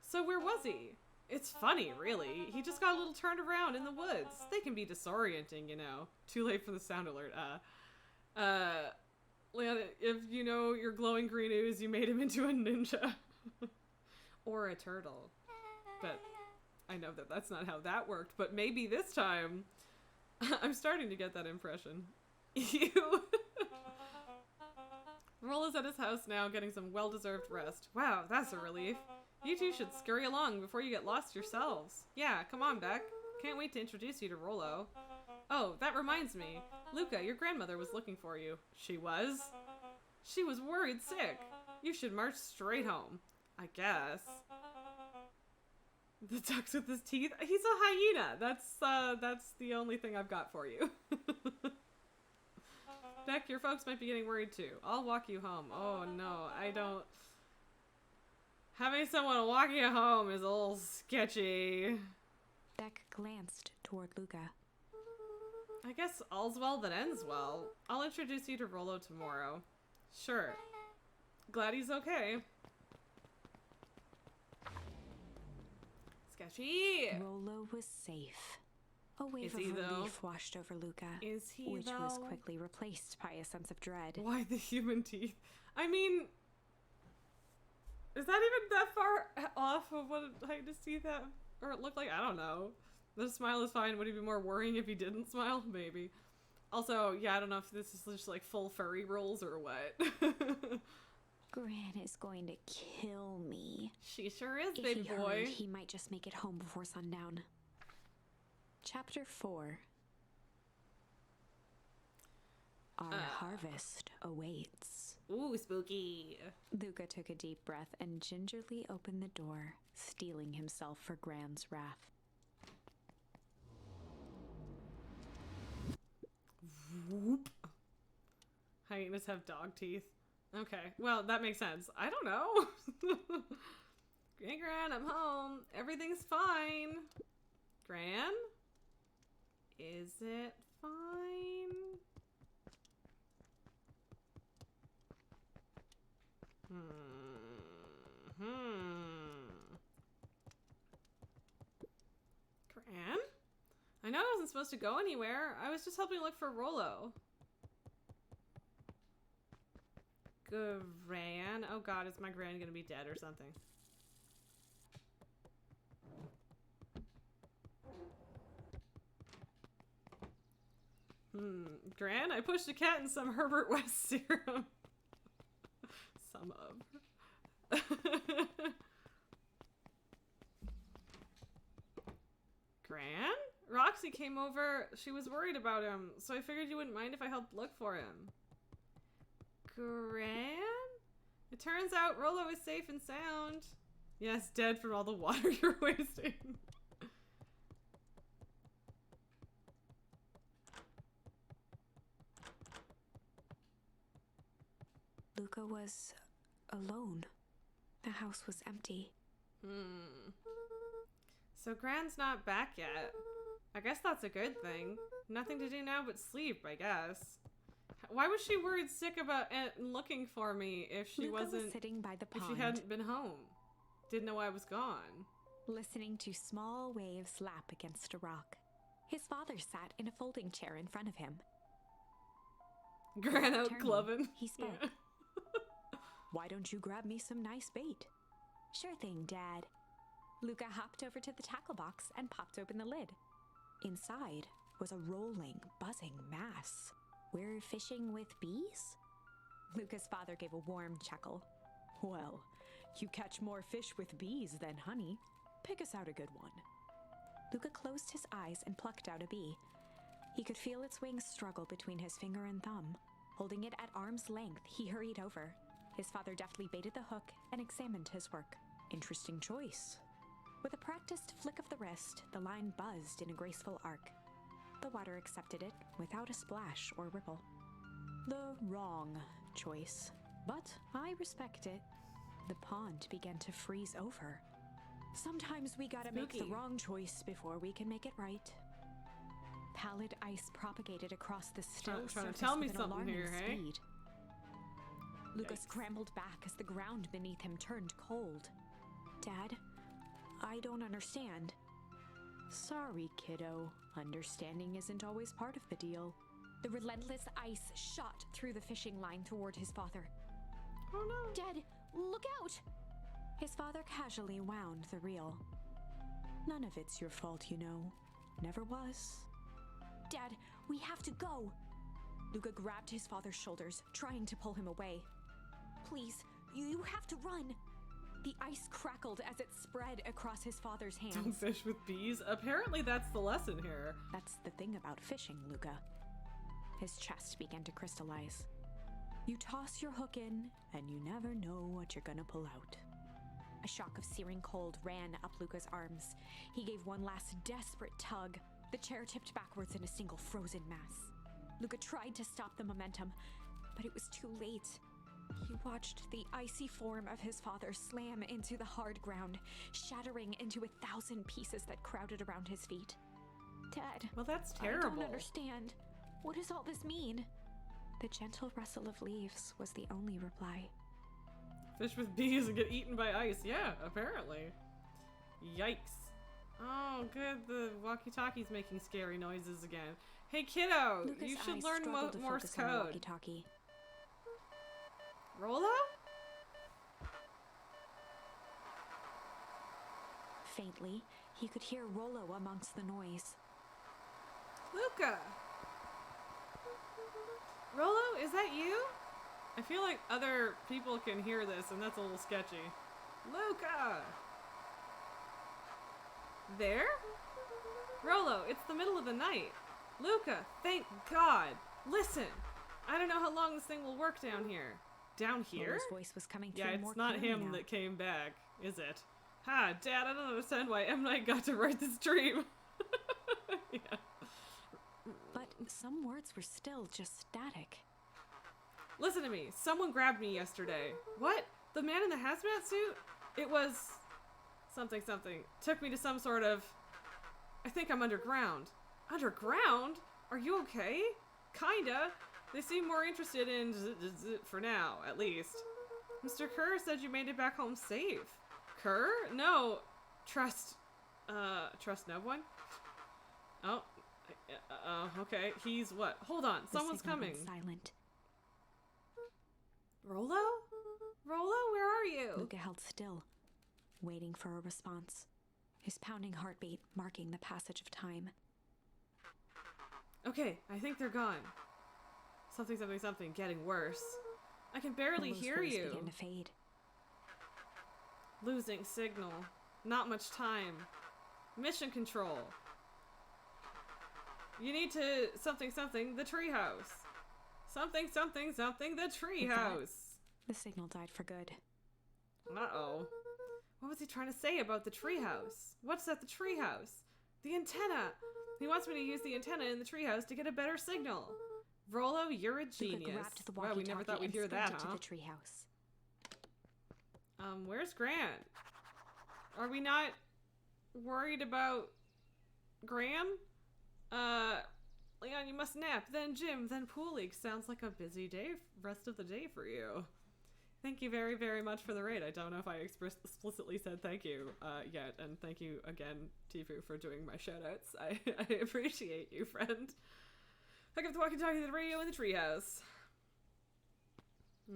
So where was he? It's funny, really. He just got a little turned around in the woods. They can be disorienting, you know. Too late for the sound alert. Leon, if you know your glowing green ooze, you made him into a ninja. Or a turtle. But I know that that's not how that worked, but maybe this time... I'm starting to get that impression. You... Rollo's at his house now, getting some well-deserved rest. Wow, that's a relief. You two should scurry along before you get lost yourselves. Yeah, come on, Beck. Can't wait to introduce you to Rollo. Oh, that reminds me. Luca, your grandmother was looking for you. She was? She was worried sick. You should march straight home. I guess. The ducks with his teeth? He's a hyena. That's the only thing I've got for you. Beck, your folks might be getting worried too. I'll walk you home. Oh no, I don't... Having someone walk you home is a little sketchy. Beck glanced toward Luca. I guess all's well that ends well. I'll introduce you to Rollo tomorrow. Sure. Glad he's okay. Sketchy! Rollo was safe. A wave Is of he, though? relief washed over Luca, Is he, which though? was quickly replaced by a sense of dread. Why the human teeth? I mean... Is that even that far off of what hyena's teeth have? Or it looked like? I don't know. The smile is fine. Would it be more worrying if he didn't smile? Maybe. Also, yeah, I don't know if this is just like full furry rolls or what. Gran is going to kill me. She sure is, If baby he boy. heard, he might just make it home before sundown. Chapter 4. Our harvest awaits. Ooh, spooky. Luca took a deep breath and gingerly opened the door, steeling himself for Gran's wrath. Whoop. Hyenas have dog teeth. Okay, well, that makes sense. I don't know. Hey, Gran, I'm home. Everything's fine. Gran? Is it fine? Gran? I know I wasn't supposed to go anywhere. I was just helping look for Rollo. Gran? Oh god, is my Gran gonna be dead or something? Gran? I pushed a cat in some Herbert West serum. Some of. Gran? Roxy came over. She was worried about him, so I figured you wouldn't mind if I helped look for him. Gran? It turns out Rollo is safe and sound. Yes, dead from all the water you're wasting. Luca was alone. The house was empty. So Gran's not back yet. I guess that's a good thing. Nothing to do now but sleep, I guess. Why was she worried sick about looking for me if she Luca wasn't... was sitting by the if pond, she hadn't been home? Didn't know I was gone. listening to small waves lap against a rock. His father sat in a folding chair in front of him. Gran out Turning, clubbing. he spoke. Yeah. Why don't you grab me some nice bait? Sure thing, Dad. Luca hopped over to the tackle box and popped open the lid. Inside was a rolling, buzzing mass. We're fishing with bees? Luca's father gave a warm chuckle. Well, you catch more fish with bees than honey. Pick us out a good one. Luca closed his eyes and plucked out a bee. He could feel its wings struggle between his finger and thumb. Holding it at arm's length, he hurried over. His father deftly baited the hook and examined his work. Interesting choice. With a practiced flick of the wrist, the line buzzed in a graceful arc. The water accepted it without a splash or ripple. The wrong choice, but I respect it. The pond began to freeze over. Sometimes we gotta make the Spooky. wrong choice before we can make it right. Pallid ice propagated across the still Trying to surface tell me with an something alarming here, hey? speed. Luca Yikes. scrambled back as the ground beneath him turned cold. Dad, I don't understand. Sorry, kiddo. Understanding isn't always part of the deal. The relentless ice shot through the fishing line toward his father. Oh no. Dad, look out! His father casually wound the reel. None of it's your fault, you know. Never was. Dad, we have to go! Luca grabbed his father's shoulders, trying to pull him away. Please, you have to run! The ice crackled as it spread across his father's Don't hands. fish with bees. Apparently that's the lesson here. That's the thing about fishing, Luca. His chest began to crystallize. You toss your hook in, and you never know what you're gonna pull out. A shock of searing cold ran up Luca's arms. He gave one last desperate tug. The chair tipped backwards in a single frozen mass. Luca tried to stop the momentum, but it was too late. He watched the icy form of his father slam into the hard ground, shattering into 1,000 pieces that crowded around his feet. Dad, Well, that's I terrible. don't understand. What does all this mean? The gentle rustle of leaves was the only reply. Fish with bees and get eaten by ice. Yeah, apparently. Yikes. Oh, good. The walkie-talkie's making scary noises again. Hey, kiddo, Luca's you should eyes learn struggled to Morse focus on the code. walkie-talkie. Rolo? Faintly, he could hear Rollo amongst the noise. Luca! Rolo, is that you? I feel like other people can hear this, and that's a little sketchy. Luca! There? Rolo, it's the middle of the night. Luca, thank God. Listen, I don't know how long this thing will work down here. Down here? Rollo's voice was coming through Yeah, more it's not clearly him now. that came back, is it? Ha, Dad, I don't understand why M. Night got to write this dream. Yeah. But some words were still just static. Listen to me. Someone grabbed me yesterday. What? The man in the hazmat suit? It was something something. Took me to some sort of... I think I'm underground. Underground? Are you okay? Kinda. They seem more interested in for now, at least. Mr. Kerr said you made it back home safe. Kerr? No. Trust no one? Oh. Okay. He's what? Hold on. The Someone's signal coming. went silent. Rolo? Rolo, where are you? Luca held still, waiting for a response. His pounding heartbeat marking the passage of time. Okay, I think they're gone. Something, something, something, getting worse. I can barely Rollo's hear voice you. began to fade. Losing signal. Not much time. Mission control. You need to something, something, the treehouse. Something, something, something, the treehouse. The signal died for good. Uh-oh. What was he trying to say about the treehouse? What's at the treehouse? The antenna! He wants me to use the antenna in the treehouse to get a better signal. Rolo, you're a Luca genius. grabbed the Wow, we never thought walkie-talkie we'd and hear that, sprinted huh? to the treehouse. Where's Grant? Are we not worried about Graham? Leon, you must nap, then gym, then pool league. Sounds like a busy day, rest of the day for you. Thank you very, very much for the raid. I don't know if I explicitly said thank you, yet, and thank you if I explicitly said thank you, yet, and thank you again, Tifu, for doing my shoutouts. I appreciate you, friend. Hook up the walkie-talkie to the radio in the treehouse.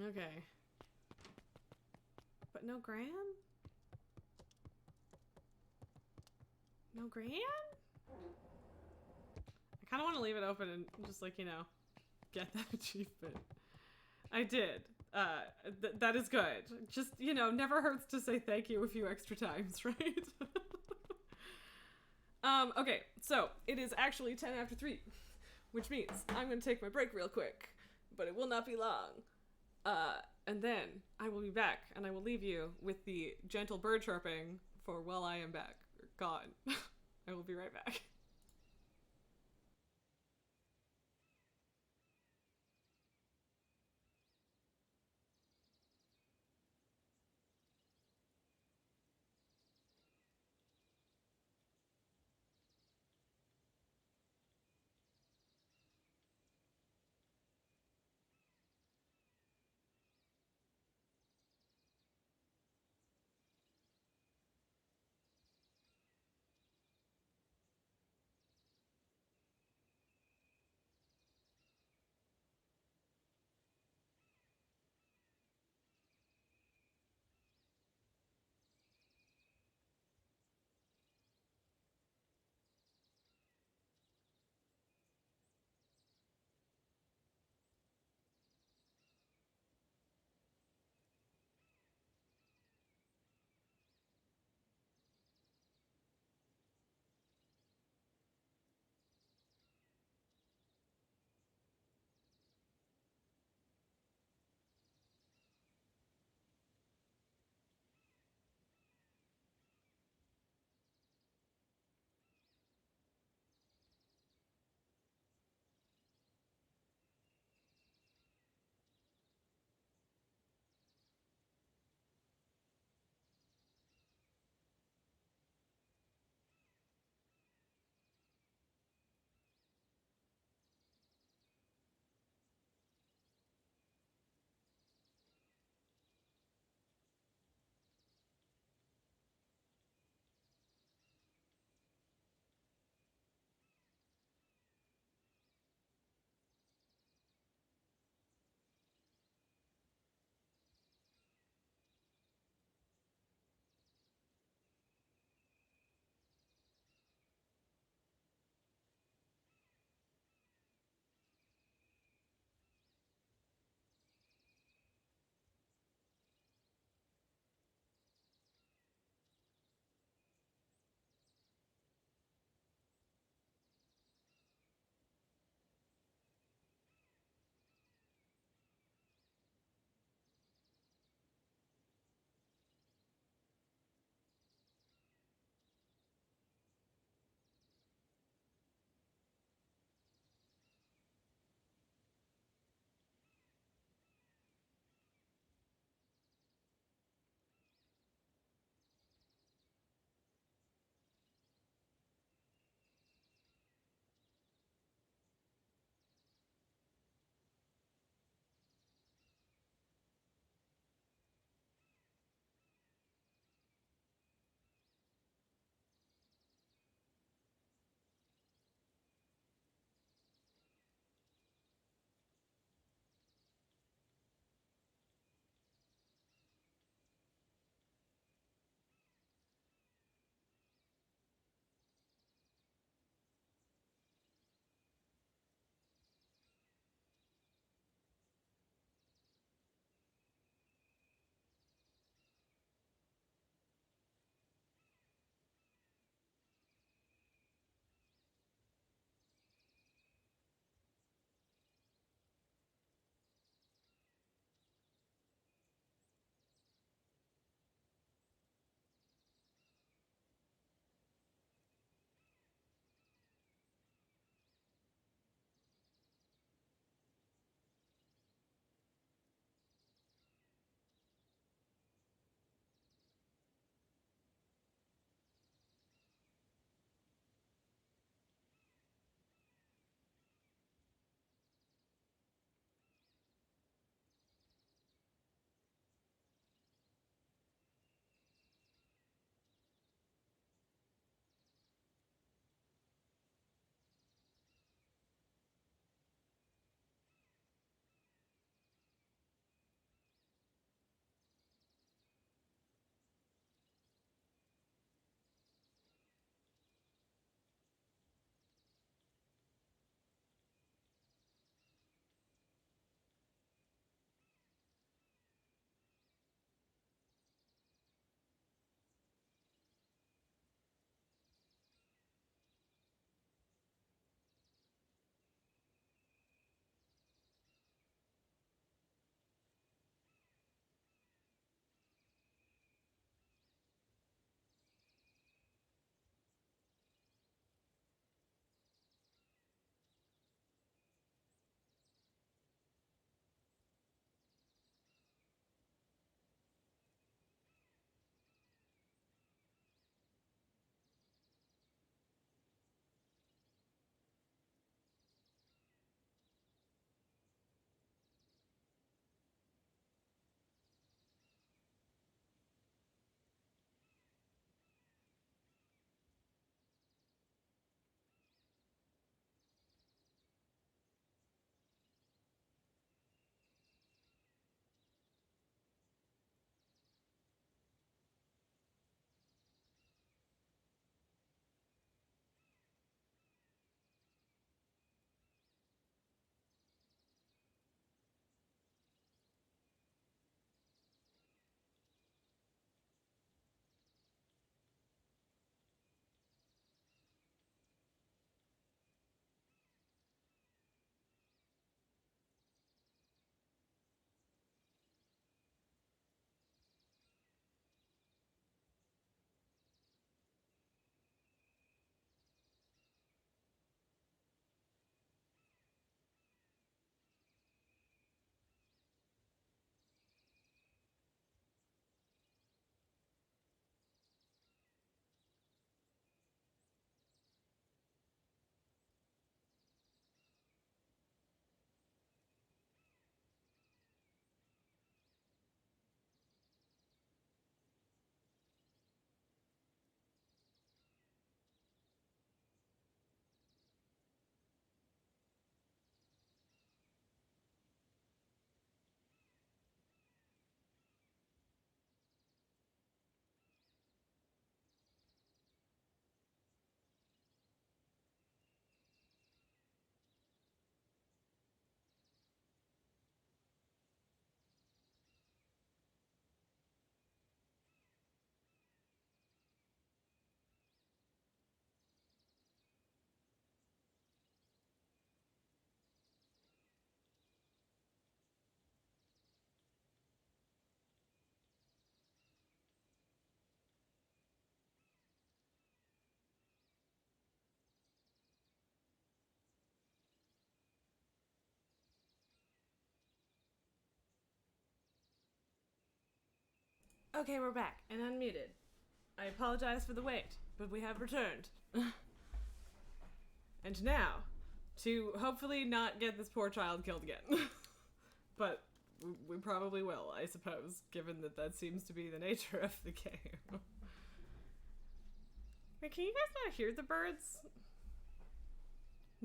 Okay. But no Gran? No Gran? I kind of want to leave it open and just, like, you know, get that achievement. I did. That is good. Just, you know, never hurts to say thank you a few extra times, right? Okay, so it is actually 10 after 3, which means I'm going to take my break real quick, but it will not be long. And then I will be back, and I will leave you with the gentle bird chirping for while I am back. Gone. I will be right back. Okay, we're back and unmuted. I apologize for the wait, but we have returned. And now, to hopefully not get this poor child killed again. But we probably will, I suppose, given that that seems to be the nature of the game. Wait, can you guys not hear the birds?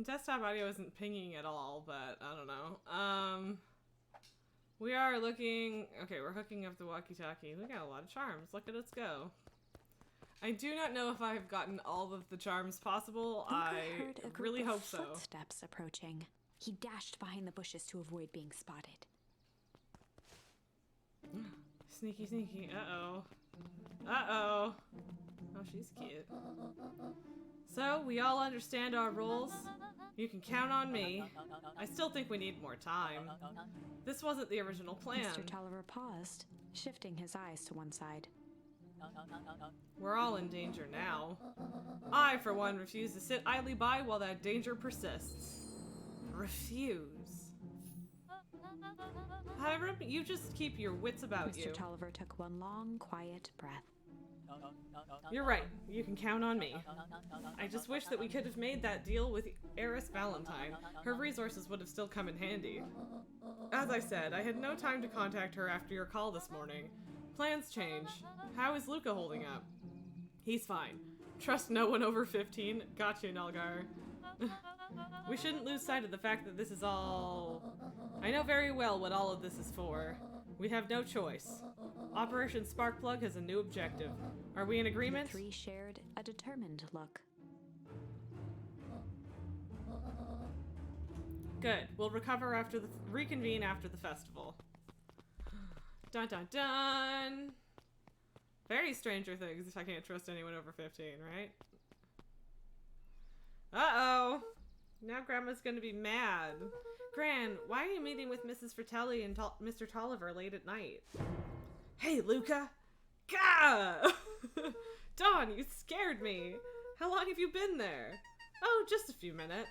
Desktop audio isn't pinging at all, but I don't know. We are looking... Okay, we're hooking up the walkie-talkie. We got a lot of charms. Look at us go. I do not know if I've gotten all of the charms possible. Luca I heard a group really of hope so. footsteps approaching. He dashed behind the bushes to avoid being spotted. Sneaky, sneaky. Uh-oh. Uh-oh. Oh, she's cute. So, we all understand our roles. You can count on me. I still think we need more time. This wasn't the original plan. Mr. Tolliver paused, shifting his eyes to one side. We're all in danger now. I, for one, refuse to sit idly by while that danger persists. Refuse. However, you just keep your wits about you. Mr. Tolliver took one long, quiet breath. You're right. You can count on me. I just wish that we could have made that deal with Eris Valentine. Her resources would have still come in handy. As I said, I had no time to contact her after your call this morning. Plans change. How is Luca holding up? He's fine. Trust no one over 15. Gotcha, Nalgar. We shouldn't lose sight of the fact that this is all... I know very well what all of this is for. We have no choice. Operation Sparkplug has a new objective. Are we in agreement? The three shared a determined look. Good. We'll reconvene after the festival. Dun dun dun! Very Stranger Things if I can't trust anyone over 15, right? Uh-oh! Now Grandma's gonna be mad. Gran, why are you meeting with Mrs. Fratelli and Mr. Tolliver late at night? Hey, Luca! Gah! Dawn, you scared me! How long have you been there? Oh, just a few minutes.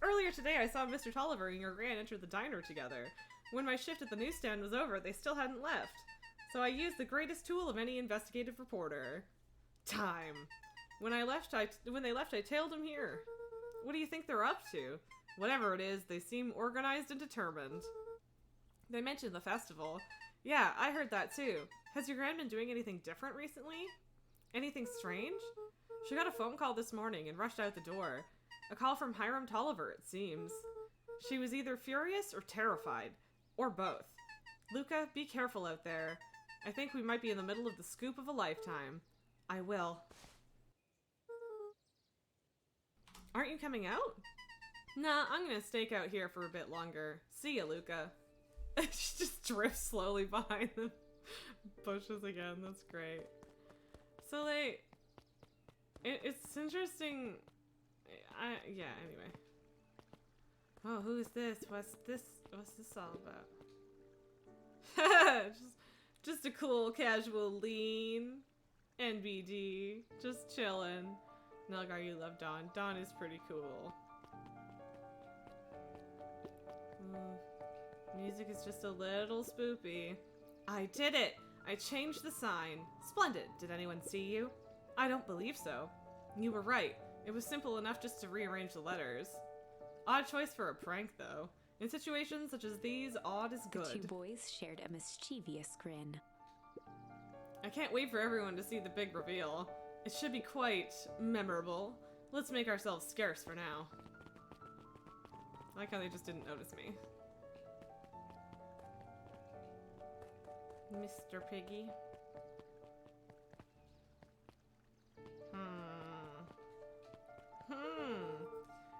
Earlier today I saw Mr. Tolliver and your Gran enter the diner together. When my shift at the newsstand was over, they still hadn't left. So I used the greatest tool of any investigative reporter. Time. When they left, I tailed them here. What do you think they're up to? Whatever it is, they seem organized and determined. They mentioned the festival. Yeah, I heard that too. Has your Gran been doing anything different recently? Anything strange? She got a phone call this morning and rushed out the door. A call from Hiram Tolliver, it seems. She was either furious or terrified. Or both. Luca, be careful out there. I think we might be in the middle of the scoop of a lifetime. I will. Aren't you coming out? Nah, I'm gonna stake out here for a bit longer. See ya, Luca. She just drifts slowly behind the bushes again. That's great. So, like, it's interesting. Yeah, anyway. Oh, who is this? What's this all about? just a cool, casual lean. NBD. Just chillin'. Nilgar, you love Dawn. Dawn is pretty cool. Music is just a little spoopy. I did it! I changed the sign. Splendid. Did anyone see you? I don't believe so. You were right. It was simple enough just to rearrange the letters. Odd choice for a prank, though. In situations such as these, odd is good. The two boys shared a mischievous grin. I can't wait for everyone to see the big reveal. It should be quite memorable. Let's make ourselves scarce for now. I like how they just didn't notice me. Mr. Piggy.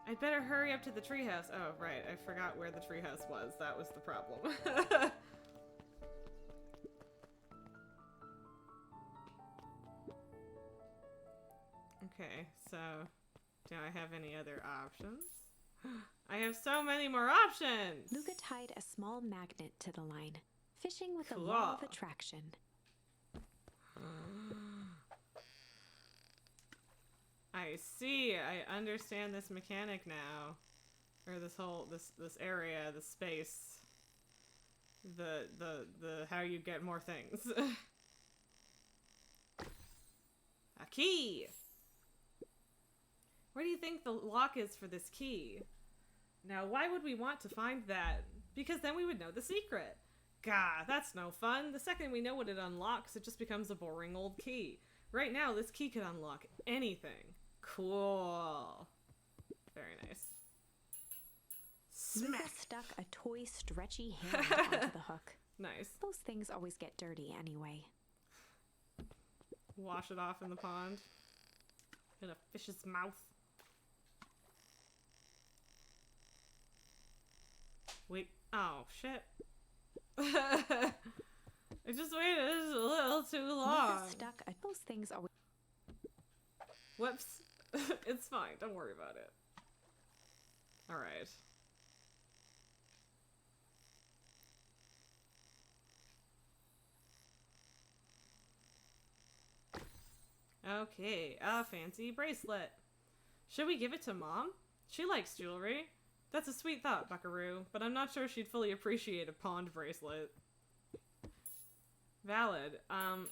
I'd better hurry up to the treehouse. Oh, right. I forgot where the treehouse was. That was the problem. Okay, so do I have any other options? I have so many more options! Luca tied a small magnet to the line, fishing with Cool. a law of attraction. I see. I understand this mechanic now. Or this whole this area, the space. The how you get more things. key! Where do you think the lock is for this key? Now, why would we want to find that? Because then we would know the secret. Gah, that's no fun. The second we know what it unlocks, it just becomes a boring old key. Right now, this key could unlock anything. Cool. Very nice. Luca Smack! stuck a toy stretchy hand onto the hook. Nice. Those things always get dirty anyway. Wash it off in the pond. In a fish's mouth. Wait. Oh, shit. I just waited a little too long. Luca stuck a those things always. Whoops. It's fine. Don't worry about it. Alright. Okay, a fancy bracelet. Should we give it to Mom? She likes jewelry. That's a sweet thought, Buckaroo, but I'm not sure she'd fully appreciate a pond bracelet. Valid.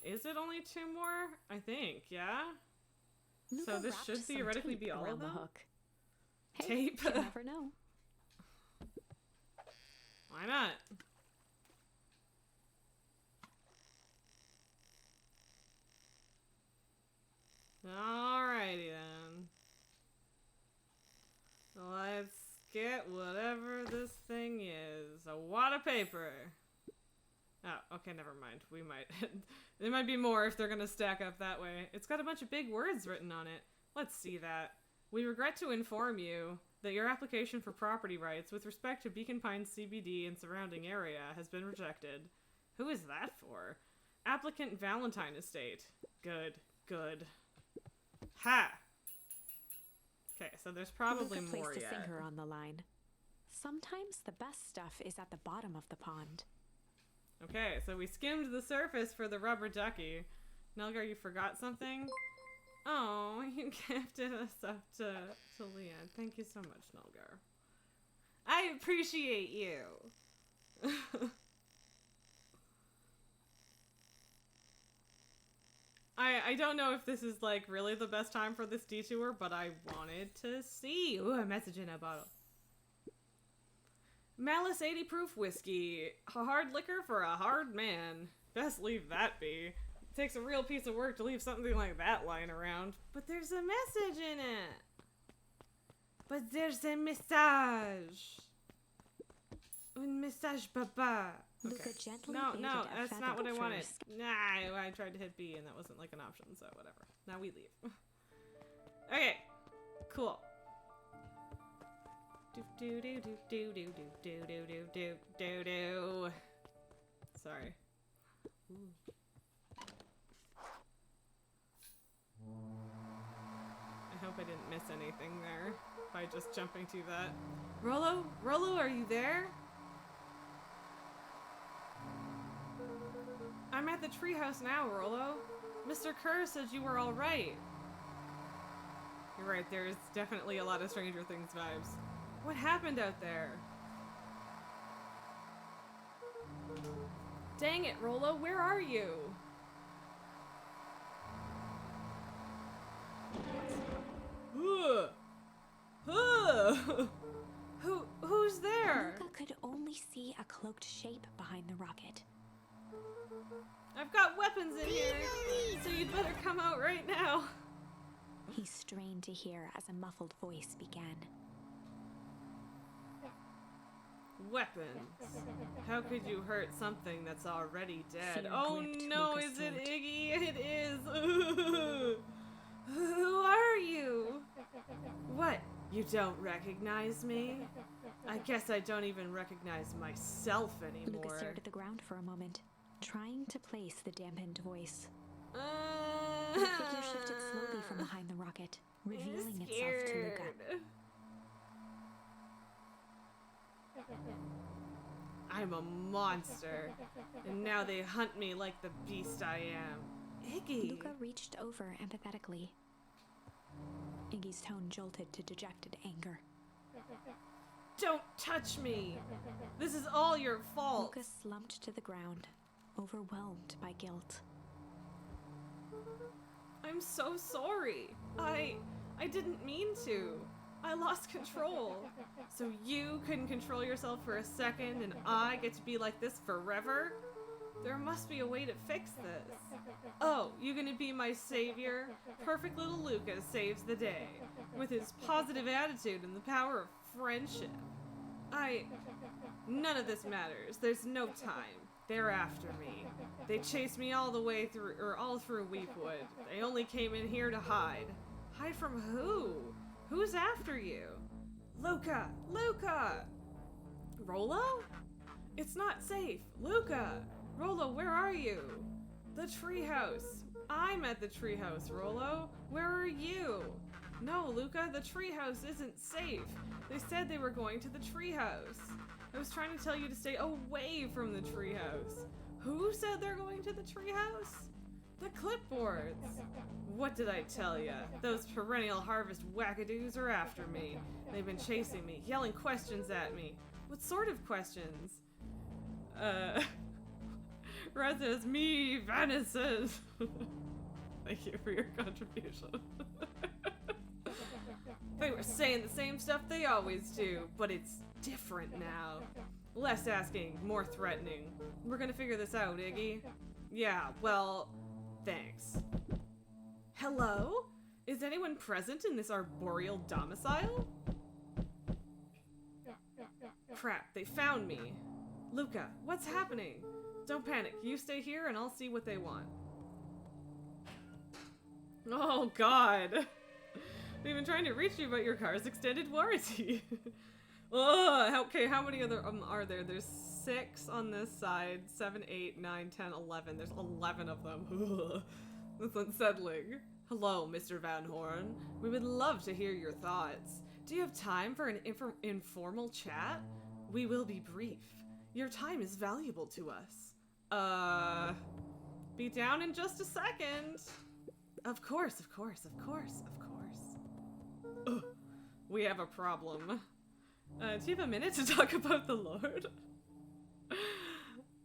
Is it only 2 more? I think, yeah? Luca So this wrapped should some theoretically tape be all of around the them? hook. Hey, Tape? You never know. Why not? Alrighty then. Let's get whatever this thing is. A wad of paper. Oh, okay, never mind. We might. There might be more if they're gonna stack up that way. It's got a bunch of big words written on it. Let's see that. We regret to inform you that your application for property rights with respect to Beacon Pines CBD and surrounding area has been rejected. Who is that for? Applicant Valentine Estate. Good, good. Ha! Okay, so there's probably Luca more placed yet. a finger on the line. Sometimes the best stuff is at the bottom of the pond. Okay, so we skimmed the surface for the rubber ducky. Nelgar, you forgot something? Oh, you gifted us up to Leanne. Thank you so much, Nelgar. I appreciate you. I don't know if this is like really the best time for this detour, but I wanted to see. Ooh, a message in a bottle. Malice 80 proof whiskey. A hard liquor for a hard man. Best leave that be. It takes a real piece of work to leave something like that lying around. But there's a message in it. But there's a message. Un message, papa. Luca gently No, handed no, a that's not what I feather wanted. first. Nah, I tried to hit B and that wasn't like an option, so whatever. Now we leave. Okay, cool. Do do do do do do do do do do do do. Sorry. Ooh. I hope I didn't miss anything there by just jumping to that. Rollo? Rollo, are you there? I'm at the treehouse now, Rollo. Mr. Kerr said you were alright. You're right, there's definitely a lot of Stranger Things vibes. What happened out there? Dang it, Rollo, where are you? Who's there? Luca could only see a cloaked shape behind the rocket. I've got weapons in here, so you'd better come out right now. He strained to hear as a muffled voice began. Weapons. How could you hurt something that's already dead? Fear Oh gripped no, Luca's is it throat. Iggy? It is. Who are you? What? You don't recognize me? I guess I don't even recognize myself Luca anymore. stared at the ground for a moment, trying to place the dampened voice. The The figure shifted slowly from behind the rocket, revealing itself to Luca. I'm a monster, and now they hunt me like the beast I am. Iggy! Luca reached over empathetically. Iggy's tone jolted to dejected anger. Don't touch me! This is all your fault! Luca slumped to the ground, overwhelmed by guilt. I'm so sorry. I didn't mean to. I lost control. So you couldn't control yourself for a second and I get to be like this forever? There must be a way to fix this. Oh, you gonna be my savior? Perfect little Luca saves the day. With his positive attitude and the power of friendship. None of this matters. There's no time. They're after me. They chased me all the way through, or all through Weepwood. They only came in here to hide. Hide from who? Who's after you? Luca! Luca! Rolo? It's not safe. Luca! Rolo, where are you? The treehouse. I'm at the treehouse, Rolo. Where are you? No, Luca, the treehouse isn't safe. They said they were going to the treehouse. I was trying to tell you to stay away from the treehouse. Who said they're going to the treehouse? The clipboards. What did I tell ya? Those perennial harvest wackadoos are after me. They've been chasing me, yelling questions at me. What sort of questions? Red says, me, venison. Thank you for your contribution. They were saying the same stuff they always do, but it's different now. Less asking, more threatening. We're gonna figure this out, Iggy. Yeah, well, thanks. Hello? Is anyone present in this arboreal domicile? Crap, they found me. Luca, what's happening? Don't panic, you stay here and I'll see what they want. Oh god. We've been trying to reach you about your car's extended warranty. Oh, okay, how many other are there? There's 6 on this side, 7, 8, 9, 10, 11. There's 11 of them. That's unsettling. Hello, Mr. Van Horn. We would love to hear your thoughts. Do you have time for an informal chat? We will be brief. Your time is valuable to us. Be down in just a second. Of course, of course, of course, of course. Ugh, we have a problem. Do you have a minute to talk about the Lord?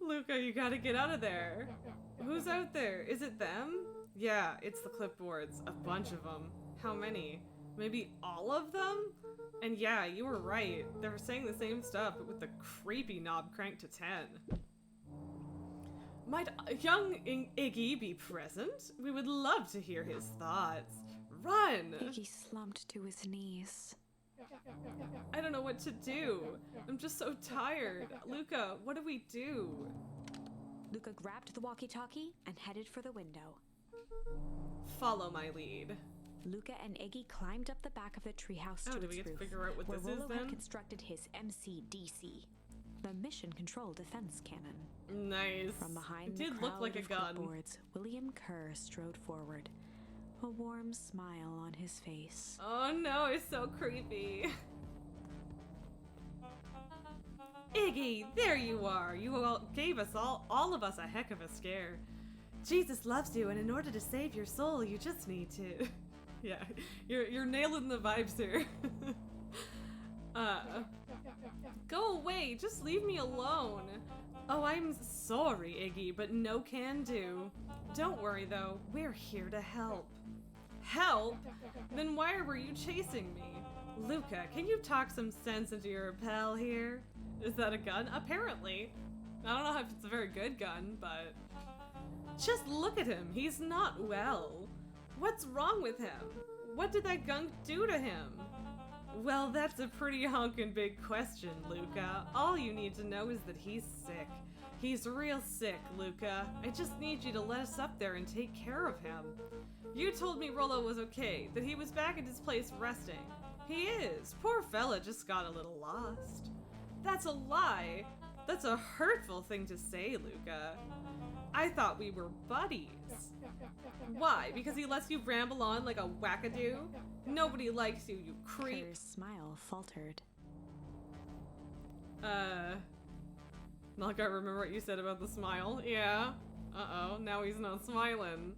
Luca, you gotta get out of there. Who's out there? Is it them? Yeah, it's the clipboards. A bunch of them. How many? Maybe all of them? And yeah, you were right. They were saying the same stuff, but with the creepy knob cranked to 10. Might young Iggy be present? We would love to hear his thoughts. Run! Iggy slumped to his knees. I don't know what to do. I'm just so tired. Luca, what do we do? Luca grabbed the walkie-talkie and headed for the window. Follow my lead. Luca and Iggy climbed up the back of the treehouse to do its we get to roof, figure out what where this is Rolo then? had constructed his MCDC, the Mission Control Defense Cannon. Nice. From behind It the did crowd look like a of gun. clipboards, William Kerr strode forward, a warm smile on his face. Oh no, it's so creepy. Iggy, there you are. You all gave us all of us a heck of a scare. Jesus loves you, and in order to save your soul, you just need to. Yeah, you're nailing the vibes here. Go away. Just leave me alone. Oh, I'm sorry, Iggy, but no can do. Don't worry though. We're here to help. Help? Then why were you chasing me? Luca, can you talk some sense into your pal here? Is that a gun? Apparently. I don't know if it's a very good gun, but... Just look at him. He's not well. What's wrong with him? What did that gunk do to him? Well, that's a pretty honkin' big question, Luca. All you need to know is that he's sick. He's real sick, Luca. I just need you to let us up there and take care of him. You told me Rolo was okay, that he was back at his place resting. He is. Poor fella just got a little lost. That's a lie. That's a hurtful thing to say, Luca. I thought we were buddies. Why? Because he lets you ramble on like a wackadoo? Nobody likes you, you creep. Kerr's smile faltered. Malka, remember what you said about the smile? Yeah. Uh-oh, now he's not smiling.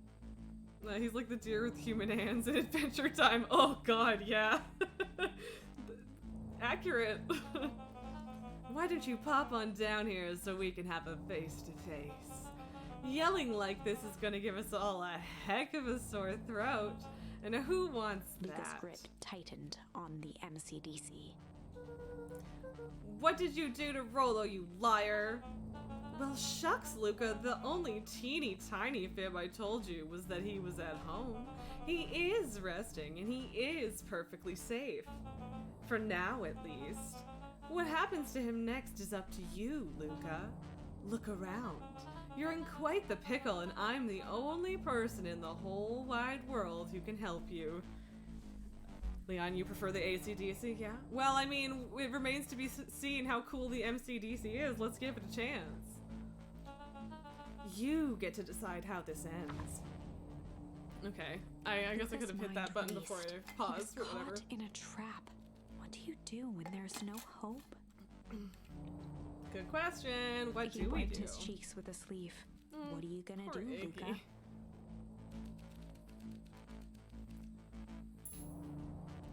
He's like the deer with human hands in Adventure Time. Oh god, yeah. Accurate. Why don't you pop on down here so we can have a face-to-face? Yelling like this is gonna give us all a heck of a sore throat. And who wants Luca's that? grip tightened on the MCDC. What did you do to Rolo, you liar? Well, shucks, Luca. The only teeny tiny fib I told you was that he was at home. He is resting, and he is perfectly safe. For now, at least. What happens to him next is up to you, Luca. Look around. You're in quite the pickle, and I'm the only person in the whole wide world who can help you. Leon, you prefer the ACDC, yeah? Well, I mean, it remains to be seen how cool the MCDC is. Let's give it a chance. You get to decide how this ends. Okay, I guess I could have hit that button before I paused or whatever. Caught in a trap. What do you do when there's no hope? Good question. What Iggy do we wiped do? his cheeks with a sleeve. What are you gonna Poor do, Iggy. Luca?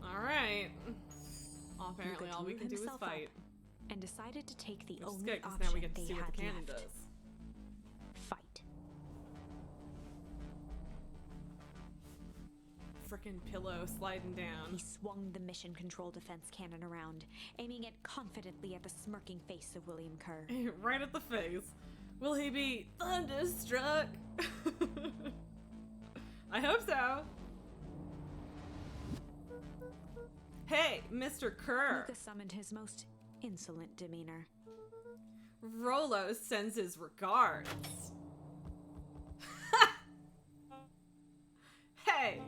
Alright. Well, apparently Luca all we drew can do is himself up fight. And decided to take the Which is only good, because option now we get to they see what had the cannon left. does. Fight. Frickin' pillow sliding He down. swung the mission control defense cannon around, aiming it confidently at the smirking face of William Kerr. Right at the face. Will he be thunderstruck? I hope so. Hey, Mr. Kerr. Luca summoned his most insolent demeanor. Rolo sends his regards. Hey,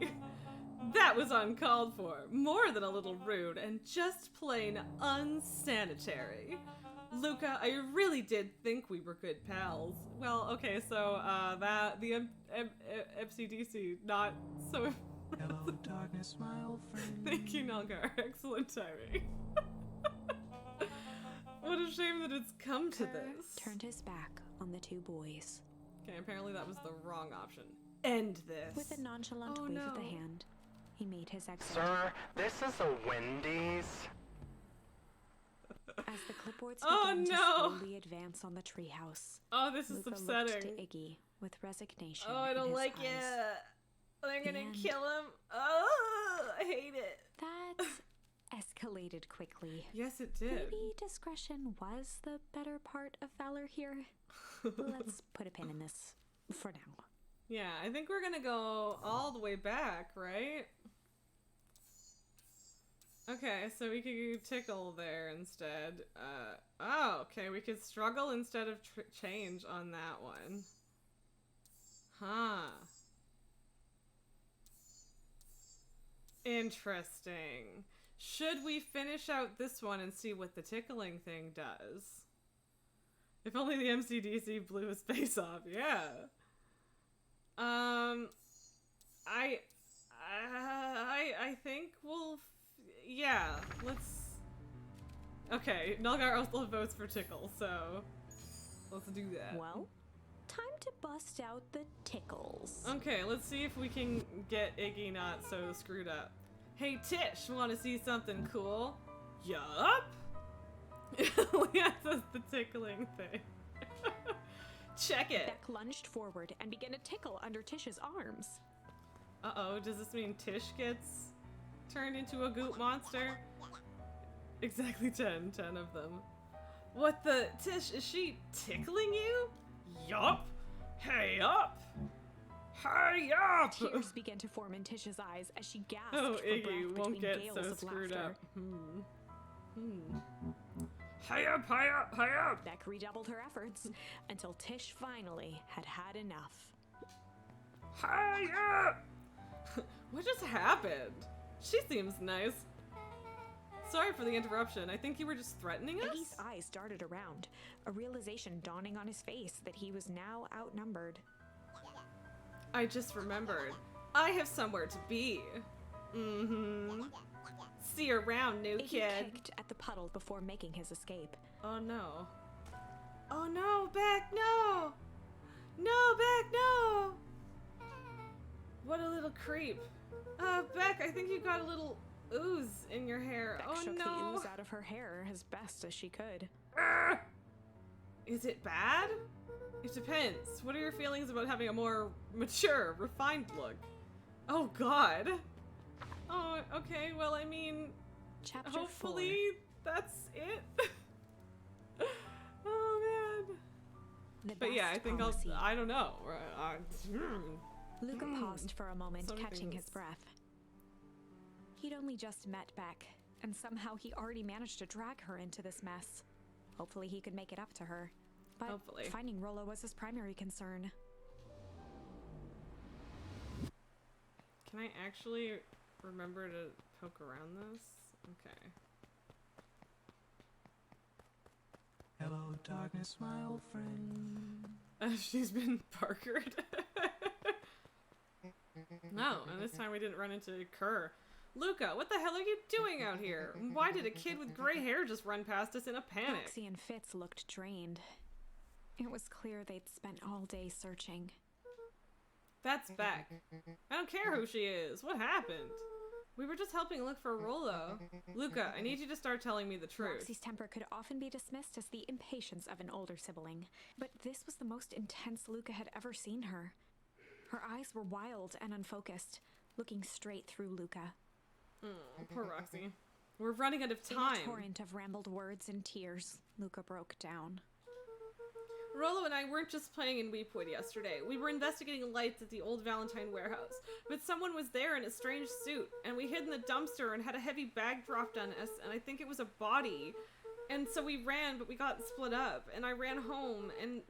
that was uncalled for, more than a little rude, and just plain unsanitary. Luca, I really did think we were good pals. Well, okay, so the MCDC, not so. Hello, darkness, my old friend. Thank you, Nalgar. Excellent timing. What a shame that it's come to Kerr this. turned his back on the two boys. Okay, apparently that was the wrong option. End this. With a nonchalant Oh, wave of the no. hand, he made his exit. Sir, this is a Wendy's. As the clipboards Oh, began no. to slowly advance on the treehouse, Oh, this is Luca looked upsetting. to Iggy with resignation. Oh, I in don't his like eyes. it. They're gonna And- kill him. Oh, I hate it. That escalated quickly. Yes, it did. Maybe discretion was the better part of valor here. Let's put a pin in this for now. Yeah, I think we're gonna go all the way back, right? Okay, so we could do tickle there instead. Oh, okay, we could struggle instead of change on that one. Huh. Interesting. Should we finish out this one and see what the tickling thing does? If only the MCDC blew his face off, yeah. I think we'll, yeah, let's, okay, Nalgar also votes for tickle, so let's do that. Well, time to bust out the tickles. Okay, let's see if we can get Iggy not so screwed up. Hey Tish, wanna see something cool? Yup! Yeah, that's the tickling thing. Check it! Beck lunged forward and began to tickle under Tish's arms. Uh-oh, does this mean Tish gets turned into a goop monster? Exactly 10 of them. What the? Tish, is she tickling you? Yup! Hey up! Hey up! Tears began to form in Tish's eyes as she gasped Oh, for Iggy breath won't between get gales so of screwed laughter. up. Hey up, hey up, hey up! Beck redoubled her efforts until Tish finally had had enough. Hey up! What just happened? She seems nice. Sorry for the interruption. I think you were just threatening us? Iggy's eyes darted around, a realization dawning on his face that he was now outnumbered. I just remembered. I have somewhere to be. Mm-hmm. See you around, new Iggy kid. kicked at the puddle before making his escape. Oh no. Oh no, Beck, no! No, Beck, no! What a little creep. Beck, I think you got a little ooze in your hair. Beck Oh shook no. the ooze out of her hair as best as she could. Ah! Is it bad? It depends. What are your feelings about having a more mature, refined look? Oh god. Oh, okay, well, I mean, Chapter hopefully that's it. Oh man. 4. The But yeah, I best think policy. I don't know. Luca paused for a moment, So many catching his things. breath. He'd only just met Beck, and somehow he already managed to drag her into this mess. Hopefully he could make it up to her. But Hopefully. finding Rollo was his primary concern. Can I actually remember to poke around this? Okay. Hello, darkness, my old friend. She's been Parkered. No, and this time we didn't run into Kerr. Luca, what the hell are you doing out here? Why did a kid with gray hair just run past us in a panic? Roxy and Fitz looked drained. It was clear they'd spent all day searching. That's Beck. I don't care who she is. What happened? We were just helping look for Rollo. Luca, I need you to start telling me the truth. Roxy's temper could often be dismissed as the impatience of an older sibling, but this was the most intense Luca had ever seen her. Her eyes were wild and unfocused, looking straight through Luca. Oh, poor Roxy. We're running out of In time. a torrent of rambled words and tears, Luca broke down. Rollo and I weren't just playing in Weepwood yesterday. We were investigating lights at the old Valentine warehouse. But someone was there in a strange suit, and we hid in the dumpster and had a heavy bag dropped on us, and I think it was a body. And so we ran, but we got split up, and I ran home, and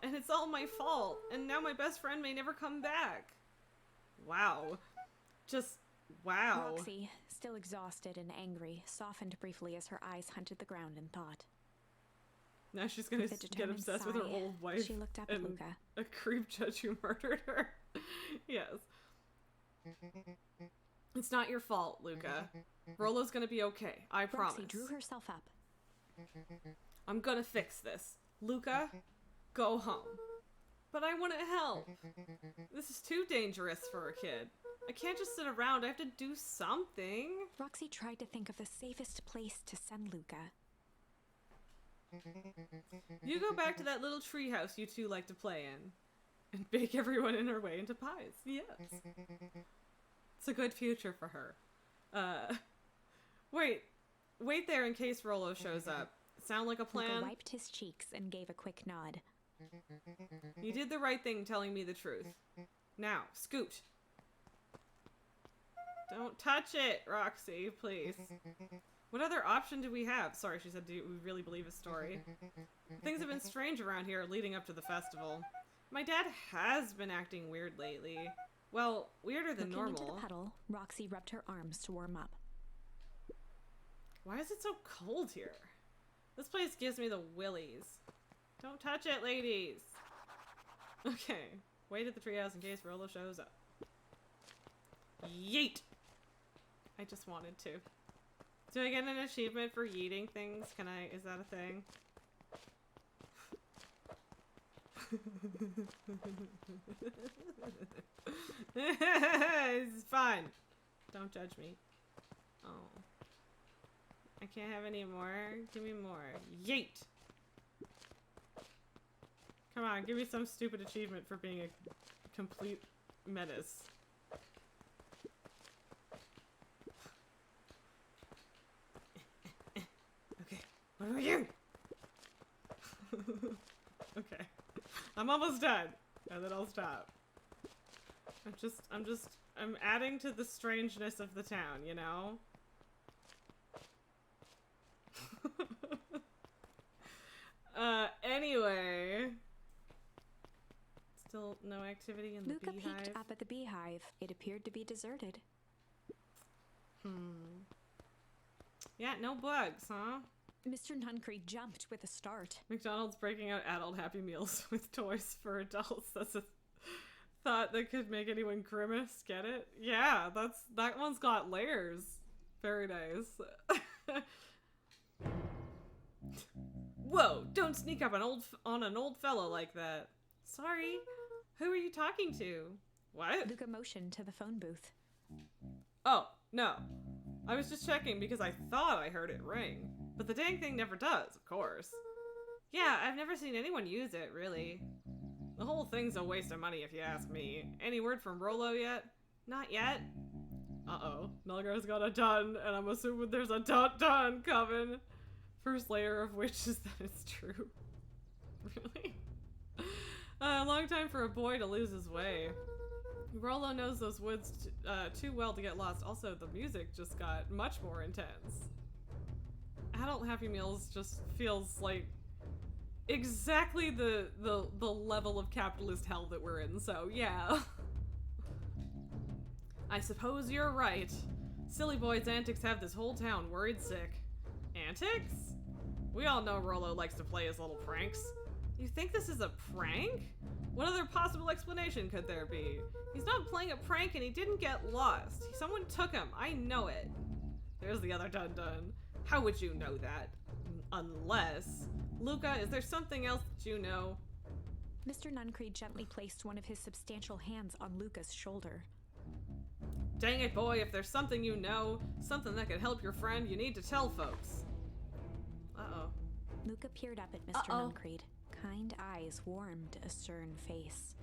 it's all my fault. And now my best friend may never come back. Wow. Just wow. Roxy, still exhausted and angry, softened briefly as her eyes hunted the ground in thought. Now she's gonna With a get determined obsessed with her sigh, old wife she looked up at and Luca. a creep judge who murdered her. Yes. It's not your fault, Luca. Rollo's gonna be okay. I promise. Roxy drew herself up. I'm gonna fix this. Luca, go home. But I want to help. This is too dangerous for a kid. I can't just sit around. I have to do something. Roxy tried to think of the safest place to send Luca. You go back to that little treehouse you two like to play in. And bake everyone in her way into pies. Yes. It's a good future for her. Wait there in case Rollo shows up. Sound like a plan? Luca wiped his cheeks and gave a quick nod. You did the right thing telling me the truth. Now, scoot. Don't touch it, Roxy, please. What other option do we have? Sorry, she said, do we really believe his story? Things have been strange around here leading up to the festival. My dad has been acting weird lately. Well, weirder than Looking into normal. the puddle, Roxy rubbed her arms to warm up. Why is it so cold here? This place gives me the willies. Don't touch it, ladies! Okay, wait at the treehouse in case Rollo shows up. Yeet! I just wanted to. Do I get an achievement for yeeting things? Is that a thing? It's fine. Don't judge me. Oh. I can't have any more. Give me more. Yeet! Come on, give me some stupid achievement for being a complete menace. Okay, what about you? Okay. I'm almost done. And then I'll stop. I'm adding to the strangeness of the town, you know? Anyway. Still no activity in the Luca beehive. peeked up at the beehive. It appeared to be deserted. Yeah, no bugs, huh? Mr. Nuncree jumped with a start. McDonald's breaking out adult Happy Meals with toys for adults. That's a thought that could make anyone grimace. Get it? Yeah, that one's got layers. Very nice. Whoa! Don't sneak up on an old fellow like that. Sorry. Who are you talking to? What? Luca motioned to the phone booth. Oh, no. I was just checking because I thought I heard it ring. But the dang thing never does, of course. Yeah, I've never seen anyone use it, really. The whole thing's a waste of money if you ask me. Any word from Rolo yet? Not yet. Uh-oh. Nulgar's got a dun, and I'm assuming there's a dun coming. First layer of which is that it's true. Really? A long time for a boy to lose his way. Rolo knows those woods too well to get lost. Also, the music just got much more intense. Adult Happy Meals just feels like exactly the level of capitalist hell that we're in, so yeah. I suppose you're right. Silly Boy's antics have this whole town worried sick. Antics? We all know Rolo likes to play his little pranks. You think this is a prank? What other possible explanation could there be? He's not playing a prank and he didn't get lost. Someone took him. I know it. There's the other dun-dun. How would you know that? Unless... Luca, is there something else that you know? Mr. Nuncreed gently placed one of his substantial hands on Luca's shoulder. Dang it, boy, if there's something you know, something that could help your friend, you need to tell folks. Uh-oh. Luca peered up at Mr. Nuncreed. Kind eyes warmed a stern face.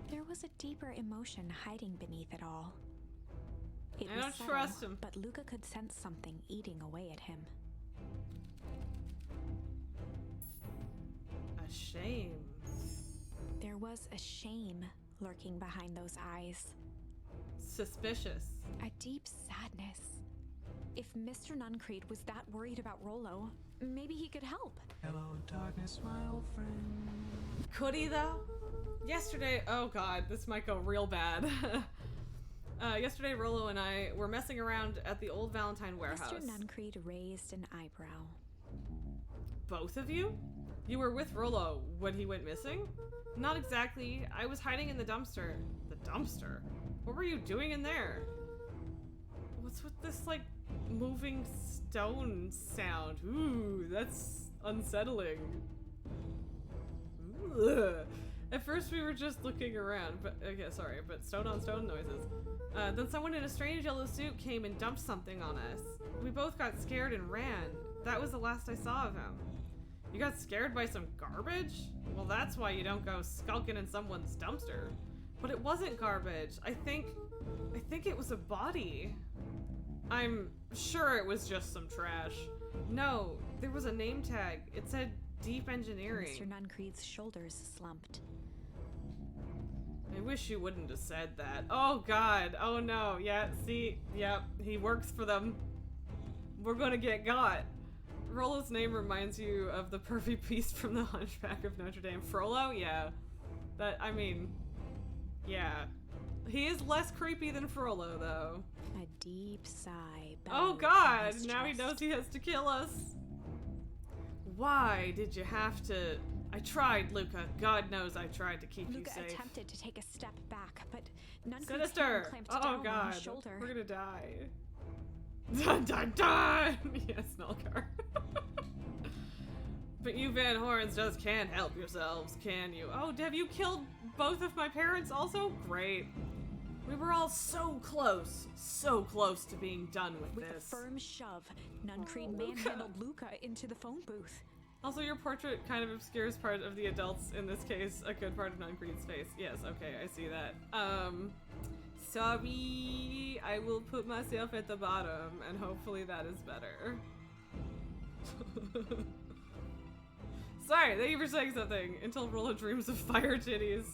There was a deeper emotion hiding beneath it all. It I was don't subtle, trust him. but Luca could sense something eating away at him. A shame. There was a shame lurking behind those eyes. Suspicious. A deep sadness. If Mr. Nuncreed was that worried about Rolo, maybe he could help. Hello, darkness, my old friend. Could he, though? Yesterday, oh god, this might go real bad. Yesterday, Rolo and I were messing around at the old Valentine warehouse. Mr. Nuncreed raised an eyebrow. Both of you? You were with Rolo when he went missing? Not exactly. I was hiding in the dumpster. The dumpster? What were you doing in there? What's with this, like, moving stone sound? Ooh, that's unsettling. Ugh. At first we were just looking around, but okay, sorry, but stone on stone noises. Then someone in a strange yellow suit came and dumped something on us. We both got scared and ran. That was the last I saw of him. You got scared by some garbage? Well, that's why you don't go skulking in someone's dumpster. But it wasn't garbage. I think it was a body. I'm sure it was just some trash. No, there was a name tag. It said Deep Engineering. Mr. Nuncreed's shoulders slumped. I wish you wouldn't have said that. Oh god, oh no, yeah, see, yep, he works for them. We're gonna get got. Rolo's name reminds you of the pervy beast from the Hunchback of Notre Dame. Frollo? Yeah. That, I mean, yeah. He is less creepy than Frollo, though. A deep sigh. Oh bellowed god, from his now he chest. knows he has to kill us. Why did you have to... I tried, Luca. God knows I tried to keep Luca you safe. attempted to take a step back, but Nuncreed's hand Sinister! clamped Oh down on god, his shoulder. we're gonna die. Dun dun dun! Yes, Nulgar. But you Van Horns just can't help yourselves, can you? Oh, have you killed both of my parents also? Great. We were all so close to being done with With this. a firm shove, Nuncreed Luca. manhandled Luca into the phone booth. Also, your portrait kind of obscures part of the adults, in this case, a good part of Nuncreed's face. Yes, okay, I see that. Sorry, I will put myself at the bottom, and hopefully that is better. Sorry, thank you for saying something, until Rolo dreams of fire titties.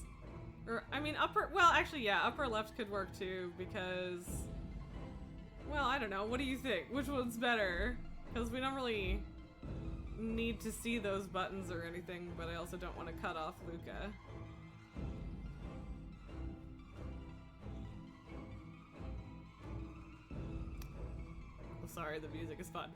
Or, I mean, well, actually, yeah, upper left could work too, because... Well, I don't know, what do you think? Which one's better? Because we don't really need to see those buttons or anything, but I also don't want to cut off Luca. Oh, sorry, the music is fun.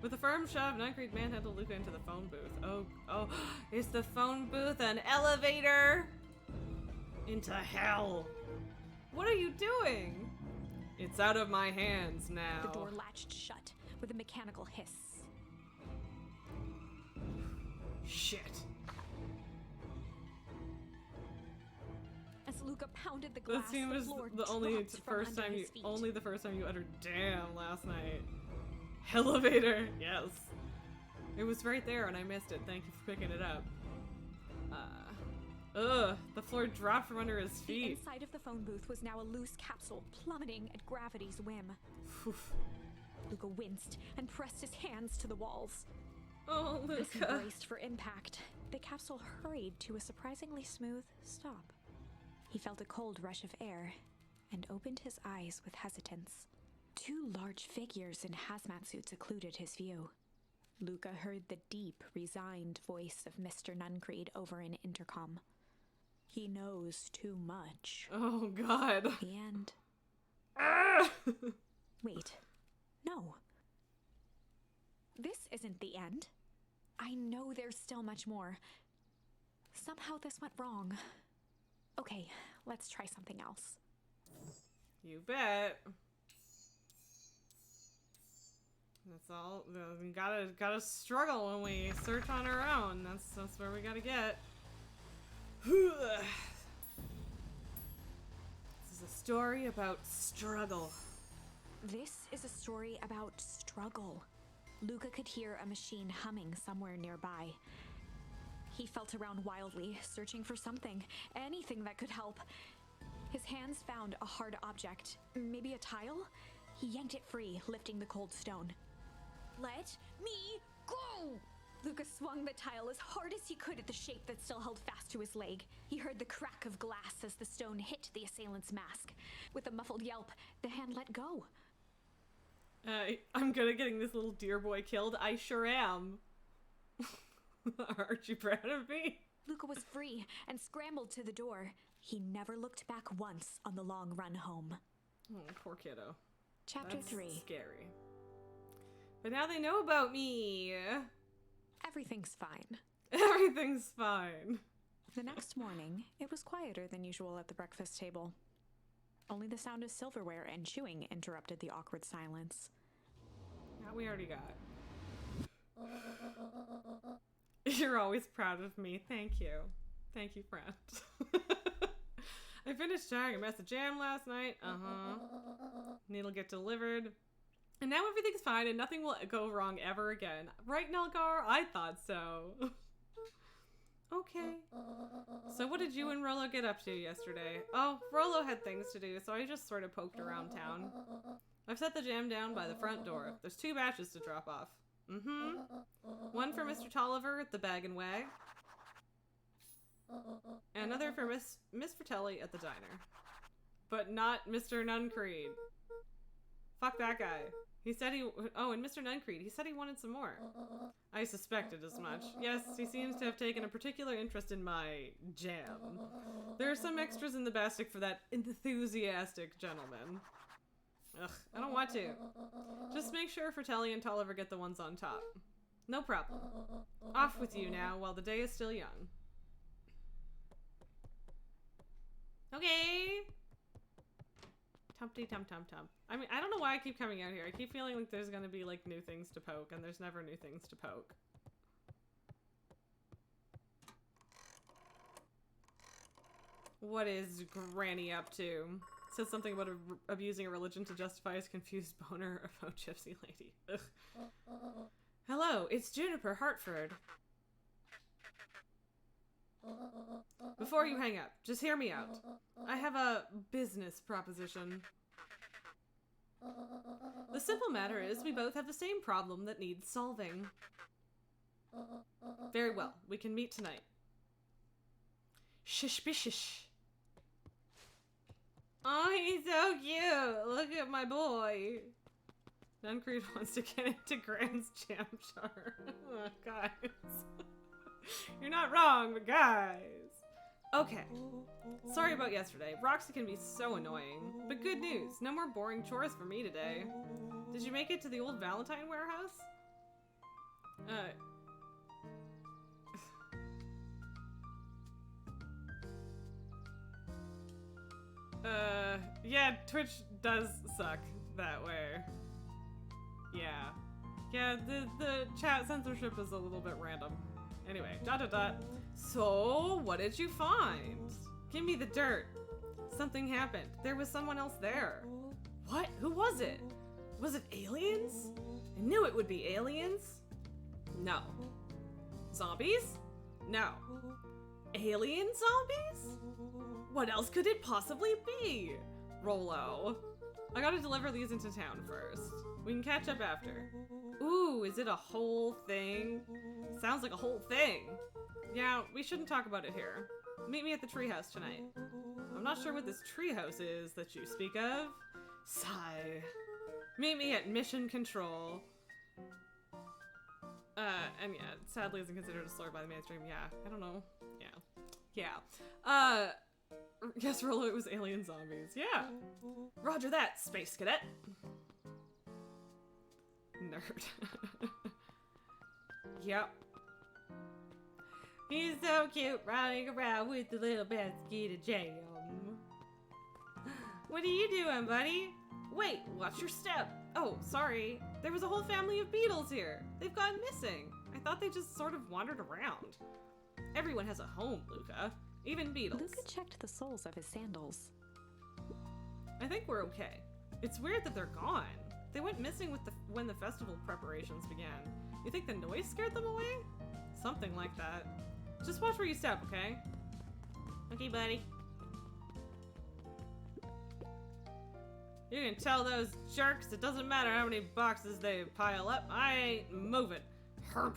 With a firm shove, Nuncreed manhandled Luca into the phone booth. Oh, is the phone booth an elevator? Into hell. What are you doing? It's out of my hands now. The door latched shut with a mechanical hiss. Shit. As Luca pounded the glass, That scene the was floor the only dropped from first under time his you feet. only the first time you uttered "damn" last night. Elevator, yes. It was right there and I missed it. Thank you for picking it up. The floor dropped from under his The feet. inside of the phone booth was now a loose capsule plummeting at gravity's whim. Oof. Luca winced and pressed his hands to the walls. Oh, As he Luca. braced for impact, the capsule hurried to a surprisingly smooth stop. He felt a cold rush of air and opened his eyes with hesitance. Two large figures in hazmat suits occluded his view. Luca heard the deep, resigned voice of Mr. Nuncreed over an intercom. He knows too much. Oh, God. The end. Ah! Wait. No. This isn't the end. I know there's still much more. Somehow this went wrong. Okay, let's try something else. You bet. That's all. We gotta struggle when we search on our own. That's where we gotta get. This is a story about struggle. This is a story about struggle. Luca could hear a machine humming somewhere nearby. He felt around wildly, searching for something, anything that could help. His hands found a hard object, maybe a tile? He yanked it free, lifting the cold stone. Let me go! Luca swung the tile as hard as he could at the shape that still held fast to his leg. He heard the crack of glass as the stone hit the assailant's mask. With a muffled yelp, the hand let go. I'm good at getting this little deer boy killed. I sure am. Aren't you proud of me? Luca was free and scrambled to the door. He never looked back once on the long run home. Oh, poor kiddo. Chapter That's 3. Scary. But now they know about me. Everything's fine. Everything's fine. The next morning, it was quieter than usual at the breakfast table. Only the sound of silverware and chewing interrupted the awkward silence. That we already got. You're always proud of me. Thank you. Thank you, friend. I finished trying a mess of jam last night. It'll get delivered. And now everything's fine and nothing will go wrong ever again. Right, Nelgar? I thought so. Okay. So what did you and Rolo get up to yesterday? Oh, Rolo had things to do, so I just sort of poked around town. I've set the jam down by the front door. There's 2 batches to drop off. One for Mr. Tolliver at the Bag and Wag. And another for Miss Fratelli at the diner. But not Mr. Nuncreed. Fuck that guy. He said oh, and Mr. Nuncreed, he said he wanted some more. I suspected as much. Yes, he seems to have taken a particular interest in my jam. There are some extras in the basket for that enthusiastic gentleman. Ugh, I don't want to. Just make sure Fratelli and Tolliver get the ones on top. No problem. Off with you now while the day is still young. Okay. Tumpty tum tum tum. I mean, I don't know why I keep coming out here. I keep feeling like there's gonna be like new things to poke, and there's never new things to poke. What is Granny up to? Says something about abusing a religion to justify his confused boner about Gypsy Lady. Ugh. Hello, it's Juniper Hartford. Before you hang up, just hear me out. I have a business proposition. The simple matter is we both have the same problem that needs solving. Very well, we can meet tonight. Shish bishish. Oh, he's so cute. Look at my boy. Nuncreed wants to get into Grand's jam jar. Oh, guys. You're not wrong, but guys. Okay. Sorry about yesterday. Roxy can be so annoying. But good news. No more boring chores for me today. Did you make it to the old Valentine warehouse? Yeah, Twitch does suck that way. Yeah. Yeah, the chat censorship is a little bit random. Anyway, ... So, what did you find? Give me the dirt. Something happened. There was someone else there. What? Who was it? Was it aliens? I knew it would be aliens. No. Zombies? No. Alien zombies? What else could it possibly be? Rolo. I gotta deliver these into town first. We can catch up after. Ooh, is it a whole thing? Sounds like a whole thing. Yeah, we shouldn't talk about it here. Meet me at the treehouse tonight. I'm not sure what this treehouse is that you speak of. Sigh. Meet me at Mission Control. And yeah, it sadly isn't considered a slur by the mainstream. Yeah, I don't know. Yeah. Yes, Rolo, it was alien zombies. Yeah. Roger that, Space Cadet. Nerd. Yep. He's so cute, running around with the little basket of jam. What are you doing, buddy? Wait, watch your step. Oh, sorry. There was a whole family of beetles here. They've gone missing. I thought they just sort of wandered around. Everyone has a home, Luca. Even beetles. Luca checked the soles of his sandals. I think we're okay. It's weird that they're gone. They went missing when the festival preparations began. You think the noise scared them away? Something like that. Just watch where you step, okay? Okay, buddy. You can tell those jerks it doesn't matter how many boxes they pile up. I ain't moving. Herp.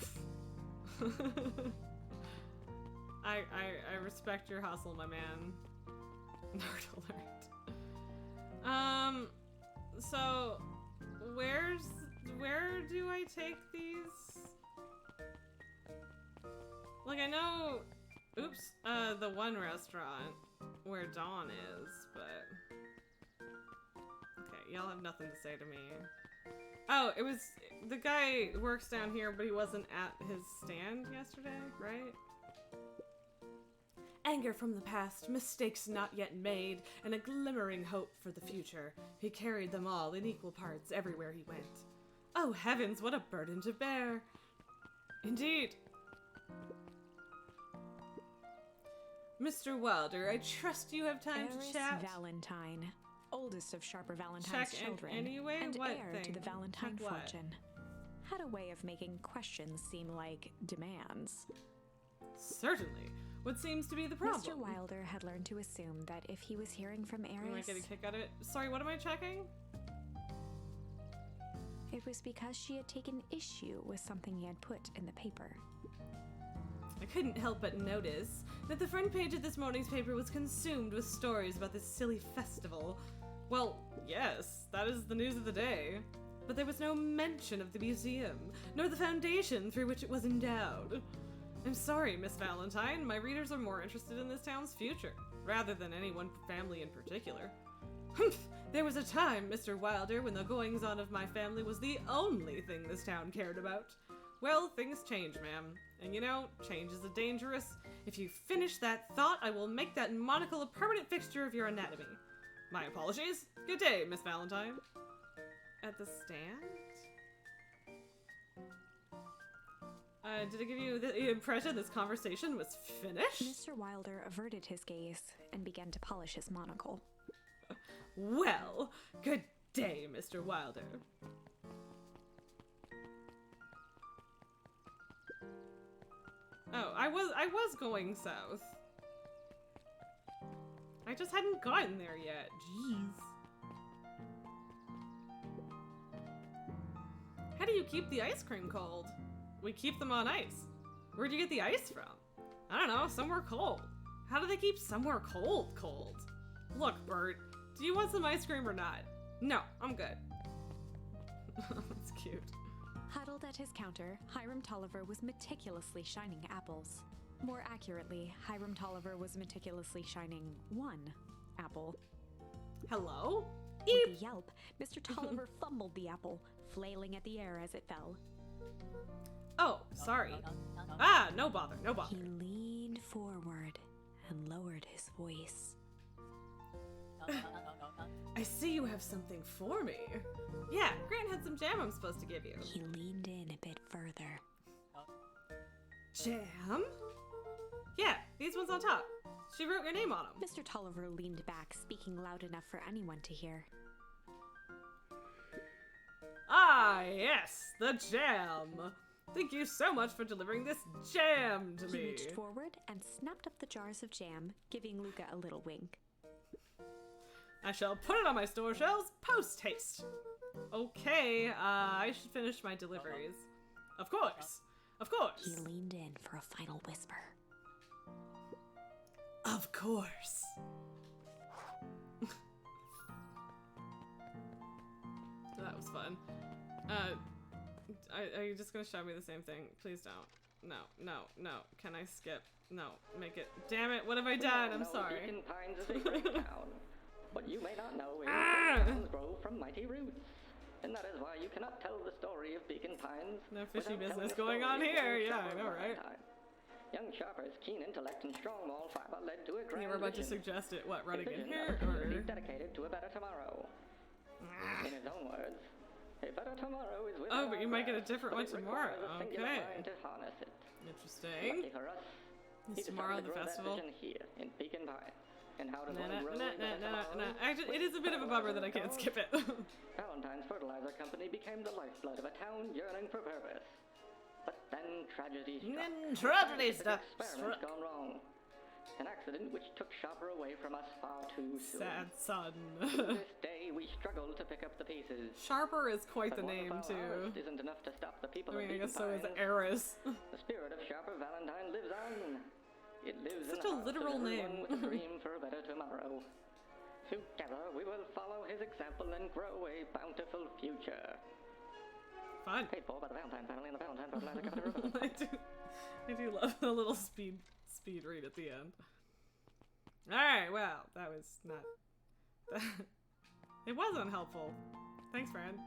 I respect your hustle, my man. Nerd alert. So where do I take these? Like, I know, oops, the one restaurant where Dawn is, but okay, y'all have nothing to say to me. Oh, it was, the guy works down here, but he wasn't at his stand yesterday, right? Anger from the past, mistakes not yet made, and a glimmering hope for the future. He carried them all in equal parts everywhere he went. Oh heavens, what a burden to bear! Indeed. Mr. Wilder, I trust you have time Eris to chat. Valentine, oldest of Sharper Valentine's Check children, anyway? and What heir to thing? the Valentine Check what? fortune, had a way of making questions seem like demands. Certainly. What seems to be the problem? Mr. Wilder had learned to assume that if he was hearing from You might Eris, get a kick out of it. Sorry, what am I checking? it was because she had taken issue with something he had put in the paper. I couldn't help but notice that the front page of this morning's paper was consumed with stories about this silly festival. Well, yes, that is the news of the day. But there was no mention of the museum, nor the foundation through which it was endowed. I'm sorry, Miss Valentine, my readers are more interested in this town's future, rather than any one family in particular. Humph! There was a time, Mr. Wilder, when the goings-on of my family was the only thing this town cared about. Well, things change, ma'am. And you know, change is dangerous. If you finish that thought, I will make that monocle a permanent fixture of your anatomy. My apologies. Good day, Miss Valentine. At the stand? Did I give you the impression this conversation was finished? Mr. Wilder averted his gaze and began to polish his monocle. Well, good day, Mr. Wilder. Oh, I was going south. I just hadn't gotten there yet. Jeez. How do you keep the ice cream cold? We keep them on ice. Where'd you get the ice from? I don't know, somewhere cold. How do they keep somewhere cold? Look, Bert, do you want some ice cream or not? No, I'm good. That's cute. Huddled at his counter, Hiram Tolliver was meticulously shining apples. More accurately, Hiram Tolliver was meticulously shining one apple. Hello? With Eep! a yelp, Mr. Tolliver fumbled the apple, flailing at the air as it fell. Oh, sorry. Ah, no bother. He leaned forward and lowered his voice. I see you have something for me. Yeah, Grant had some jam I'm supposed to give you. He leaned in a bit further. Jam? Yeah, these ones on top. She wrote your name on them. Mr. Tolliver leaned back, speaking loud enough for anyone to hear. Ah, yes, the jam. Thank you so much for delivering this jam to He me. reached forward and snapped up the jars of jam, giving Luca a little wink. I shall put it on my store shelves post-haste. Okay, I should finish my deliveries. Of course. Of course. He leaned in for a final whisper. Of course. That was fun. Are you just gonna show me the same thing? Please don't. No. Can I skip? No, make it. Damn it, what have I done? I'm sorry. Beacon Pines is a great town. What you may not know is Ah! that towns grow from mighty roots. And that is why you cannot tell the story of Beacon Pines. No fishy without business telling the going on story of here. young Yeah, I Sharper know, right? Valentine. Young Sharper's keen intellect and strong moral fiber led to a grand You were about to vision. suggest it, what, A running in vision here? of a community Or... dedicated to a better tomorrow. In his own words, a better tomorrow is within Oh, but you our might get a grasp, different but one it tomorrow. requires a singular Okay. mind to harness it. Interesting. Lucky for us, he Is tomorrow decided the to grow festival? that vision here in Beacon Pines. And how does No, one grow a better tomorrow? Actually, it is a bit of a bummer that I can't skip it. Valentine's Fertilizer Company became the lifeblood of a town yearning for purpose. But then tragedy struck. Then tragedy An struck. experiment gone wrong. An accident which took Sharper away from us far too soon. Sad son. To this day, we struggle to pick up the pieces. Sharper is quite the But name, one of our too. harvest isn't enough to stop the people I mean, I of Beacon guess so is Pines. Eris. The spirit of Sharper Valentine lives on. It lives Such in a the hearts literal of everyone name. with a dream for a better tomorrow. Together, we will follow his example and grow a bountiful future. Fun. Paid for by the Valentine family and the Valentine Fertilizer Company. I do love the little speed read at the end. Alright, well, that was not... It was unhelpful. Thanks, friend.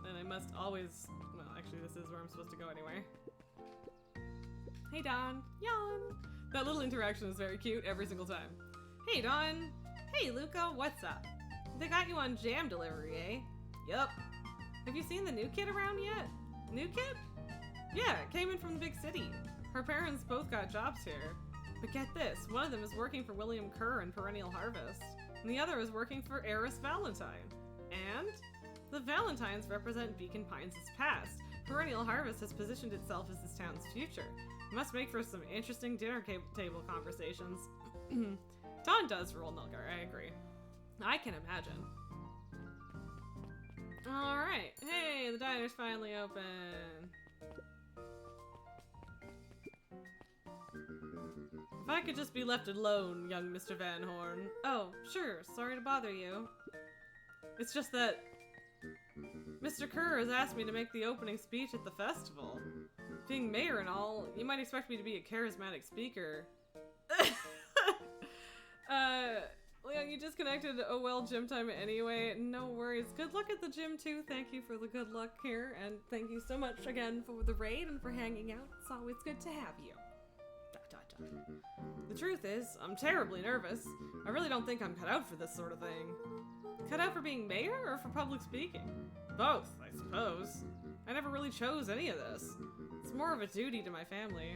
And I must always... Well, actually, this is where I'm supposed to go anyway. Hey, Don. Yawn. That little interaction is very cute every single time. Hey, Don. Hey, Luca. What's up? They got you on jam delivery, eh? Yup. Have you seen the new kid around yet? New kid? Yeah, came in from the big city. Her parents both got jobs here. But get this, one of them is working for William Kerr in Perennial Harvest, and the other is working for Eris Valentine. And the Valentines represent Beacon Pines' past. Perennial Harvest has positioned itself as this town's future. It must make for some interesting dinner table conversations. Dawn does rule Nilgar, I agree. I can imagine. Alright, hey, the diner's finally open. If I could just be left alone, young Mr. Van Horn. Oh, sure, sorry to bother you. It's just that Mr. Kerr has asked me to make the opening speech at the festival. Being mayor and all, you might expect me to be a charismatic speaker. Leon, you disconnected. Oh well, gym time anyway. No worries. Good luck at the gym too. Thank you for the good luck here, and thank you so much again for the raid and for hanging out. It's always good to have you. The truth is, I'm terribly nervous. I really don't think I'm cut out for this sort of thing. Cut out for being mayor or for public speaking? Both, I suppose. I never really chose any of this. It's more of a duty to my family.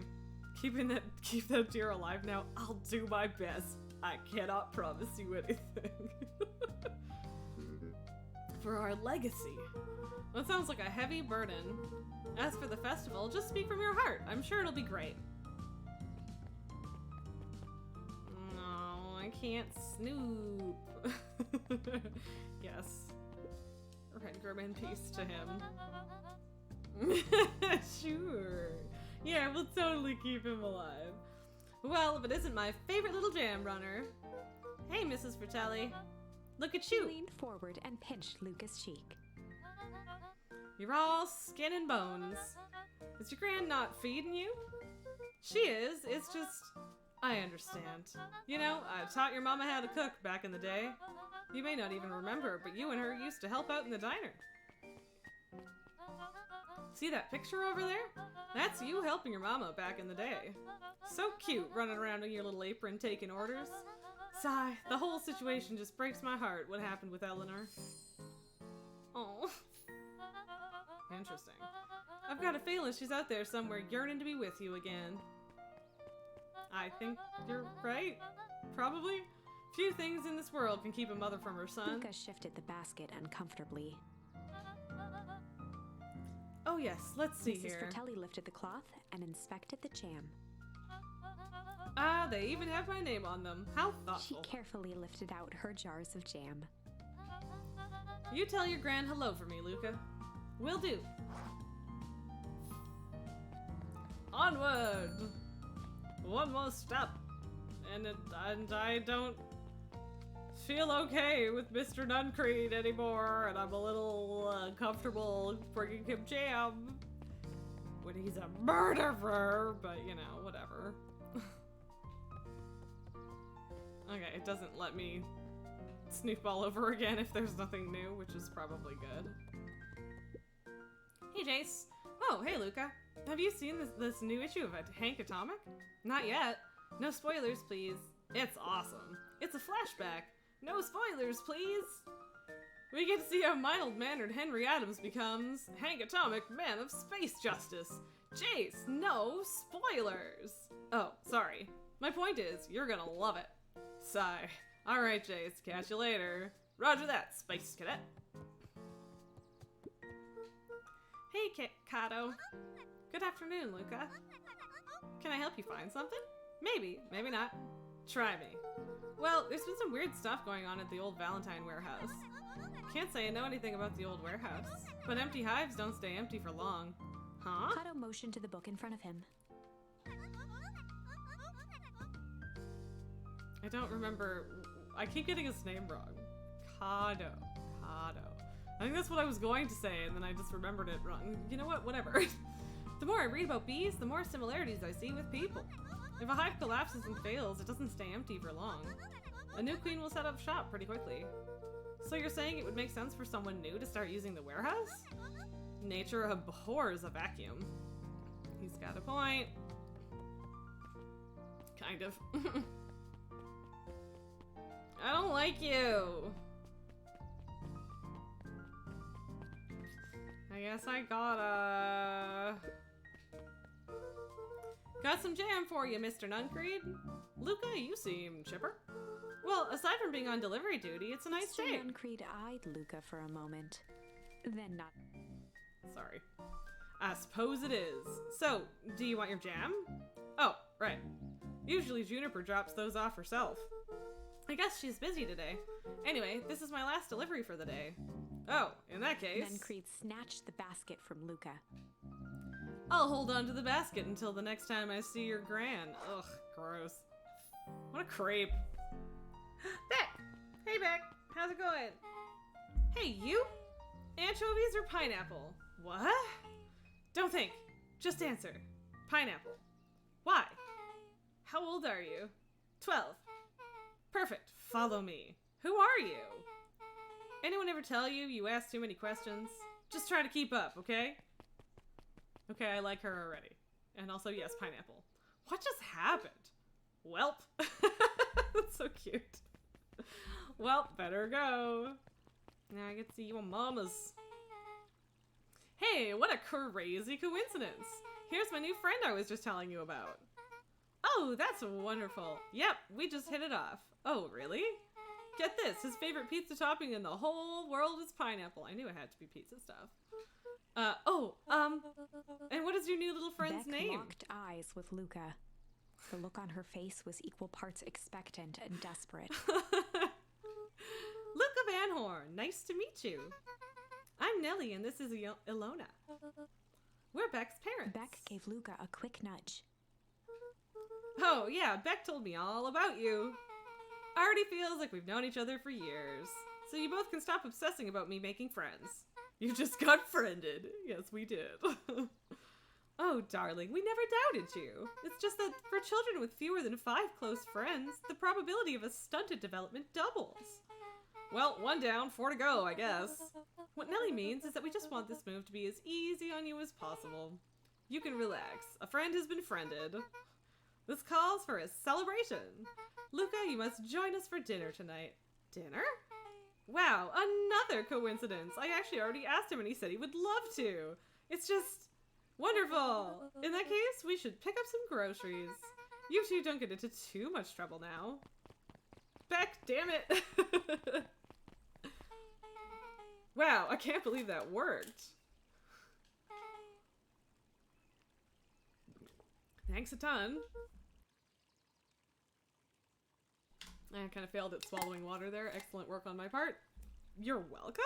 Keep that deer alive now. I'll do my best. I cannot promise you anything. For our legacy. Well, it sounds like a heavy burden. As for the festival, just speak from your heart. I'm sure it'll be great. No, I can't snoop. Yes. Redgrim in peace to him. Sure. Yeah, we'll totally keep him alive. Well, if it isn't my favorite little jam runner. Hey, Mrs. Fratelli. Look at He you. leaned forward and pinched Luca's cheek. You're all skin and bones. Is your gran not feeding you? She is. It's just... I understand. You know, I taught your mama how to cook back in the day. You may not even remember, but you and her used to help out in the diner. See that picture over there? That's you helping your mama back in the day. So cute, running around in your little apron taking orders. Sigh, the whole situation just breaks my heart, what happened with Eleanor. Oh. Interesting. I've got a feeling she's out there somewhere yearning to be with you again. I think you're right. Probably. Few things in this world can keep a mother from her son. Luca shifted the basket uncomfortably. Oh yes, let's see Mrs. here. Fratelli lifted the cloth and inspected the jam. Ah, they even have my name on them. How She thoughtful. carefully lifted out her jars of jam. You tell your gran hello for me, Luca. Will do. Onward! One more step. And I don't feel okay with Mr. Nuncreed anymore, and I'm a little uncomfortable bringing him jam when he's a murderer, but you know, whatever. Okay, it doesn't let me snoop all over again if there's nothing new, which is probably good. Hey, Jace. Oh, hey, Luca. Have you seen this new issue of Hank Atomic? Not yet. No spoilers, please. It's awesome. It's a flashback. No spoilers, please. We get to see how mild-mannered Henry Adams becomes Hank Atomic, man of space justice. Jace, no spoilers. Oh, sorry. My point is, you're gonna love it. Sigh. Alright, Jace, catch you later. Roger that, Space Cadet. Hey, Kato. Good afternoon, Luca. Can I help you find something? Maybe, maybe not. Try me. Well, there's been some weird stuff going on at the old Valentine warehouse. Can't say I know anything about the old warehouse, but empty hives don't stay empty for long. Huh? Kato motioned to the book in front of him. I don't remember. I keep getting his name wrong. Kato. I think that's what I was going to say, and then I just remembered it wrong. You know what? Whatever. The more I read about bees, the more similarities I see with people. If a hive collapses and fails, it doesn't stay empty for long. A new queen will set up shop pretty quickly. So you're saying it would make sense for someone new to start using the warehouse? Nature abhors a vacuum. He's got a point. Kind of. I don't like you. I guess I got some jam for you, Mr. Nuncreed. Luca, you seem chipper. Well, aside from being on delivery duty, it's a nice Mr. day. Nuncreed eyed Luca for a moment, then not. Sorry. I suppose it is. So, do you want your jam? Oh, right. Usually Juniper drops those off herself. I guess she's busy today. Anyway, this is my last delivery for the day. Oh, in that case... Nuncreed snatched the basket from Luca. I'll hold on to the basket until the next time I see your gran. Ugh, gross. What a creep. Beck! Hey, Beck. How's it going? Hey, you? Anchovies or pineapple? What? Don't think. Just answer. Pineapple. Why? How old are you? 12. Perfect. Follow me. Who are you? Anyone ever tell you you ask too many questions? Just try to keep up, okay? Okay, I like her already. And also, yes, pineapple. What just happened? Welp. That's so cute. Well, better go. Now I get to see your mamas. Hey, what a crazy coincidence. Here's my new friend I was just telling you about. Oh, that's wonderful. Yep, we just hit it off. Oh, really? Get this, his favorite pizza topping in the whole world is pineapple. I knew it had to be pizza stuff. And what is your new little friend's Beck name? locked eyes with Luca. The look on her face was equal parts expectant and desperate. Luca Van Horn, nice to meet you. I'm Nellie and this is Ilona. We're Beck's parents. Beck gave Luca a quick nudge. Oh yeah, Beck told me all about you. Already feels like we've known each other for years. So you both can stop obsessing about me making friends. You just got friended. Yes, we did. Oh, darling, we never doubted you. It's just that for children with fewer than 5 close friends, the probability of a stunted development doubles. Well, 1 down, 4 to go, I guess. What Nellie means is that we just want this move to be as easy on you as possible. You can relax. A friend has been friended. This calls for a celebration. Luca, you must join us for dinner tonight. Dinner? Wow, another coincidence. I actually already asked him and he said he would love to. It's just wonderful. In that case, we should pick up some groceries. You two don't get into too much trouble now. Beck, damn it. Wow, I can't believe that worked. Thanks a ton. I kind of failed at swallowing water there. Excellent work on my part. You're welcome?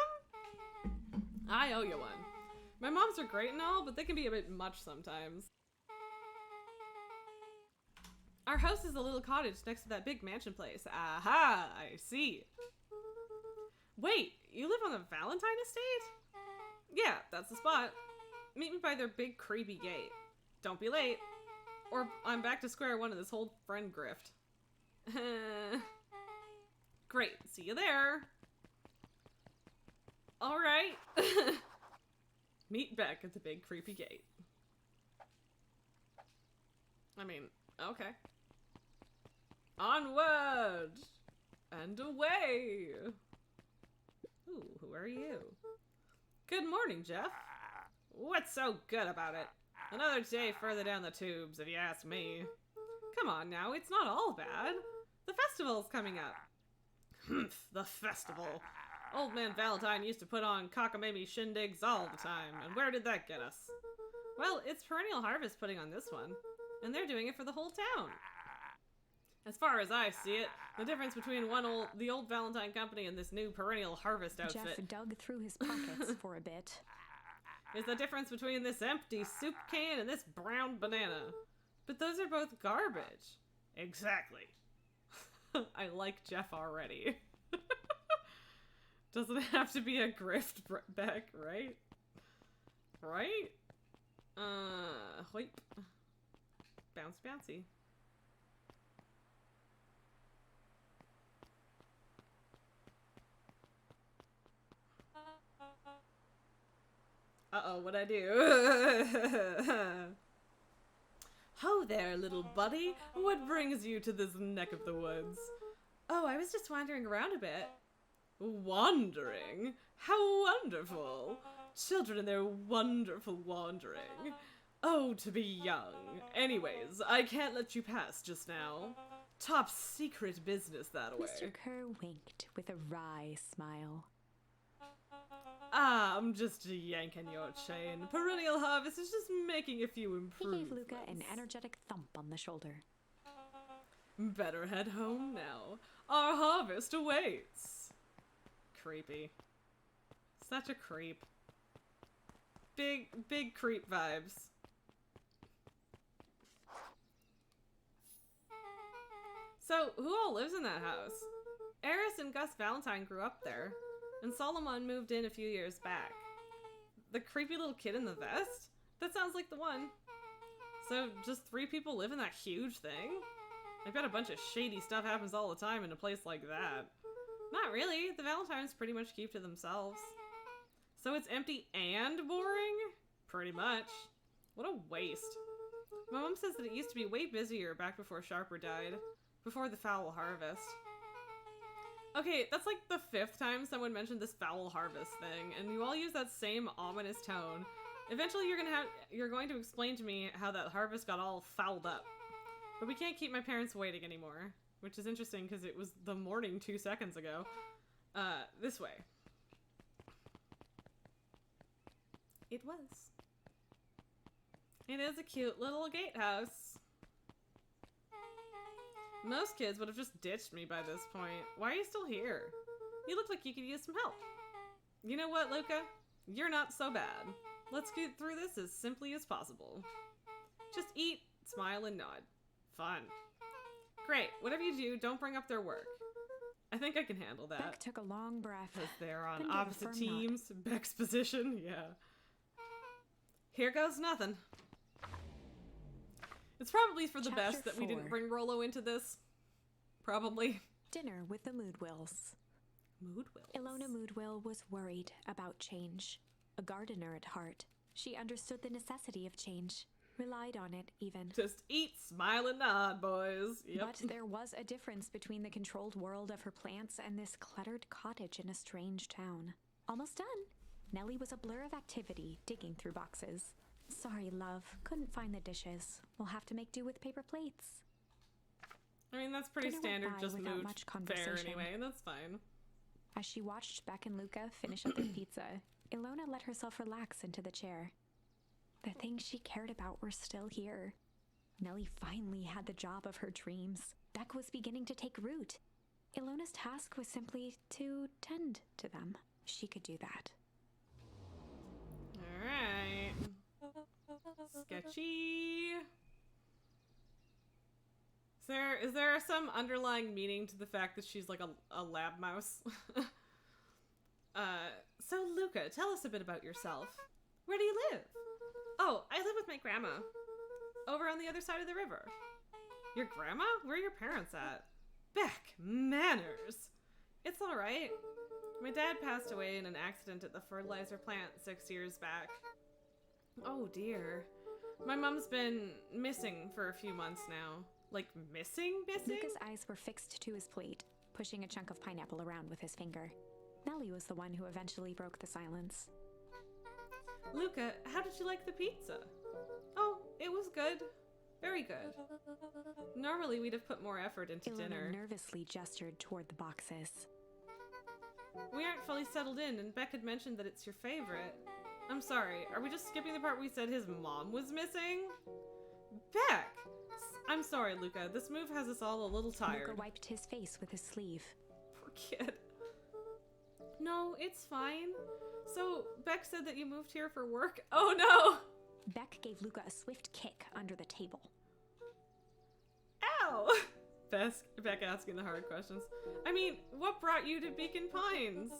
I owe you one. My moms are great and all, but they can be a bit much sometimes. Our house is a little cottage next to that big mansion place. Aha, I see. Wait, you live on the Valentine estate? Yeah, that's the spot. Meet me by their big creepy gate. Don't be late. Or I'm back to square one of this whole friend grift. Great, see you there. Alright. Meet back at the big creepy gate. I mean, okay. Onward! And away! Ooh, who are you? Good morning, Jeff. What's so good about it? Another day further down the tubes, if you ask me. Come on now, it's not all bad. The festival's coming up. Humph, the festival. Old Man Valentine used to put on cockamamie shindigs all the time, and where did that get us? Well, it's Perennial Harvest putting on this one, and they're doing it for the whole town. As far as I see it, the difference between the old Valentine company and this new Perennial Harvest outfit Jeff dug through his pockets for a bit. is the difference between this empty soup can and this brown banana. But those are both garbage. Exactly. I like Jeff already. Doesn't have to be a grift back, right? Right? Hoip. Bounce bouncy. Uh-oh, what'd I do? Ho there, little buddy. What brings you to this neck of the woods? Oh, I was just wandering around a bit. Wandering? How wonderful! Children and their wonderful wandering. Oh, to be young. Anyways, I can't let you pass just now. Top secret business that way. Mr. Kerr winked with a wry smile. Ah, I'm just yanking your chain. Perennial Harvest is just making a few He improvements. gave Luca an energetic thump on the shoulder. Better head home now. Our harvest awaits. Creepy. Such a creep. Big creep vibes. So, who all lives in that house? Eris and Gus Valentine grew up there, and Solomon moved in a few years back. The creepy little kid in the vest? That sounds like the one. So, just 3 people live in that huge thing? I bet a bunch of shady stuff happens all the time in a place like that. Not really. The Valentines pretty much keep to themselves. So it's empty and boring? Pretty much. What a waste. My mom says that it used to be way busier back before Sharper died. Before the foul harvest. Okay, that's like the 5th time someone mentioned this foul harvest thing, and you all use that same ominous tone. Eventually you're going to explain to me how that harvest got all fouled up. But we can't keep my parents waiting anymore. Which is interesting because it was the morning 2 seconds ago. This way. It was. It is a cute little gatehouse. Most kids would have just ditched me by this point. Why are you still here? You look like you could use some help. You know what, Luca? You're not so bad. Let's get through this as simply as possible. Just eat, smile, and nod. Fun. Great. Whatever you do, don't bring up their work. I think I can handle that. Beck took a long breath. Because they're on Then gave a opposite firm nod. teams. Beck's position, yeah. Here goes nothing. It's probably for the Chapter best that we didn't 4. bring Rolo into this. Probably. Dinner with the Moodwills. Moodwills. Ilona Moodwill was worried about change. A gardener at heart, she understood the necessity of change. Relied on it, even. Just eat, smile, and nod, boys. Yep. But there was a difference between the controlled world of her plants and this cluttered cottage in a strange town. Almost done. Nellie was a blur of activity, digging through boxes. Sorry, love. Couldn't find the dishes. We'll have to make do with paper plates. I mean, that's pretty Dinner went standard, by just without mood much fair conversation. anyway. That's fine. As she watched Beck and Luca finish up their pizza, Ilona let herself relax into the chair. The things she cared about were still here. Nellie finally had the job of her dreams. Beck was beginning to take root. Ilona's task was simply to tend to them. She could do that. Alright. Sketchy. Is there some underlying meaning to the fact that she's like a lab mouse? So Luca, tell us a bit about yourself. Where do you live? Oh, I live with my grandma. Over on the other side of the river. Your grandma? Where are your parents at? Beck, manners. It's alright. My dad passed away in an accident at the fertilizer plant 6 years back. Oh dear. My mom's been missing for a few months now. Like, missing? Luca's eyes were fixed to his plate, pushing a chunk of pineapple around with his finger. Nellie was the one who eventually broke the silence. Luca, how did you like the pizza? Oh, it was good. Very good. Normally we'd have put more effort into Ilona dinner. nervously gestured toward the boxes. We aren't fully settled in, and Beck had mentioned that it's your favorite. I'm sorry, are we just skipping the part we said his mom was missing? Beck! I'm sorry, Luca. This move has us all a little tired. Luca wiped his face with his sleeve. Poor kid. No, it's fine. So, Beck said that you moved here for work? Oh no! Beck gave Luca a swift kick under the table. Ow! Beck asking the hard questions. I mean, what brought you to Beacon Pines?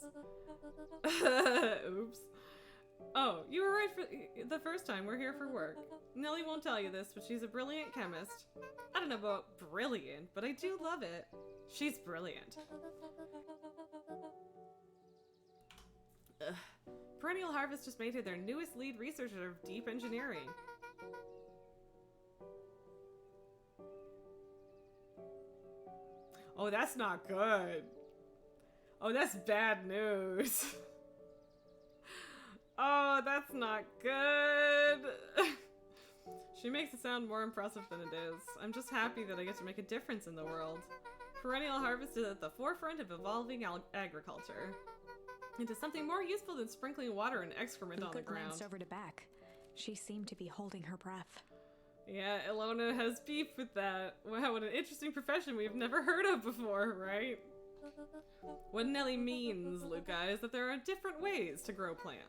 Oops. Oh, you were right for the first time. We're here for work. Nellie won't tell you this, but she's a brilliant chemist. I don't know about brilliant, but I do love it. She's brilliant. Ugh. Perennial Harvest just made her their newest lead researcher of deep engineering. Oh, that's not good. Oh, that's bad news. Oh, that's not good. She makes it sound more impressive than it is. I'm just happy that I get to make a difference in the world. Perennial Harvest is at the forefront of evolving agriculture into something more useful than sprinkling water and excrement on the ground. Luca glanced over to Beck. She seemed to be holding her breath. Yeah, Ilona has beef with that. Wow, what an interesting profession we've never heard of before, right? What Nellie means, Luca, is that there are different ways to grow plants.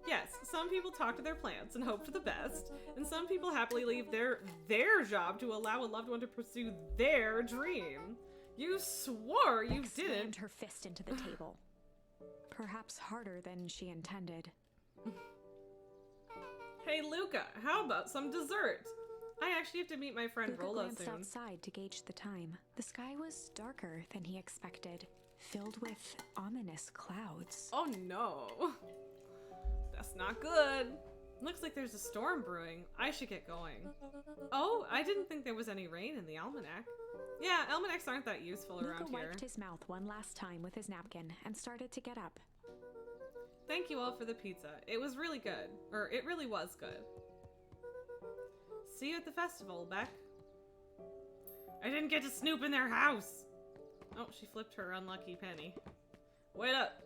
Yes, some people talk to their plants and hope for the best, and some people happily leave their job to allow a loved one to pursue their dream. You swore you Beck didn't. slammed her fist into the table. Perhaps harder than she intended. Hey, Luca, how about some dessert? I actually have to meet my friend Luca Rolo glanced soon. outside to gauge the time. The sky was darker than he expected, filled with ominous clouds. Oh no. That's not good. Looks like there's a storm brewing. I should get going. Oh, I didn't think there was any rain in the almanac. Yeah, almanacs aren't that useful Luca around here. wiped his mouth one last time with his napkin and started to get up. Thank you all for the pizza. It was really good. Or, it really was good. See you at the festival, Beck. I didn't get to snoop in their house. Oh, she flipped her unlucky penny. Wait up.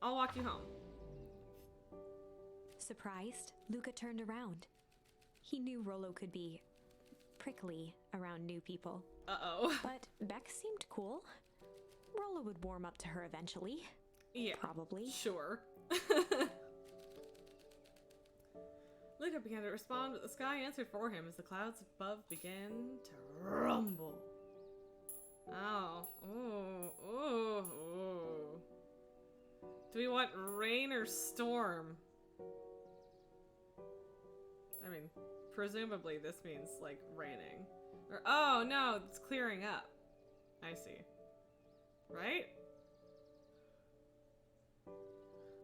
I'll walk you home. Surprised, Luca turned around. He knew Rolo could be prickly around new people. Uh-oh. But Beck seemed cool. Rolo would warm up to her eventually. Yeah. Probably. Sure. Luca began to respond, but the sky answered for him as the clouds above began to rumble. Oh. Ooh. Ooh. Ooh. Do we want rain or storm? I mean, presumably this means, like, raining. Or, oh, no, it's clearing up. I see. Right?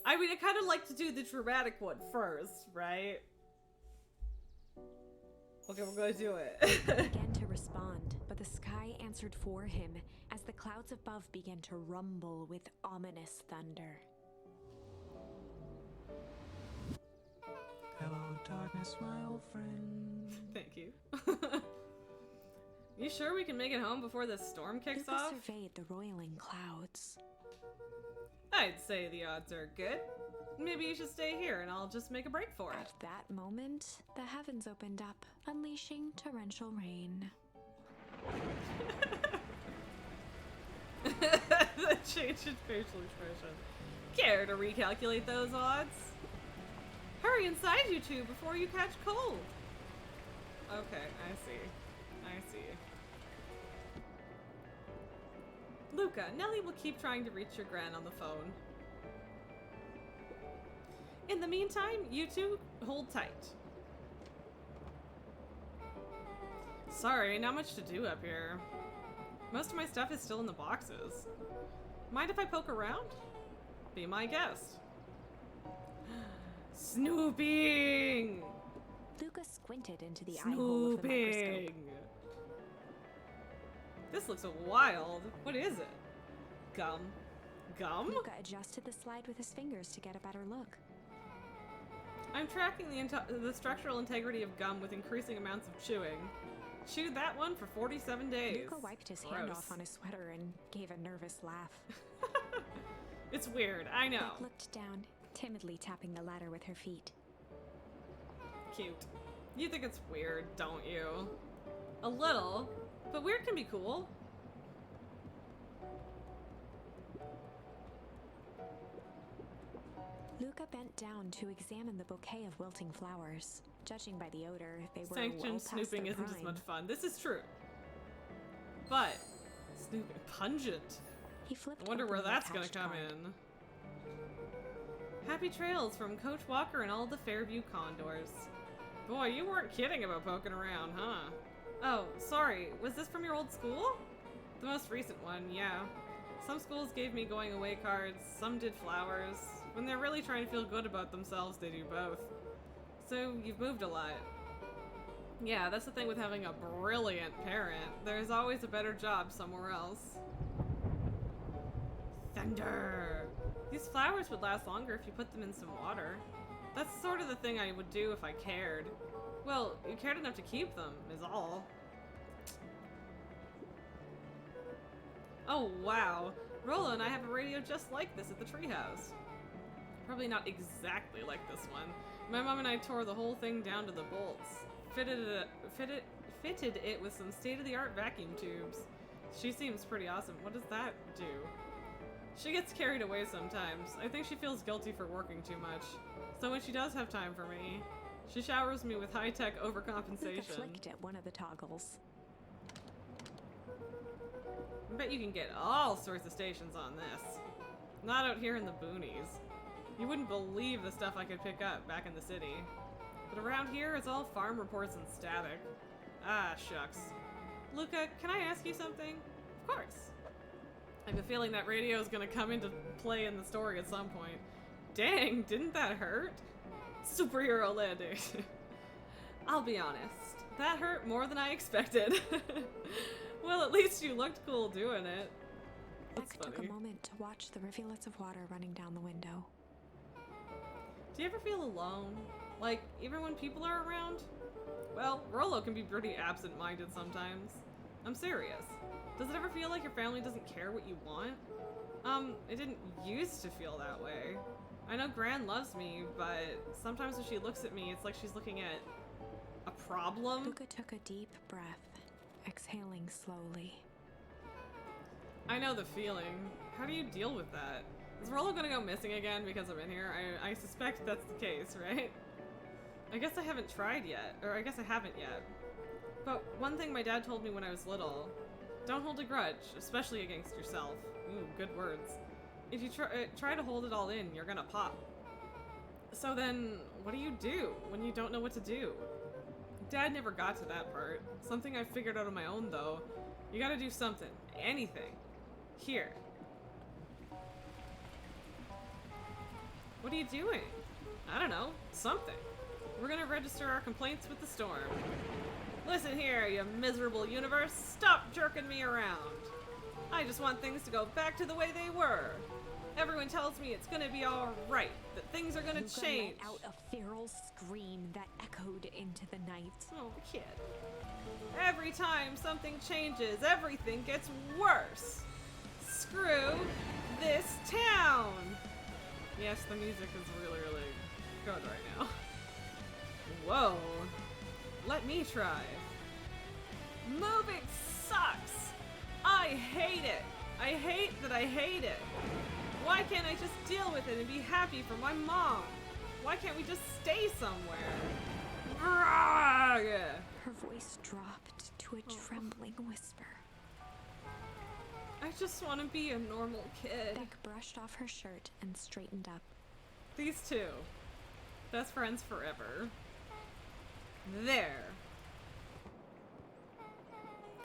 I mean, I kind of like to do the dramatic one first, right? Okay, we're gonna do it. He began to respond, but the sky answered for him as the clouds above began to rumble with ominous thunder. Hello, darkness, my old friend. Thank you. You sure we can make it home before the storm kicks Luca off? surveyed the roiling clouds. I'd say the odds are good. Maybe you should stay here and I'll just make a break for At it. that moment, the heavens opened up, unleashing torrential rain. The change in facial expression. Care to recalculate those odds? Hurry inside, you two, before you catch cold. Okay, I see. I see. Luca, Nellie will keep trying to reach your gran on the phone. In the meantime, you two hold tight. Sorry, not much to do up here. Most of my stuff is still in the boxes. Mind if I poke around? Be my guest. Snooping! Luca squinted into the eye hole of the microscope. This looks wild. What is it? Gum? Gum? Luca adjusted the slide with his fingers to get a better look. I'm tracking the structural integrity of gum with increasing amounts of chewing. Chewed that one for 47 days. Luca wiped his hand Gross. off on his sweater and gave a nervous laugh. It's weird, I know. Beck looked down, timidly tapping the ladder with her feet. Cute. You think it's weird, don't you? A little, but weird can be cool. Luca bent down to examine the bouquet of wilting flowers. Judging by the odor, they were Sanctioned well past snooping their isn't as prime. much fun. This is true. But, snooping, pungent. He flipped I wonder open where the that's gonna attached come card. in. Happy trails from Coach Walker and all the Fairview Condors. Boy, you weren't kidding about poking around, huh? Oh, sorry. Was this from your old school? The most recent one, yeah. Some schools gave me going away cards, some did flowers. When they're really trying to feel good about themselves, they do both. So, you've moved a lot. Yeah, that's the thing with having a brilliant parent. There's always a better job somewhere else. Thunder! These flowers would last longer if you put them in some water. That's sort of the thing I would do if I cared. Well, you cared enough to keep them, is all. Oh, wow. Rollo and I have a radio just like this at the treehouse. Probably not exactly like this one. My mom and I tore the whole thing down to the bolts. Fitted it with some state-of-the-art vacuum tubes. She seems pretty awesome. What does that do? She gets carried away sometimes. I think she feels guilty for working too much. So when she does have time for me, she showers me with high-tech Luca overcompensation. flicked at one of the toggles. I bet you can get all sorts of stations on this. Not out here in the boonies. You wouldn't believe the stuff I could pick up back in the city. But around here, it's all farm reports and static. Ah, shucks. Luca, can I ask you something? Of course. I have a feeling that radio is gonna come into play in the story at some point. Dang, didn't that hurt? Superhero landing. I'll be honest, that hurt more than I expected. Well, at least you looked cool doing it. That's Beck took funny. a moment to watch the rivulets of water running down the window. Do you ever feel alone? Like, even when people are around? Well, Rollo can be pretty absent-minded sometimes. I'm serious. Does it ever feel like your family doesn't care what you want? It didn't used to feel that way. I know Gran loves me, but sometimes when she looks at me, it's like she's looking at a problem. Luca took a deep breath, exhaling slowly. I know the feeling. How do you deal with that? Is Rollo gonna go missing again because I'm in here? I suspect that's the case, right? I guess I haven't tried yet, or I guess I haven't yet. But one thing my dad told me when I was little, don't hold a grudge, especially against yourself. Ooh, good words. If you try to hold it all in, you're gonna pop. So then, what do you do when you don't know what to do? Dad never got to that part. Something I figured out on my own, though. You gotta do something. Anything. Here. What are you doing? I don't know. Something. We're gonna register our complaints with the storm. Listen here, you miserable universe. Stop jerking me around. I just want things to go back to the way they were. Everyone tells me it's gonna be alright, that things are gonna Luca change. let out a feral scream that echoed into the night. Oh, kid. Every time something changes, everything gets worse. Screw this town. Yes, the music is really, really good right now. Whoa. Let me try. Moving sucks. I hate it. I hate that I hate it. Why can't I just deal with it and be happy for my mom? Why can't we just stay somewhere? Her voice dropped to a trembling whisper. I just want to be a normal kid. Beck brushed off her shirt and straightened up. These two. Best friends forever. There.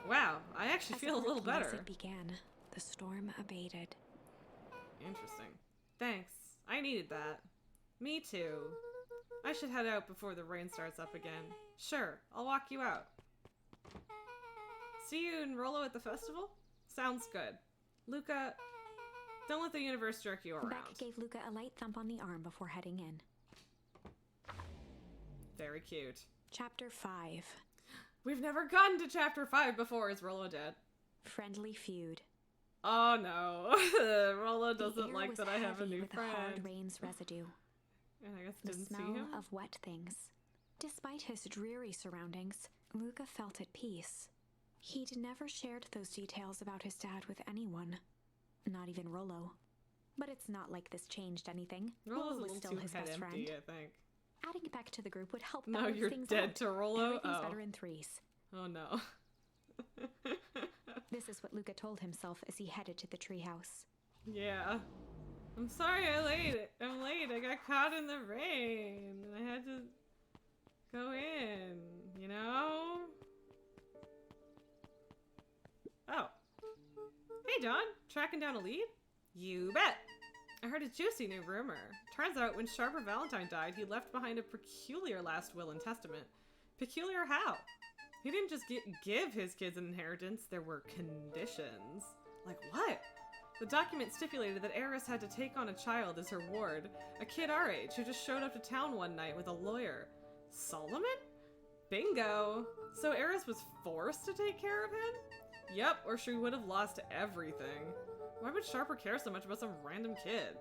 Wow, I actually As feel a the little dark better. music began, the storm abated. Interesting. Thanks. I needed that. Me too. I should head out before the rain starts up again. Sure, I'll walk you out. See you in Rollo at the festival? Sounds good. Luca, don't let the universe jerk you around. Beck gave Luca a light thump on the arm before heading in. Very cute. Chapter 5. We've never gotten to chapter 5 before. Is Rollo dead? Friendly feud. Oh no. Rollo The doesn't air like was that I have a heavy new with the hard friend. rain's residue. And I guess The didn't see smell him. of wet things. Despite his dreary surroundings, Luca felt at peace. He'd never shared those details about his dad with anyone. Not even Rollo. But it's not like this changed anything. Rollo's a Rollo was little still too his head best empty, friend. I think. Adding Beck to the group would help No, balance you're things dead out. to Rollo? Everything's Oh. better in threes. Oh no. This is what Luca told himself as he headed to the treehouse. Yeah. I'm sorry I'm late. I got caught in the rain. And I had to go in, you know? Oh. Hey, John. Tracking down a lead? You bet. I heard a juicy new rumor. Turns out when Sharper Valentine died, he left behind a peculiar last will and testament. Peculiar how? He didn't just give his kids an inheritance, there were conditions. Like what? The document stipulated that Eris had to take on a child as her ward, a kid our age who just showed up to town one night with a lawyer. Solomon? Bingo! So Eris was forced to take care of him? Yep, or she would have lost everything. Why would Sharper care so much about some random kid?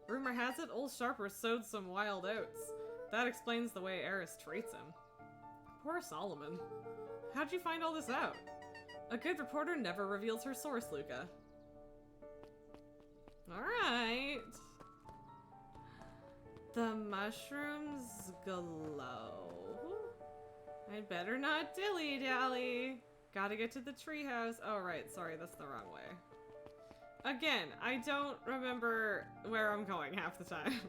Rumor has it, old Sharper sowed some wild oats. That explains the way Eris treats him. Poor Solomon. How'd you find all this out? A good reporter never reveals her source, Luca. Alright. The mushrooms glow. I'd better not dilly-dally. Gotta get to the treehouse. Oh, right. Sorry, that's the wrong way. Again, I don't remember where I'm going half the time.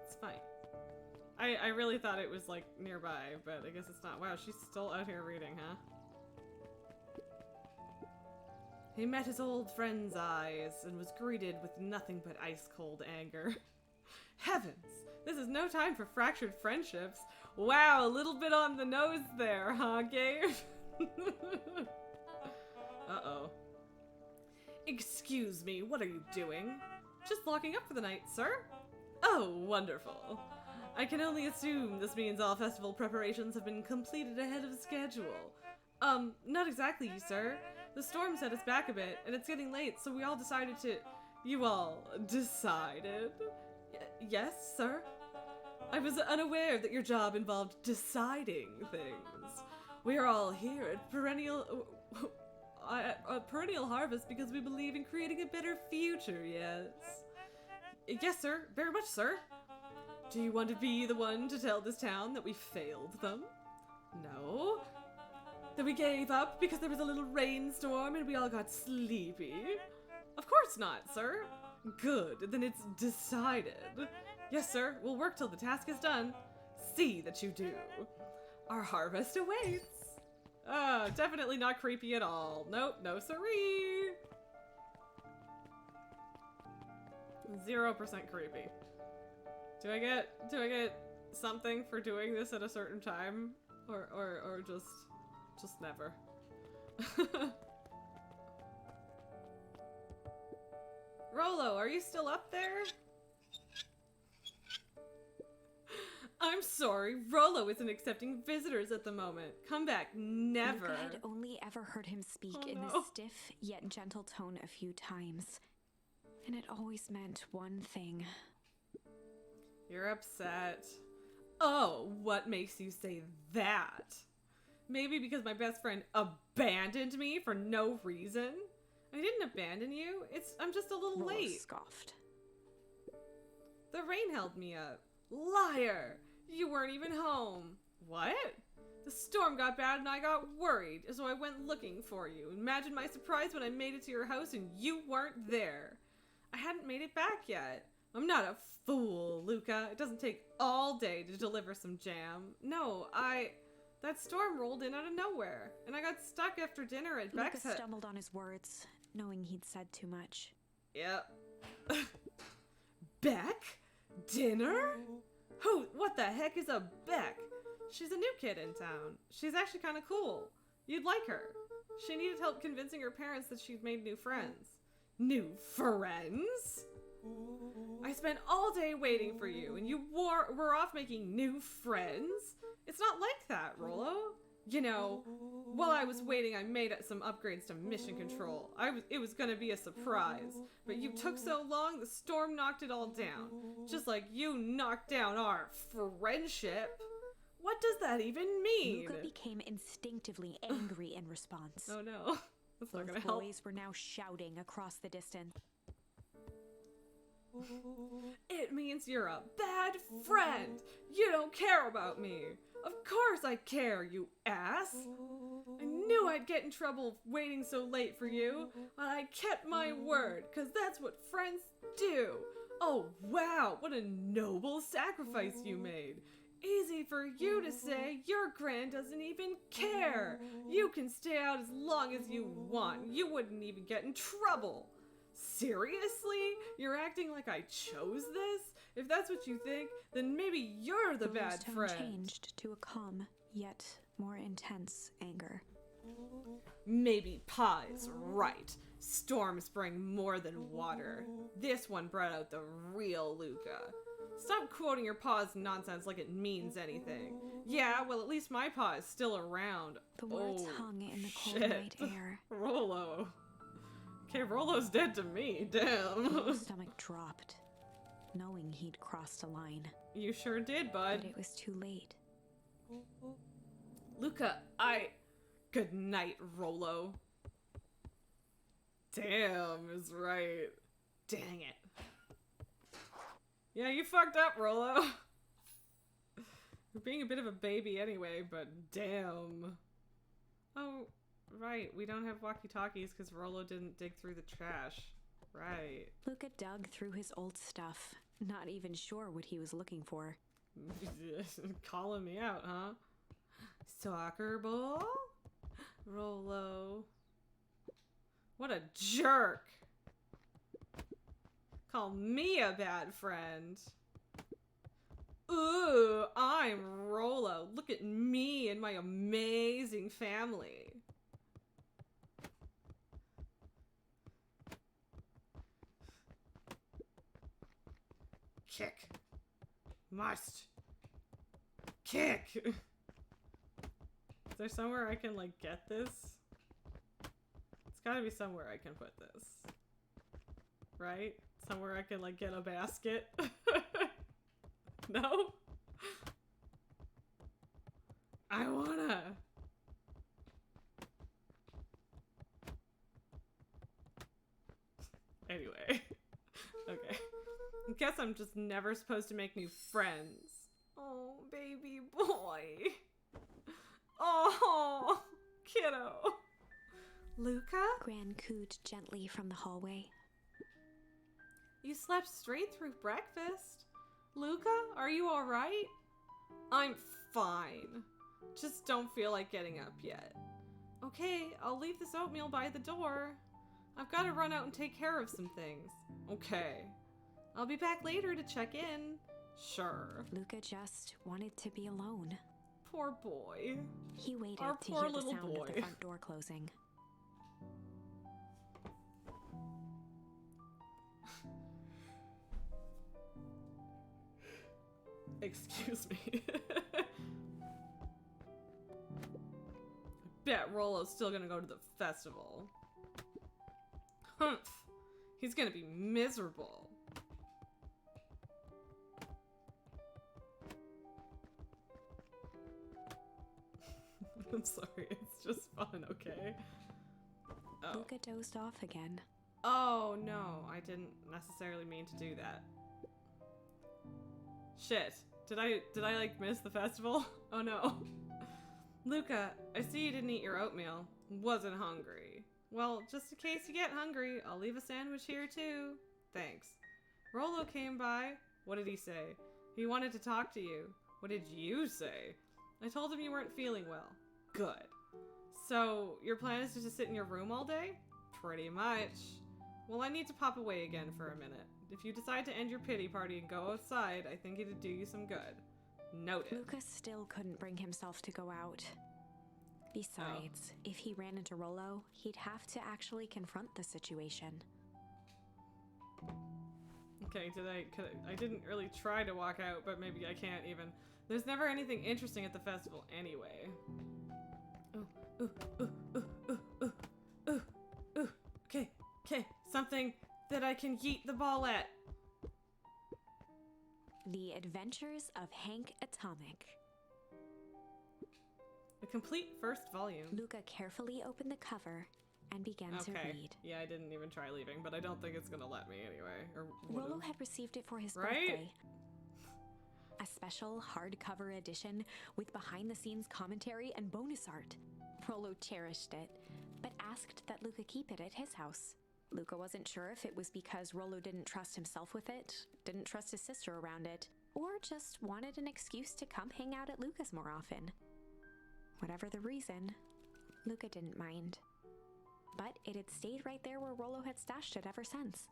It's fine. I really thought it was, like, nearby, but I guess it's not. Wow, she's still out here reading, huh? He met his old friend's eyes and was greeted with nothing but ice-cold anger. Heavens! This is no time for fractured friendships. Wow, a little bit on the nose there, huh, Gabe? Uh-oh. Excuse me, what are you doing? Just locking up for the night, sir. Oh, wonderful. I can only assume this means all festival preparations have been completed ahead of schedule. Not exactly, sir. The storm set us back a bit, and it's getting late, so we all decided to... You all decided? Yes, sir? I was unaware that your job involved deciding things. We are all here at Perennial Harvest because we believe in creating a better future, yes? Yes, sir. Very much, sir. Do you want to be the one to tell this town that we failed them? No? That we gave up because there was a little rainstorm and we all got sleepy? Of course not, sir. Good, then it's decided. Yes, sir, we'll work till the task is done. See that you do. Our harvest awaits. Definitely not creepy at all. Nope, no siree. 0% creepy. Do I get something for doing this at a certain time? Or just never? Rollo, are you still up there? I'm sorry, Rollo isn't accepting visitors at the moment. Come back, never. Luca had only ever heard him speak Oh, in no. this stiff yet gentle tone a few times. And it always meant one thing. You're upset. Oh, what makes you say that? Maybe because my best friend abandoned me for no reason? I didn't abandon you. I'm just a little Rollo late. scoffed. The rain held me up. Liar! You weren't even home. What? The storm got bad and I got worried, so I went looking for you. Imagine my surprise when I made it to your house and you weren't there. I hadn't made it back yet. I'm not a fool, Luca. It doesn't take all day to deliver some jam. No, that storm rolled in out of nowhere, and I got stuck after dinner at Luca Beck's house. stumbled on his words, knowing he'd said too much. Yep. Beck? Dinner? What the heck is a Beck? She's a new kid in town. She's actually kind of cool. You'd like her. She needed help convincing her parents that she'd made new friends. New friends? I spent all day waiting for you, and you were off making new friends? It's not like that, Rollo. You know, while I was waiting, I made some upgrades to mission control. It was gonna be a surprise, but you took so long, the storm knocked it all down. Just like you knocked down our friendship. What does that even mean? Luca became instinctively angry in response. Oh no, that's not gonna Both help. boys were now shouting across the distance. It means you're a bad friend. You don't care about me. Of course I care, you ass. I knew I'd get in trouble waiting so late for you, but I kept my word, because that's what friends do. Oh, wow, what a noble sacrifice you made. Easy for you to say. Your grand doesn't even care. You can stay out as long as you want. You wouldn't even get in trouble. Seriously? You're acting like I chose this? If that's what you think, then maybe you're the Rollo's bad tone friend. changed to a calm, yet more intense anger. Maybe Pa is right. Storms bring more than water. This one brought out the real Luca. Stop quoting your Pa's nonsense like it means anything. Yeah, well, at least my Pa is still around. The words Oh, hung in the cold shit. night air. Rollo. Okay, Rollo's dead to me. Damn. Rollo's stomach dropped, knowing he'd crossed a line. You sure did, bud. But it was too late. Luca, Good night, Rollo. Damn is right. Dang it. Yeah, you fucked up, Rollo. You're being a bit of a baby anyway, but damn. Oh, right. We don't have walkie-talkies because Rollo didn't dig through the trash. Right. Luca dug through his old stuff, not even sure what he was looking for. Calling me out, huh? Soccer ball? Rollo. What a jerk. Call me a bad friend. Ooh, I'm Rollo. Look at me and my amazing family. Kick. Must. Kick. Is there somewhere I can, like, get this? It's gotta be somewhere I can put this. Right? Somewhere I can, like, get a basket? No? I wanna. Anyway. Okay. I guess I'm just never supposed to make new friends. Oh, baby boy. Oh, kiddo. Luca? Gran cooed gently from the hallway. You slept straight through breakfast. Luca, are you alright? I'm fine. Just don't feel like getting up yet. Okay, I'll leave this oatmeal by the door. I've got to run out and take care of some things. Okay. I'll be back later to check in. Sure. Luca just wanted to be alone. Poor boy. He waited Our to poor hear the little sound of boy. the front door closing. Excuse me. I bet Rollo's still gonna go to the festival. Humph. He's gonna be miserable. I'm sorry, it's just fun, okay? Oh. Luca dozed off again. Oh no, I didn't necessarily mean to do that. Shit. Did I like miss the festival? Oh no. Luca, I see you didn't eat your oatmeal. Wasn't hungry. Well, just in case you get hungry, I'll leave a sandwich here too. Thanks. Rollo came by. What did he say? He wanted to talk to you. What did you say? I told him you weren't feeling well. Good. So, your plan is just to sit in your room all day? Pretty much. Well, I need to pop away again for a minute. If you decide to end your pity party and go outside, I think it'd do you some good. Noted. Luca still couldn't bring himself to go out. Besides, if he ran into Rollo, he'd have to actually confront the situation. Okay, I didn't really try to walk out, but maybe I can't even. There's never anything interesting at the festival anyway. Ooh. Okay. Something that I can yeet the ball at. The Adventures of Hank Atomic. The complete first volume. Luca carefully opened the cover and began to read. Yeah, I didn't even try leaving, but I don't think it's gonna let me anyway. Or Rollo had received it for his Right? birthday. A special hardcover edition with behind-the-scenes commentary and bonus art. Rollo cherished it, but asked that Luca keep it at his house. Luca wasn't sure if it was because Rollo didn't trust himself with it, didn't trust his sister around it, or just wanted an excuse to come hang out at Luca's more often. Whatever the reason, Luca didn't mind. But it had stayed right there where Rollo had stashed it ever since.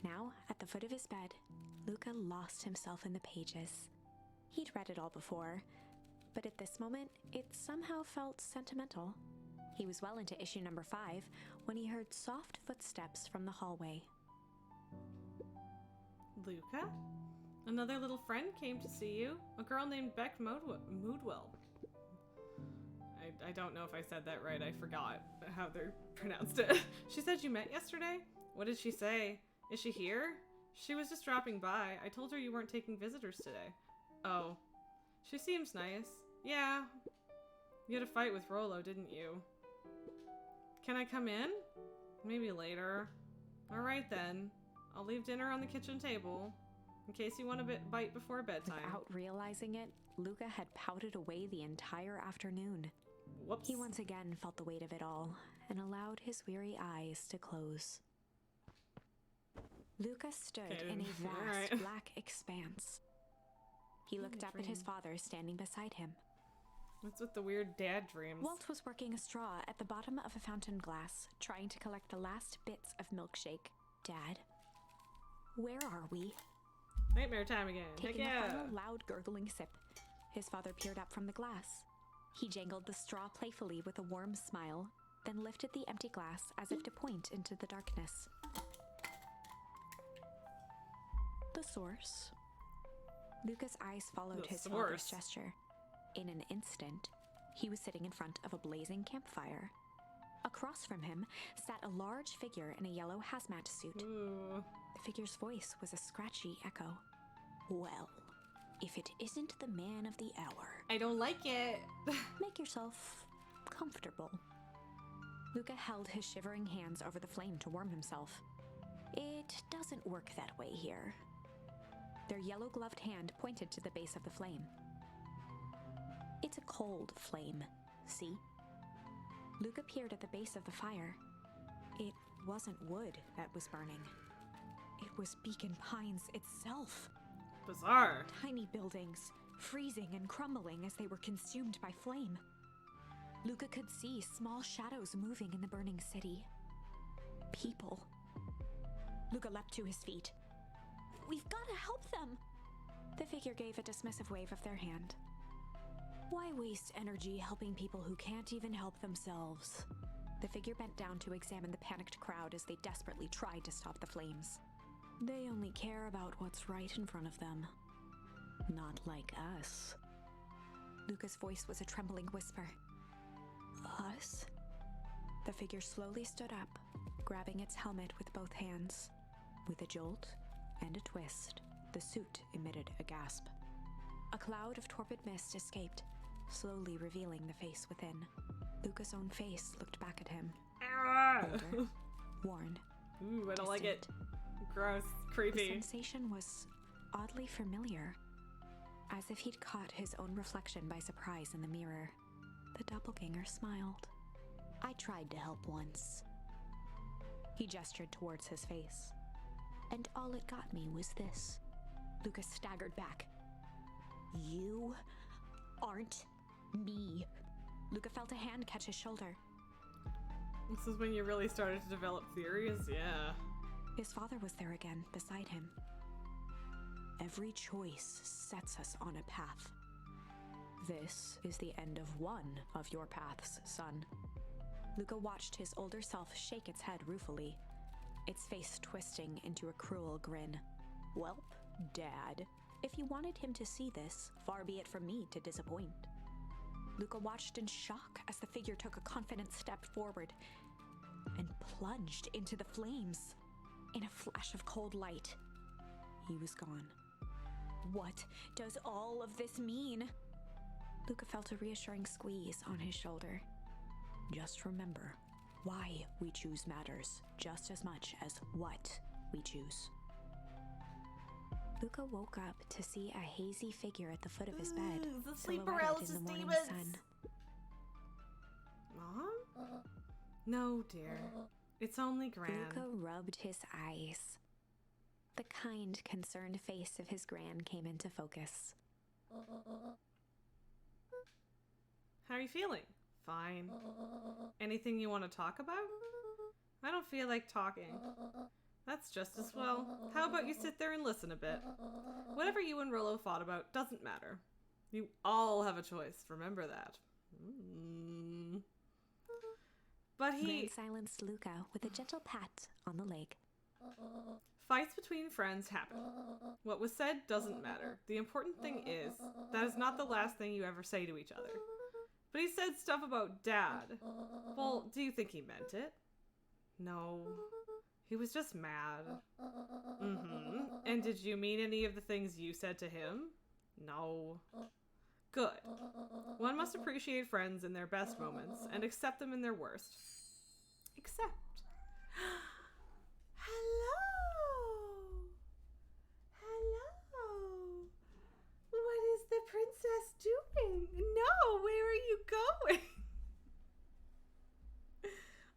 Now, at the foot of his bed, Luca lost himself in the pages. He'd read it all before, but at this moment, it somehow felt sentimental. He was well into issue number 5 when he heard soft footsteps from the hallway. Luca? Another little friend came to see you. A girl named Beck Moodwell. I don't know if I said that right. I forgot how they're pronounced it. She said you met yesterday? What did she say? Is she here? She was just dropping by. I told her you weren't taking visitors today. Oh. She seems nice. Yeah. You had a fight with Rollo, didn't you? Can I come in? Maybe later. Alright then. I'll leave dinner on the kitchen table, in case you want a bite before bedtime. Without realizing it, Luca had pouted away the entire afternoon. Whoops. He once again felt the weight of it all, and allowed his weary eyes to close. Luca stood in a vast black expanse. He looked up at his father standing beside him. What's with the weird dad dreams? Walt was working a straw at the bottom of a fountain glass, trying to collect the last bits of milkshake. Dad, where are we? Nightmare time again. Taking Heck yeah. a final loud gurgling sip, his father peered up from the glass. He jangled the straw playfully with a warm smile, then lifted the empty glass as if to point into the darkness. The source. Luca's eyes followed his father's gesture. In an instant, he was sitting in front of a blazing campfire. Across from him sat a large figure in a yellow hazmat suit. Ooh. The figure's voice was a scratchy echo. Well, if it isn't the man of the hour. I don't like it. Make yourself comfortable. Luca held his shivering hands over the flame to warm himself. It doesn't work that way here. Their yellow-gloved hand pointed to the base of the flame. It's a cold flame, see? Luca peered at the base of the fire. It wasn't wood that was burning. It was Beacon Pines itself. Bizarre. Tiny buildings, freezing and crumbling as they were consumed by flame. Luca could see small shadows moving in the burning city. People. Luca leapt to his feet. We've got to help them! The figure gave a dismissive wave of their hand. Why waste energy helping people who can't even help themselves? The figure bent down to examine the panicked crowd as they desperately tried to stop the flames. They only care about what's right in front of them. Not like us. Luca's voice was a trembling whisper. Us? The figure slowly stood up, grabbing its helmet with both hands. With a jolt and a twist, the suit emitted a gasp. A cloud of torpid mist escaped, slowly revealing the face within. Luca's own face looked back at him. Older, worn. Ooh, I don't like it. distant. Gross. The Creepy. sensation was oddly familiar, as if he'd caught his own reflection by surprise in the mirror. The doppelganger smiled. I tried to help once. He gestured towards his face. And all it got me was this. Lucas staggered back. You aren't me. Luca felt a hand catch his shoulder. This is when you really started to develop theories? Yeah. His father was there again, beside him. Every choice sets us on a path. This is the end of one of your paths, son. Luca watched his older self shake its head ruefully, its face twisting into a cruel grin. Welp, Dad, if you wanted him to see this, far be it from me to disappoint. Luca watched in shock as the figure took a confident step forward and plunged into the flames. In a flash of cold light, he was gone. What does all of this mean? Luca felt a reassuring squeeze on his shoulder. Just remember, why we choose matters just as much as what we choose. Luca woke up to see a hazy figure at the foot of his bed, The sleep silhouetted paralysis in the morning demons. sun. Mom? No, dear. It's only Gran. Luca rubbed his eyes. The kind, concerned face of his Gran came into focus. How are you feeling? Fine. Anything you want to talk about? I don't feel like talking. That's just as well. How about you sit there and listen a bit? Whatever you and Rollo fought about doesn't matter. You all have a choice. Remember that. But he... Gran silenced Luca with a gentle pat on the leg. Fights between friends happen. What was said doesn't matter. The important thing is, that is not the last thing you ever say to each other. But he said stuff about Dad. Well, do you think he meant it? No. He was just mad. And did you mean any of the things you said to him? No. Good. One must appreciate friends in their best moments and accept them in their worst. Accept. Hello. Hello. What is the princess doing? No, where are you going?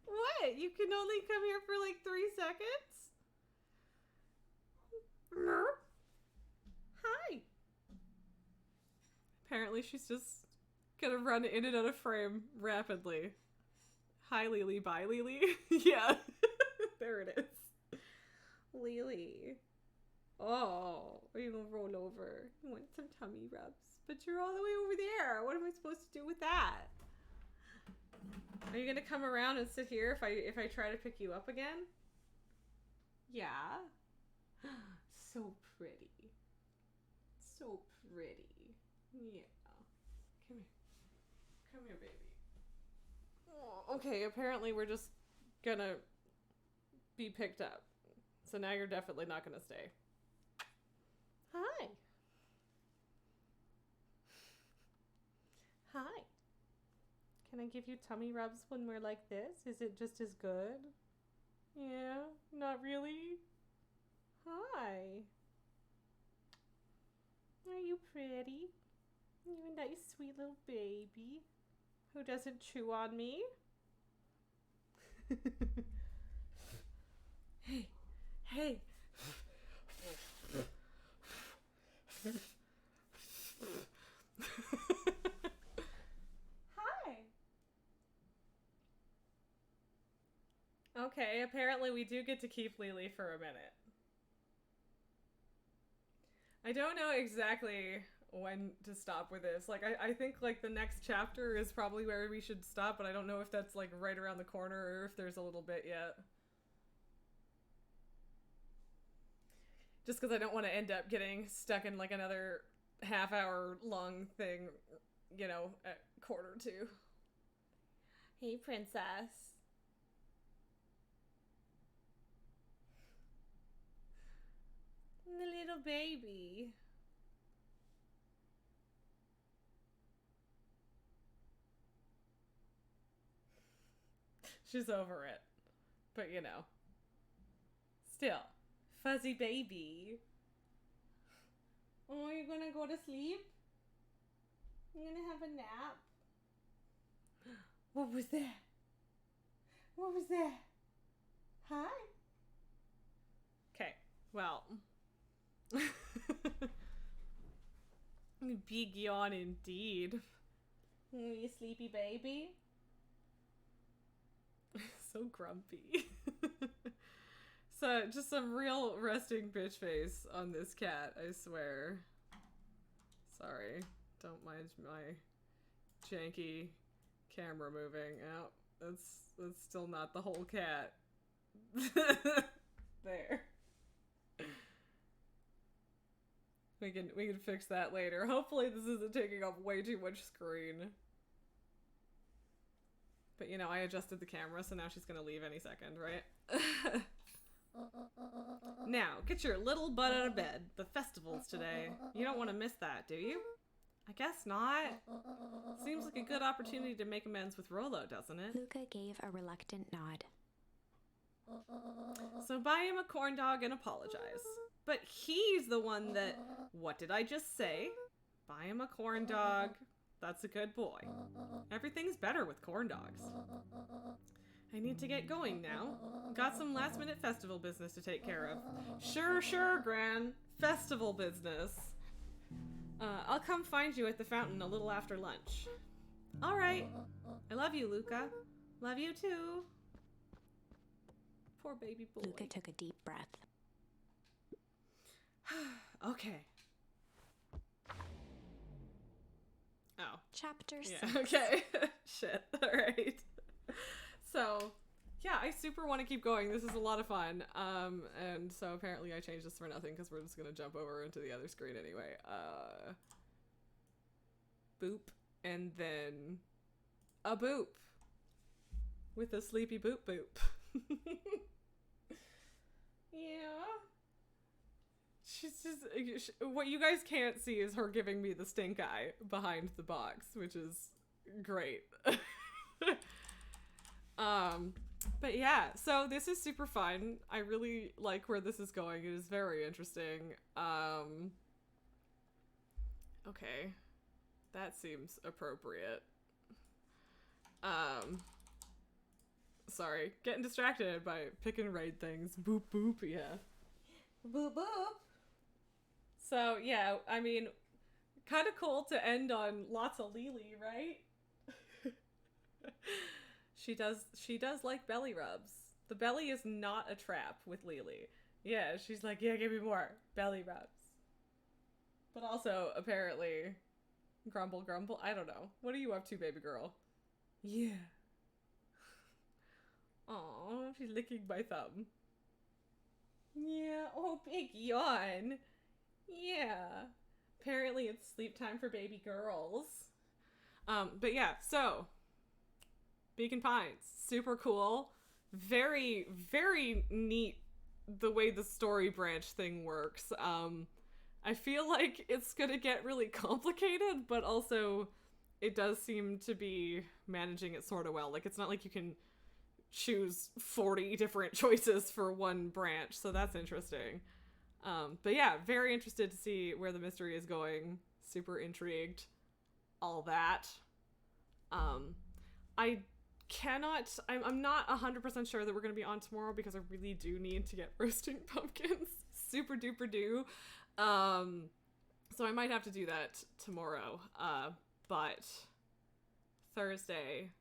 What? You can only come here for like 3 seconds? Hi. Apparently she's just gonna run in and out of frame rapidly. Hi, Lily. Bye, Lily. Yeah. There it is. Lily. Oh, are you gonna roll over? You want some tummy rubs? But you're all the way over there. What am I supposed to do with that? Are you gonna come around and sit here if I try to pick you up again? Yeah. So pretty. So pretty. Yeah. Come here. Come here, baby. Oh, okay, apparently we're just gonna be picked up. So now you're definitely not gonna stay. Hi. Hi. Can I give you tummy rubs when we're like this? Is it just as good? Yeah, not really? Hi. Are you pretty? You're a nice, sweet little baby who doesn't chew on me. Hey, hey. Hi. Okay, apparently we do get to keep Lily for a minute. I don't know exactly when to stop with this. Like, I think, like, the next chapter is probably where we should stop, but I don't know if that's, like, right around the corner or if there's a little bit yet. Just because I don't want to end up getting stuck in, like, another half-hour long thing, you know, at 1:45. Hey, princess. little baby. She's over it. But you know. Still. Fuzzy baby. Oh, you're gonna go to sleep? You're gonna have a nap? What was that? What was that? Hi? Okay, well. Big yawn indeed. Oh, you sleepy baby? So grumpy. So, just some real resting bitch face on this cat, I swear. Sorry. Don't mind my janky camera moving. Oh, that's still not the whole cat. There. We can fix that later. Hopefully this isn't taking up way too much screen. But you know, I adjusted the camera, so now she's gonna leave any second, right? Now, get your little butt out of bed. The festival's today. You don't want to miss that, do you? I guess not. Seems like a good opportunity to make amends with Rolo, doesn't it? Luca gave a reluctant nod. So buy him a corn dog and apologize. But he's the one that... What did I just say? Buy him a corn dog. That's a good boy. Everything's better with corn dogs. I need to get going now. Got some last-minute festival business to take care of. Sure, Gran. Festival business. I'll come find you at the fountain a little after lunch. Alright. I love you, Luca. Love you too. Poor baby boy. Luca took a deep breath. Okay. Oh. Chapter 6. Yeah, okay. Shit. Alright. So, yeah, I super want to keep going. This is a lot of fun. And so apparently I changed this for nothing because we're just going to jump over into the other screen anyway. Boop. And then a boop. With a sleepy boop boop. Yeah. She's just... What you guys can't see is her giving me the stink eye behind the box, which is great. But yeah, so this is super fun. I really like where this is going. It is very interesting. Okay. That seems appropriate. Sorry. Getting distracted by pick and raid things. Boop boop, yeah. Boop boop. So, yeah, I mean, kind of cool to end on lots of Lily, right? She does like belly rubs. The belly is not a trap with Lily. Yeah, she's like, yeah, give me more belly rubs. But also, apparently, grumble. I don't know. What are you up to, baby girl? Yeah. Aw, she's licking my thumb. Yeah, oh, big yawn. Yeah. Apparently it's sleep time for baby girls. But yeah, so... Beacon Pines, super cool. Very, very neat the way the story branch thing works. I feel like it's gonna get really complicated, but also it does seem to be managing it sort of well. Like, it's not like you can choose 40 different choices for one branch, so that's interesting. But yeah, very interested to see where the mystery is going. Super intrigued. All that. I'm not 100% sure that we're going to be on tomorrow because I really do need to get roasting pumpkins. Super duper do. So I might have to do that tomorrow. But Thursday,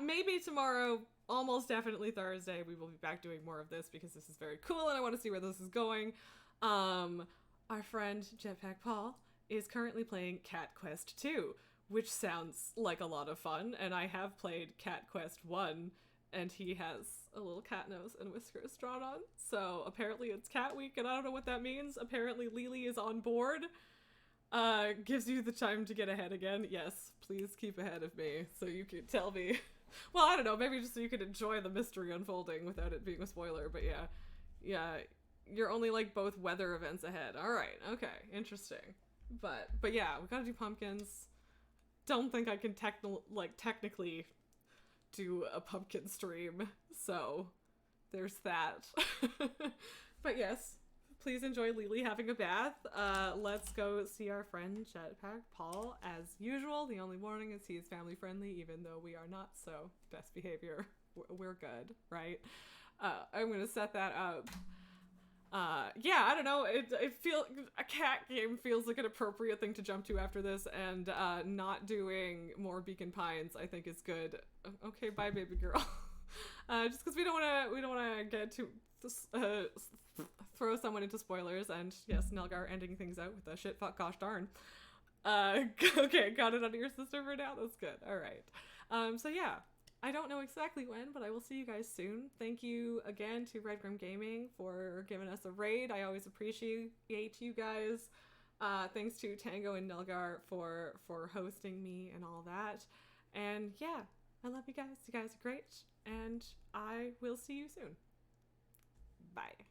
maybe tomorrow, almost definitely Thursday, we will be back doing more of this because this is very cool and I want to see where this is going. Our friend Jetpack Paul is currently playing Cat Quest 2. Which sounds like a lot of fun, and I have played Cat Quest 1, and he has a little cat nose and whiskers drawn on, so apparently it's Cat Week, and I don't know what that means. Apparently Lily is on board. Gives you the time to get ahead again. Yes, please keep ahead of me, so you can tell me. Well, I don't know, maybe just so you can enjoy the mystery unfolding without it being a spoiler, but yeah. you're only like both weather events ahead. All right, okay, interesting. But yeah, we gotta do pumpkins. Don't think I can technically do a pumpkin stream, so there's that. But yes, please enjoy Lily having a bath. Let's go see our friend Jetpack Paul as usual. The only warning is he is family friendly, even though we are not, so best behavior. We're good, right? I'm gonna set that up. Yeah, I don't know. It feel a cat game feels like an appropriate thing to jump to after this, and not doing more Beacon Pines I think is good. Okay, bye, baby girl. Just because we don't want to get too throw someone into spoilers, and yes, Nelgar ending things out with a shit fuck gosh darn. Okay, got it out of your system for now. That's good. All right. So yeah. I don't know exactly when, but I will see you guys soon. Thank you again to Red Grim Gaming for giving us a raid. I always appreciate you guys. Thanks to Tango and Nelgar for hosting me and all that. And yeah, I love you guys. You guys are great. And I will see you soon. Bye.